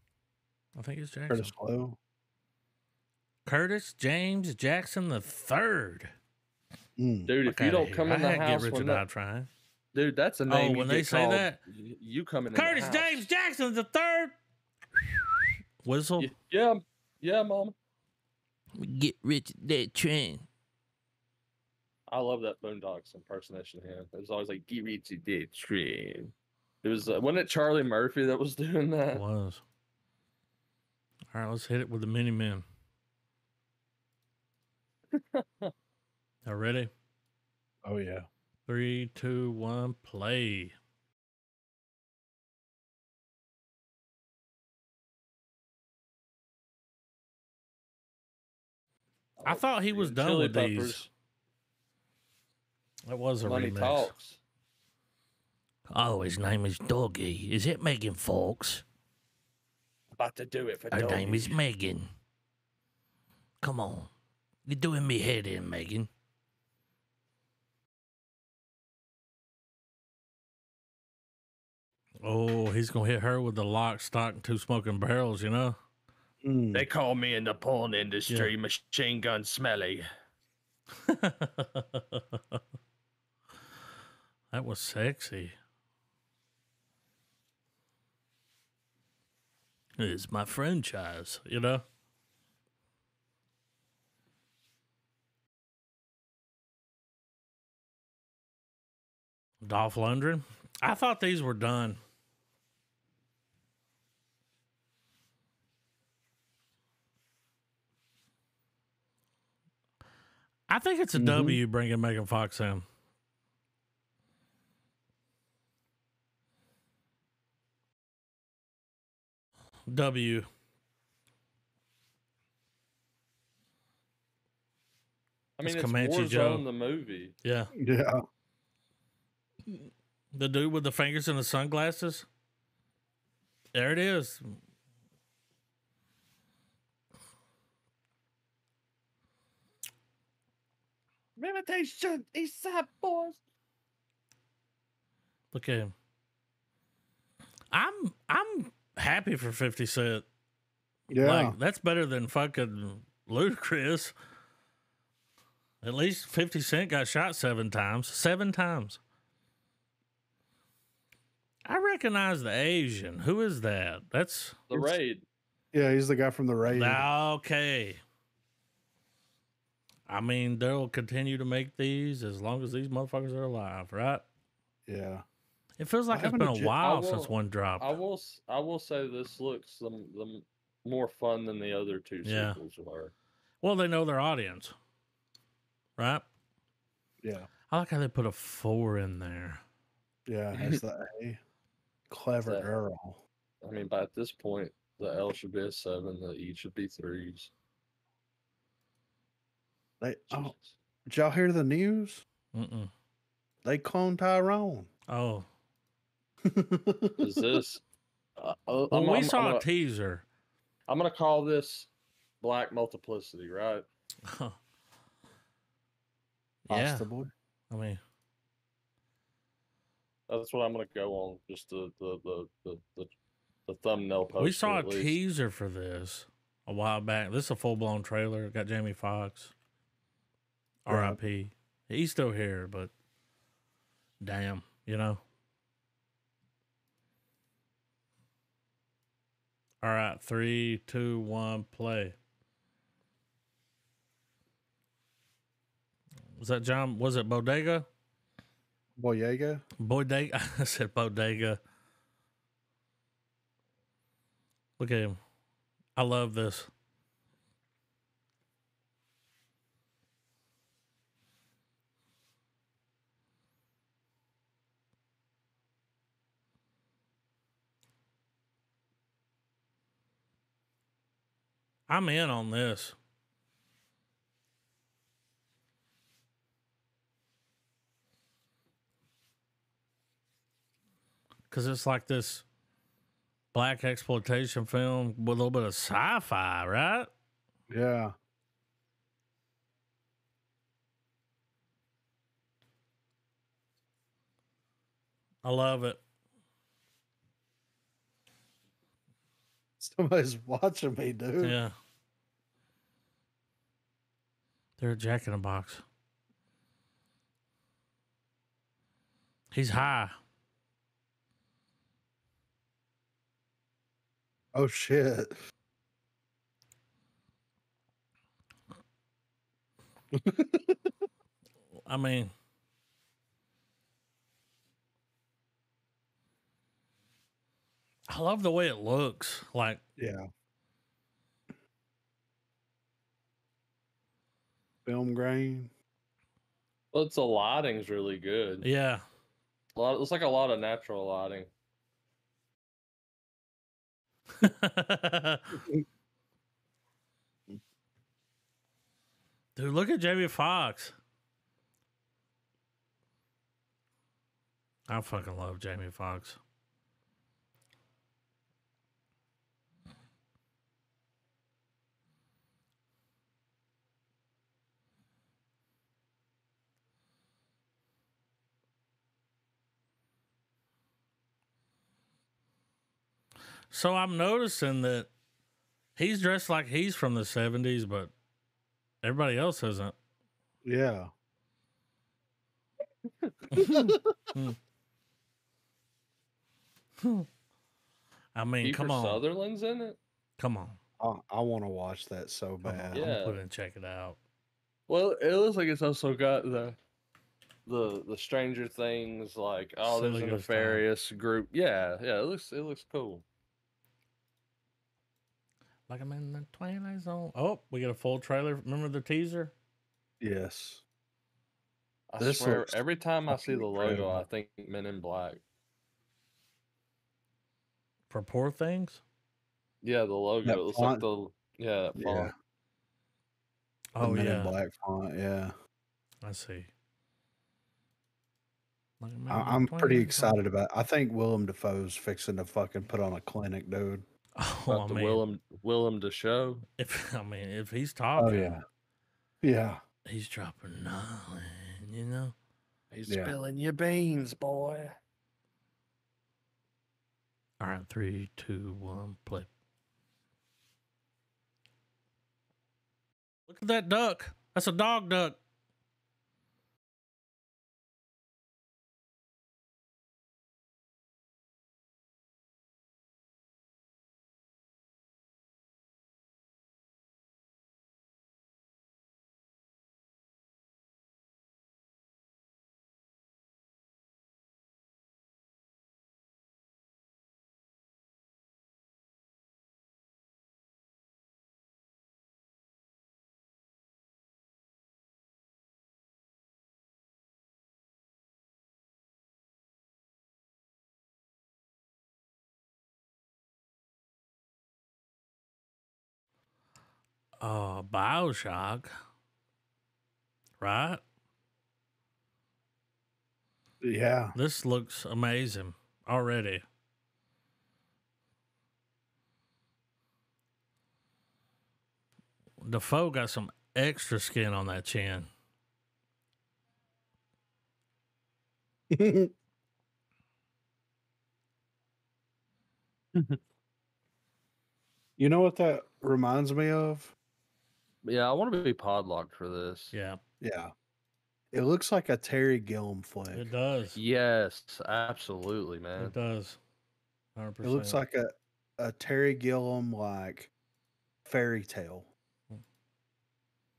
I think it's Jackson. Curtis Lowe. Curtis James Jackson the third. Dude, if you don't come in the house get rich or die trying. Dude, that's a name. Oh, when they say that, you come in. Curtis James Jackson the third. Whistle. Yeah, mama. Get rich that train. I love that Boondocks impersonation of him. It was always like, get rich that train. It was, wasn't it Charlie Murphy that was doing that? It was. All right, let's hit it with the mini men. Are ready? Oh, yeah. 3, 2, 1, play. I thought he was done with these. That was a Money remix. Talks. Oh, his name is Doggy. Is it Megan Fox? About to do it for Her Doggy. name is Megan. Come on. You're doing me head in, Megan. Oh, he's going to hit her with the lock, stock, and 2 smoking barrels, you know? They call me in the porn industry machine gun smelly. That was sexy. It's my franchise, you know? Dolph Lundgren. I thought these were done. I think it's a W bringing Megan Fox in. W. I mean, it's Comanche Warzone Joe. the movie. Yeah. Yeah. The dude with the fingers and the sunglasses. There it is. Imitation Eastside Boys. Look at him. I'm happy for 50 Cent. Yeah. Like, that's better than fucking Ludacris. At least 50 Cent got shot 7 times. 7 times. I recognize the Asian. Who is that? That's The Raid. Yeah, he's the guy from the Raid. Okay. I mean, they'll continue to make these as long as these motherfuckers are alive, right? Yeah. It feels like it's been a while since one dropped. I will say this looks the more fun than the other 2 sequels were. Well, they know their audience, right? Yeah. I like how they put a 4 in there. Yeah, that's the A. Clever girl. I mean, by this point, the L should be a 7, the E should be 3s. Did y'all hear the news? Mm-mm. They cloned Tyrone. Oh. Is this? We saw a teaser. I'm going to call this Black Multiplicity, right? Yeah. Possibly. I mean, that's what I'm going to go on. Just the thumbnail post. we saw a teaser for this a while back. This is a full-blown trailer. Got Jamie Foxx. R.I.P. He's still here, but damn, you know. All right, 3, 2, 1, play. Was that John? Was it Bodega? Boyega? Bodega. I said Bodega. Look at him. I love this. I'm in on this. because it's like this black exploitation film with a little bit of sci-fi, right? Yeah. I love it. Somebody's watching me, dude. Yeah. They're a Jack in the Box. He's high. Oh shit. I mean, I love the way it looks. Like, Yeah. Film grain. Well, the lighting's really good. yeah. It's like a lot of natural lighting. Dude, look at Jamie Foxx. I fucking love Jamie Foxx. So I'm noticing that he's dressed like he's from the 70s, but everybody else isn't. Yeah. I mean, Kiefer come on. Sutherland's in it? Come on. I want to watch that so bad. I'm Yeah. put it and check it out. Well, it looks like it's also got the Stranger Things, like, oh, there's a Silly Ghost nefarious group. Yeah, yeah, it looks cool. Like I'm in the Twilight Zone. Oh, we got a full trailer. Remember the teaser? Yes. I This swear, looks every time I see fucking the logo, incredible. I think Men in Black. For Poor Things? Yeah, the logo. That It looks font? like that Yeah. font. The Oh, Men in yeah. Black font. Yeah. I see. Like I'm pretty excited about it. I think Willem Dafoe's fixing to fucking put on a clinic, dude. Oh, About I the mean, Willem Dafoe. if he's Oh talking, yeah. Yeah. he's dropping knowledge, you know? He's Yeah. spilling your beans, boy. All right, 3, 2, 1, play. Look at that duck. That's a dog duck. BioShock. Right? Yeah. This looks amazing already. Defoe got some extra skin on that chin. You know what that reminds me of? Yeah, I want to be podlocked for this. Yeah, Yeah. It looks like a Terry Gilliam flick. it does. Yes, absolutely, man. It does. 100%. It looks like a Terry Gilliam like fairy tale.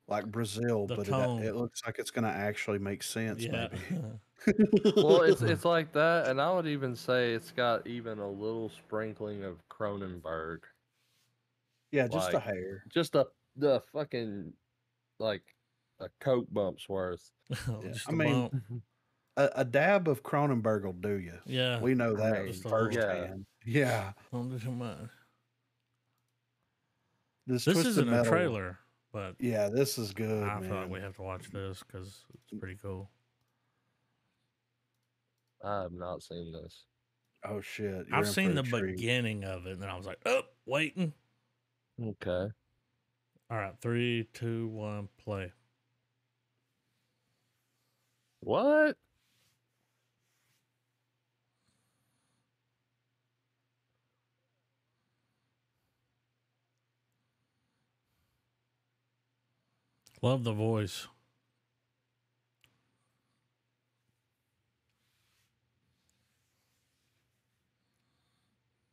Like Brazil, The but tone. it looks like it's gonna actually make sense, Yeah. maybe. Well, it's like that, and I would even say it's got even a little sprinkling of Cronenberg. Yeah, just a Like, hair. Just the fucking like a Coke bump's worth. Yeah. Just I a mean, bump. a dab of Cronenberg will do you. Yeah. We know I that mean, Just a little. firsthand. Yeah. Don't do too much. This This Twisted isn't a Metal- trailer, but Yeah, this is good, I man. feel like we have to watch this because it's pretty cool. I have not seen this. Oh shit! I've seen the beginning of it, and then I was like, "Oh, waiting." Okay. All right, 3, 2, 1, play. What? Love the voice.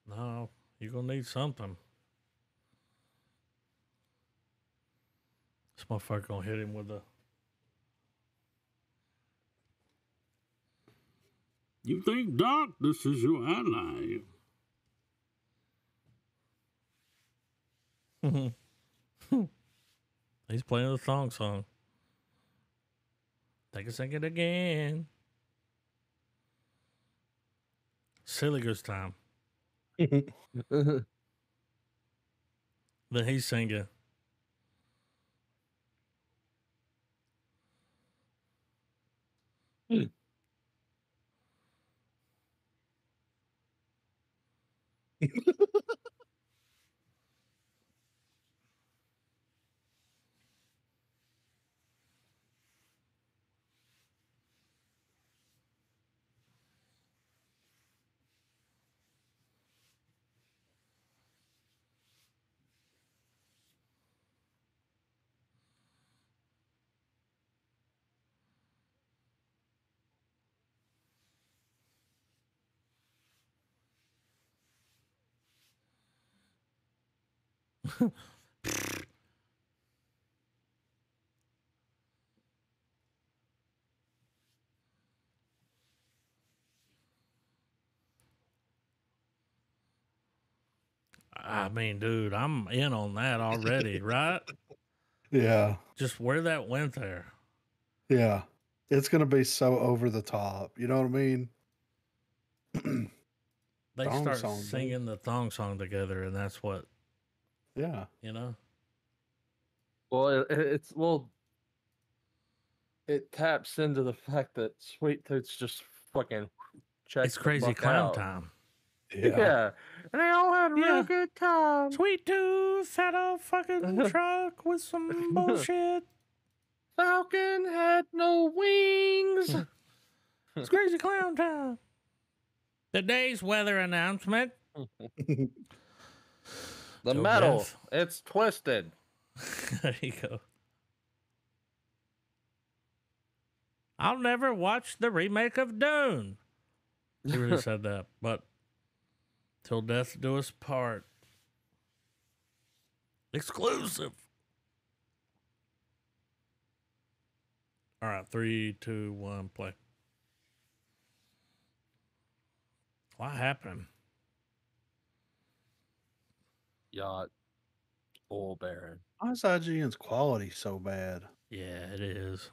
No, you're gonna need something. This motherfucker gonna hit him with a. You think, Doc, this is your ally? He's playing the song. Take a second again. Silly goose time. Then he's singing. I mean, dude, I'm in on that already, right? Yeah. Just where that went there. Yeah. It's going to be so over the top. You know what I mean? They start singing the thong song together, and that's what. Yeah. You know? Well, it taps into the fact that Sweet Tooth's just fucking checked. It's crazy clown time. Yeah. And they all had a real good time. Sweet Tooth had a fucking truck with some bullshit. Falcon had no wings. It's crazy clown time. Today's weather announcement. The metal, it's twisted. There you go. I'll never watch the remake of Dune. He really said that, but till death do us part. Exclusive. All right, 3, 2, 1, play. What happened? Yacht. Oil baron. Why is IGN's quality so bad? Yeah, it is.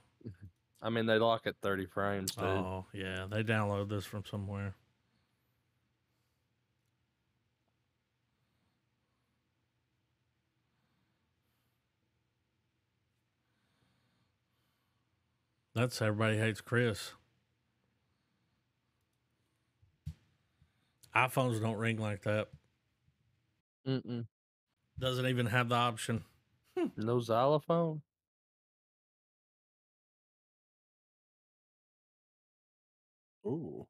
I mean, they lock at 30 frames, dude. Oh, yeah. They download this from somewhere. That's Everybody Hates Chris. iPhones don't ring like that. Mm-mm. Doesn't even have the option. No xylophone? Ooh.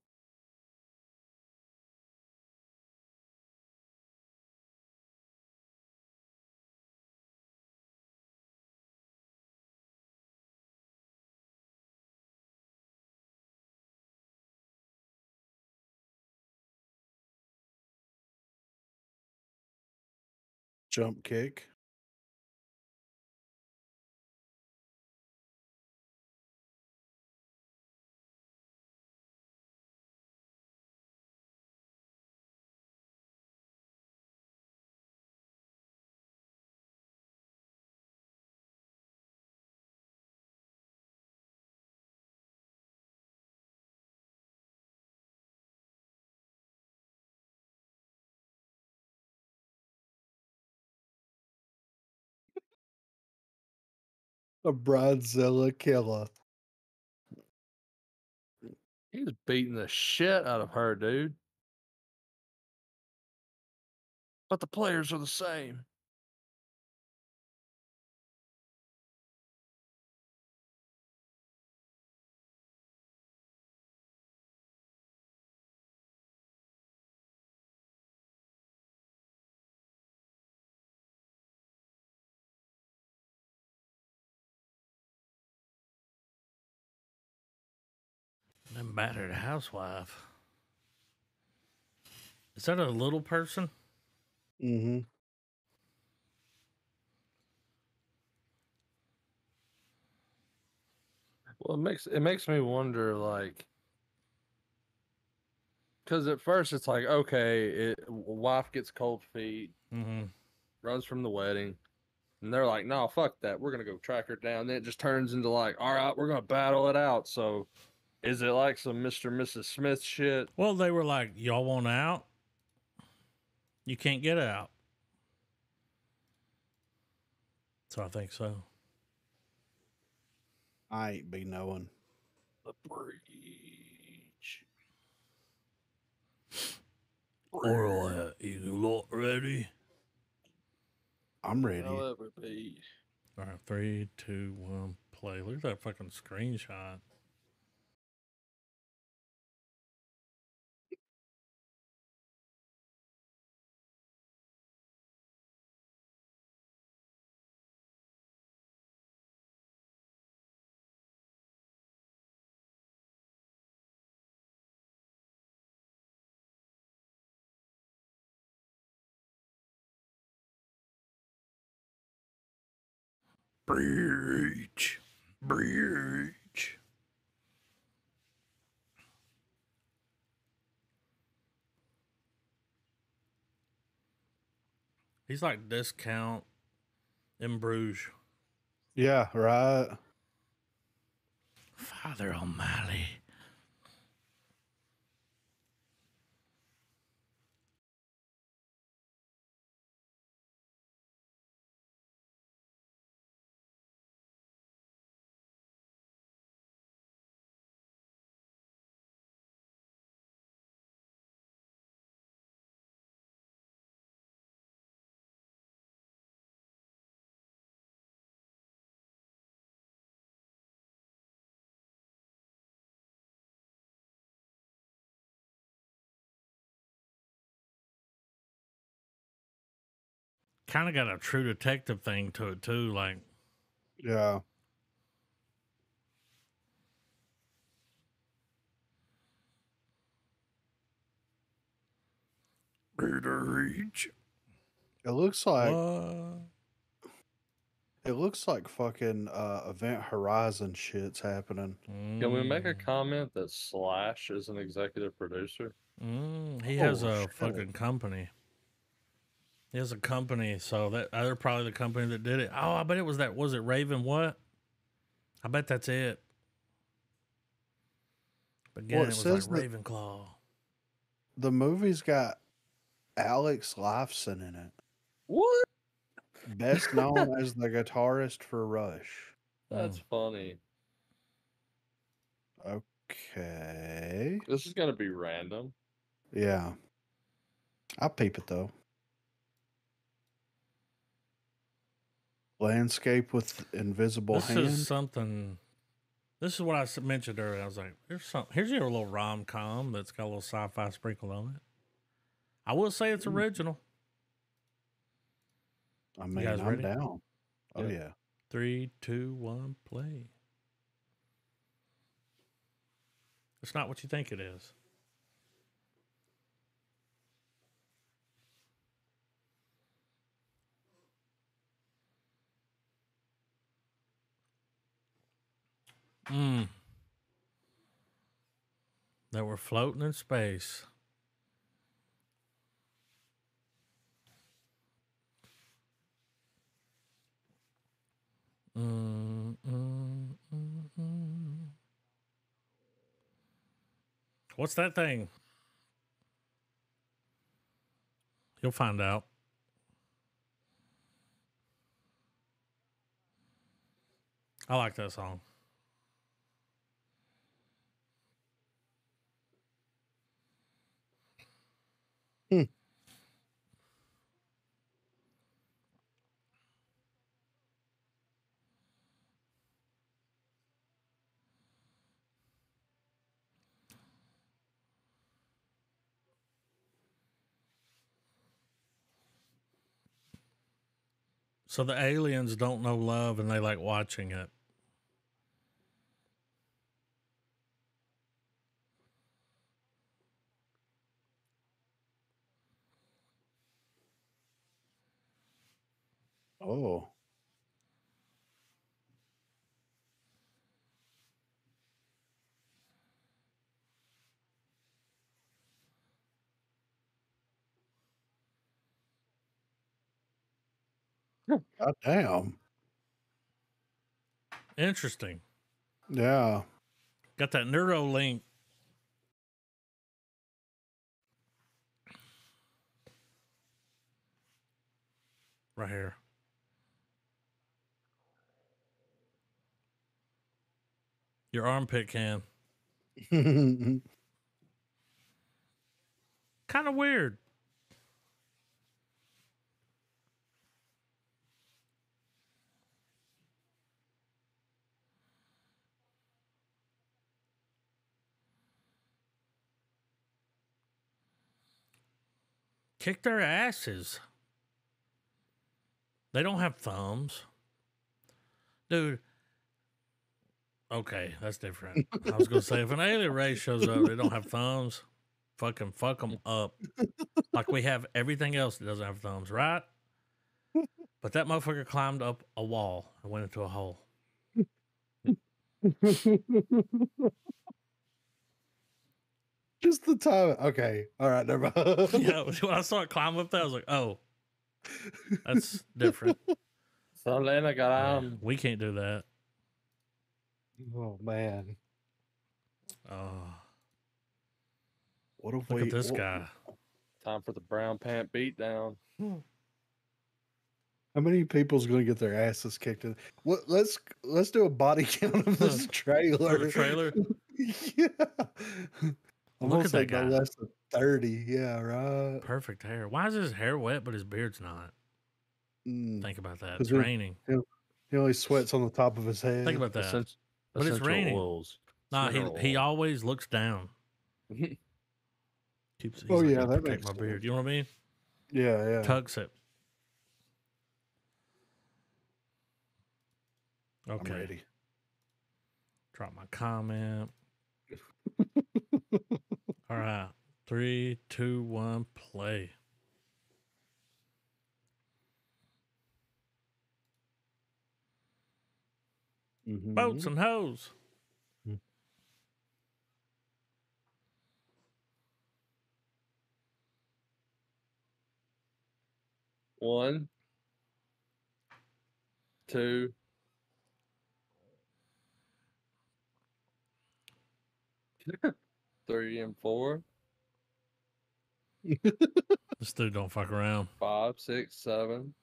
Jump kick. A bridezilla killer. He's beating the shit out of her, dude. But the players are the same. Them battered housewife. Is that a little person? Mm-hmm. Well, it makes me wonder, like, because at first it's like, okay, wife gets cold feet, runs from the wedding, and they're like, no, fuck that, we're gonna go track her down. Then it just turns into like, all right, we're gonna battle it out. So, is it like some Mr. and Mrs. Smith shit? Well, they were like, y'all want out? You can't get out. So I think so. I ain't be knowing. The breach. All right, you lot ready? I'm ready. However be. All right, 3, 2, 1, play. Look at that fucking screenshot. Breach. Breach. He's like discount in Bruges. Yeah, right. Father O'Malley. Kind of got a True Detective thing to it too, like. Yeah. Breach. It looks like What? it looks like fucking Event Horizon shit's happening. Can we make a comment that Slash is an executive producer? He has a shit. fucking company. He has a company, so that they're probably the company that did it. Oh, I bet it was that. Was it Raven? What? I bet that's it. But again, Well, it was like Ravenclaw. The movie's got Alex Lifeson in it. What? Best known as the guitarist for Rush. That's funny. Okay. This is gonna be random. Yeah. I'll peep it though. Landscape with invisible This hand. is something. This is what I mentioned earlier. I was like, here's your little rom-com that's got a little sci-fi sprinkle on it. I will say it's original. I mean, guys I'm ready? down. Oh, Yep. yeah. 3, 2, 1, play. It's not what you think it is. That we're floating in space. What's that thing? You'll find out. I like that song. So the aliens don't know love and they like watching it. Oh. God damn. Interesting. Yeah. Got that Neuralink. Right here. Your armpit can. Kind of weird. Kick their asses. They don't have thumbs. Dude. Okay, that's different. I was going to say, if an alien race shows up, they don't have thumbs, fucking fuck them up. Like we have everything else that doesn't have thumbs, right? But that motherfucker climbed up a wall and went into a hole. Just the time. Okay. All right. Never mind. Yeah, when I saw it climb up there, I was like, oh, that's different. So then I got We can't do that. Oh, man. Oh, What if look at this guy. time for the brown pant beatdown. How many people's going to get their asses kicked in? What? Let's do a body count of this trailer. The trailer? Yeah. Look at that like no guy. less than 30. Yeah, right. Perfect hair. Why is his hair wet, but his beard's not? Mm. Think about that. 'Cause It's raining. He only sweats on the top of his head. Think about that. But it's Essential raining. oils. Nah, Mineral he oil. always looks down. Keeps. He's Oh, like, yeah, "I that protect makes my beard." sense. You know what I mean? Yeah. Tucks it. I'm Okay. ready. Drop my comment. All right. 3, 2, 1, play. Mm-hmm. Boats and hoes. One, 2, 3 and 4, This dude don't fuck around. 5, 6, 7.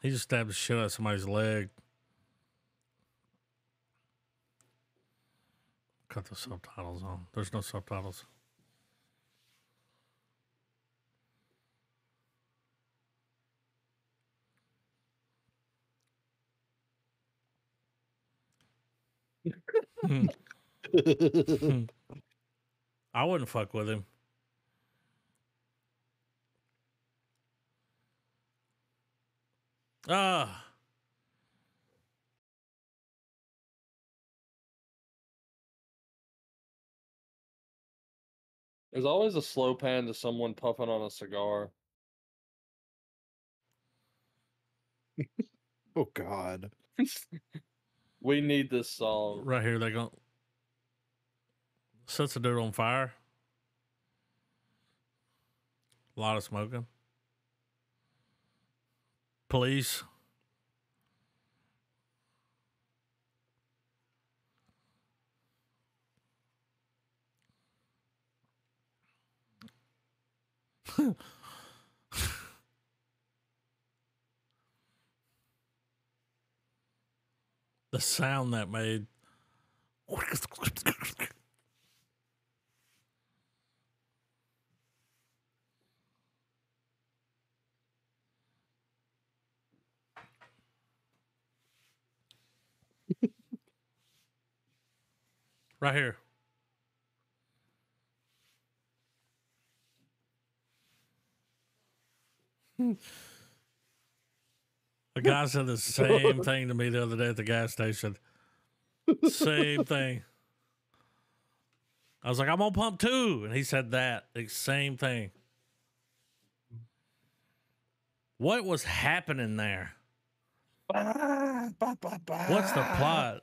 He just stabbed the shit out of somebody's leg. Cut the subtitles on. There's no subtitles. I wouldn't fuck with him. Ah. There's always a slow pan to someone puffing on a cigar. Oh, God. We need this song. Right here, they go. Sets the dude on fire. A lot of smoking. Police. The sound that made. Right here. A guy said the same thing to me the other day at the gas station. Same thing. I was like, I'm on pump 2. And he said that. The same thing. What was happening there? What's the plot?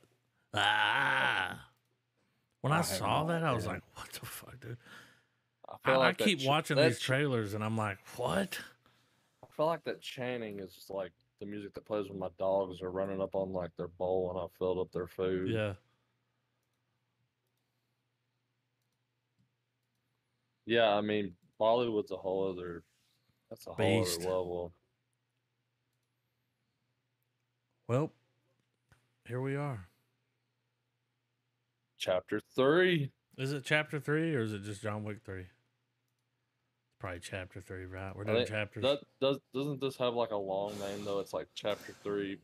When I saw that, I was like, what the fuck, dude? I keep watching these trailers and I'm like, what? I feel like that chanting is just like the music that plays when my dogs are running up on like their bowl and I filled up their food. Yeah. Yeah, I mean, Bollywood's a whole other, that's a whole Beast. other level. Well, here we are. Chapter 3. Is it chapter 3 or is it just John Wick 3? It's probably chapter 3, right? We're doing chapters. Doesn't this have like a long name though? It's like chapter 3,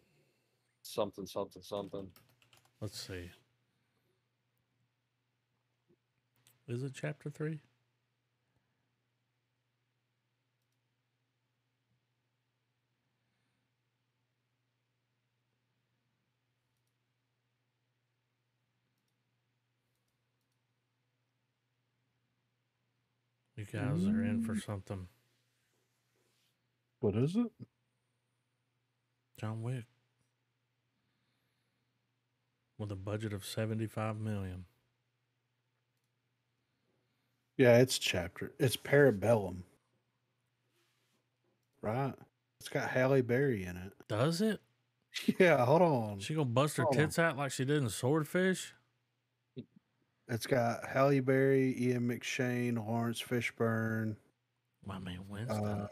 something, something, something. Let's see. Is it chapter 3? You guys are in for something. What is it? John Wick. With a budget of $75 million. Yeah, it's Parabellum. Right? It's got Halle Berry in it. Does it? Yeah, hold on. She gonna bust her tits out like she did in Swordfish? It's got Halle Berry, Ian McShane, Lawrence Fishburne. My man Winston.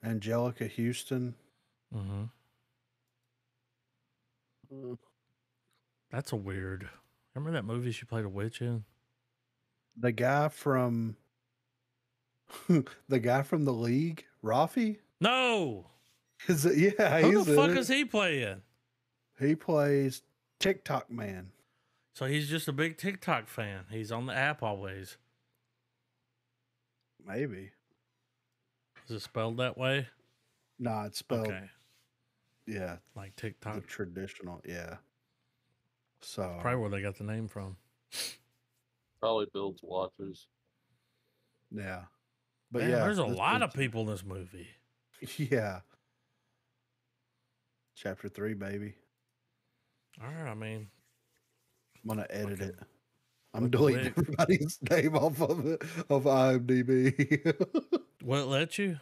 Angelica Houston. Mm-hmm. That's a weird. Remember that movie she played a witch in? The guy from The League, Rafi? No. Who the fuck is he playing? He plays TikTok Man. So he's just a big TikTok fan. He's on the app always. Maybe. Is it spelled that way? Nah, it's spelled. Okay. Yeah. Like TikTok. The traditional, yeah. So probably where they got the name from. Probably builds watches. Yeah. But man, yeah. There's a lot of people in this movie. Yeah. Chapter 3, baby. All right, I mean. I'm gonna edit it. I'm deleting everybody's name off of it of IMDb. Will it let you?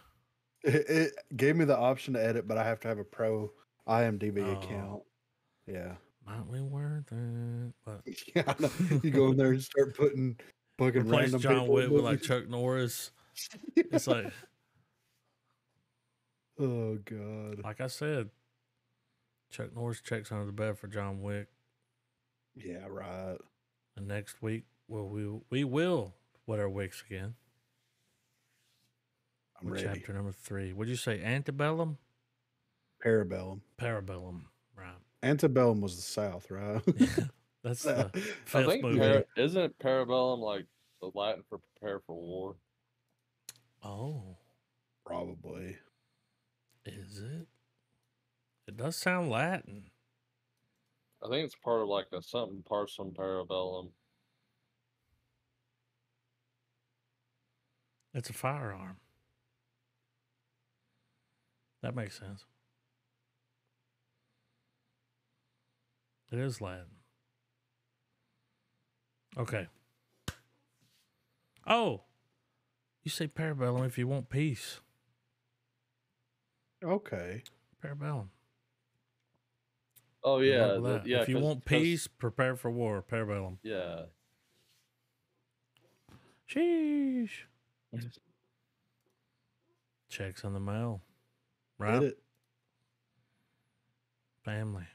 It gave me the option to edit, but I have to have a pro IMDb account. Yeah. Might be worth it. But yeah, I know. You go in there and start putting fucking random John people Wick with like Chuck Norris. Yeah. It's like, oh god. Like I said, Chuck Norris checks under the bed for John Wick. Yeah, right. And next week, we will wet our wicks again. I'm ready. Chapter number 3. Would you say antebellum? Parabellum. Parabellum, right. Antebellum was the South, right? Yeah, that's the fifth movie. Isn't Parabellum like the Latin for prepare for war? Oh. Probably. Is it? It does sound Latin. I think it's part of like a something parsum parabellum. It's a firearm. That makes sense. It is Latin. Okay. Oh, you say parabellum if you want peace. Okay. Parabellum. Oh yeah, if you want peace, prepare for war. Parabellum. Yeah. Sheesh. Checks in the mail. Right. Did it. Family.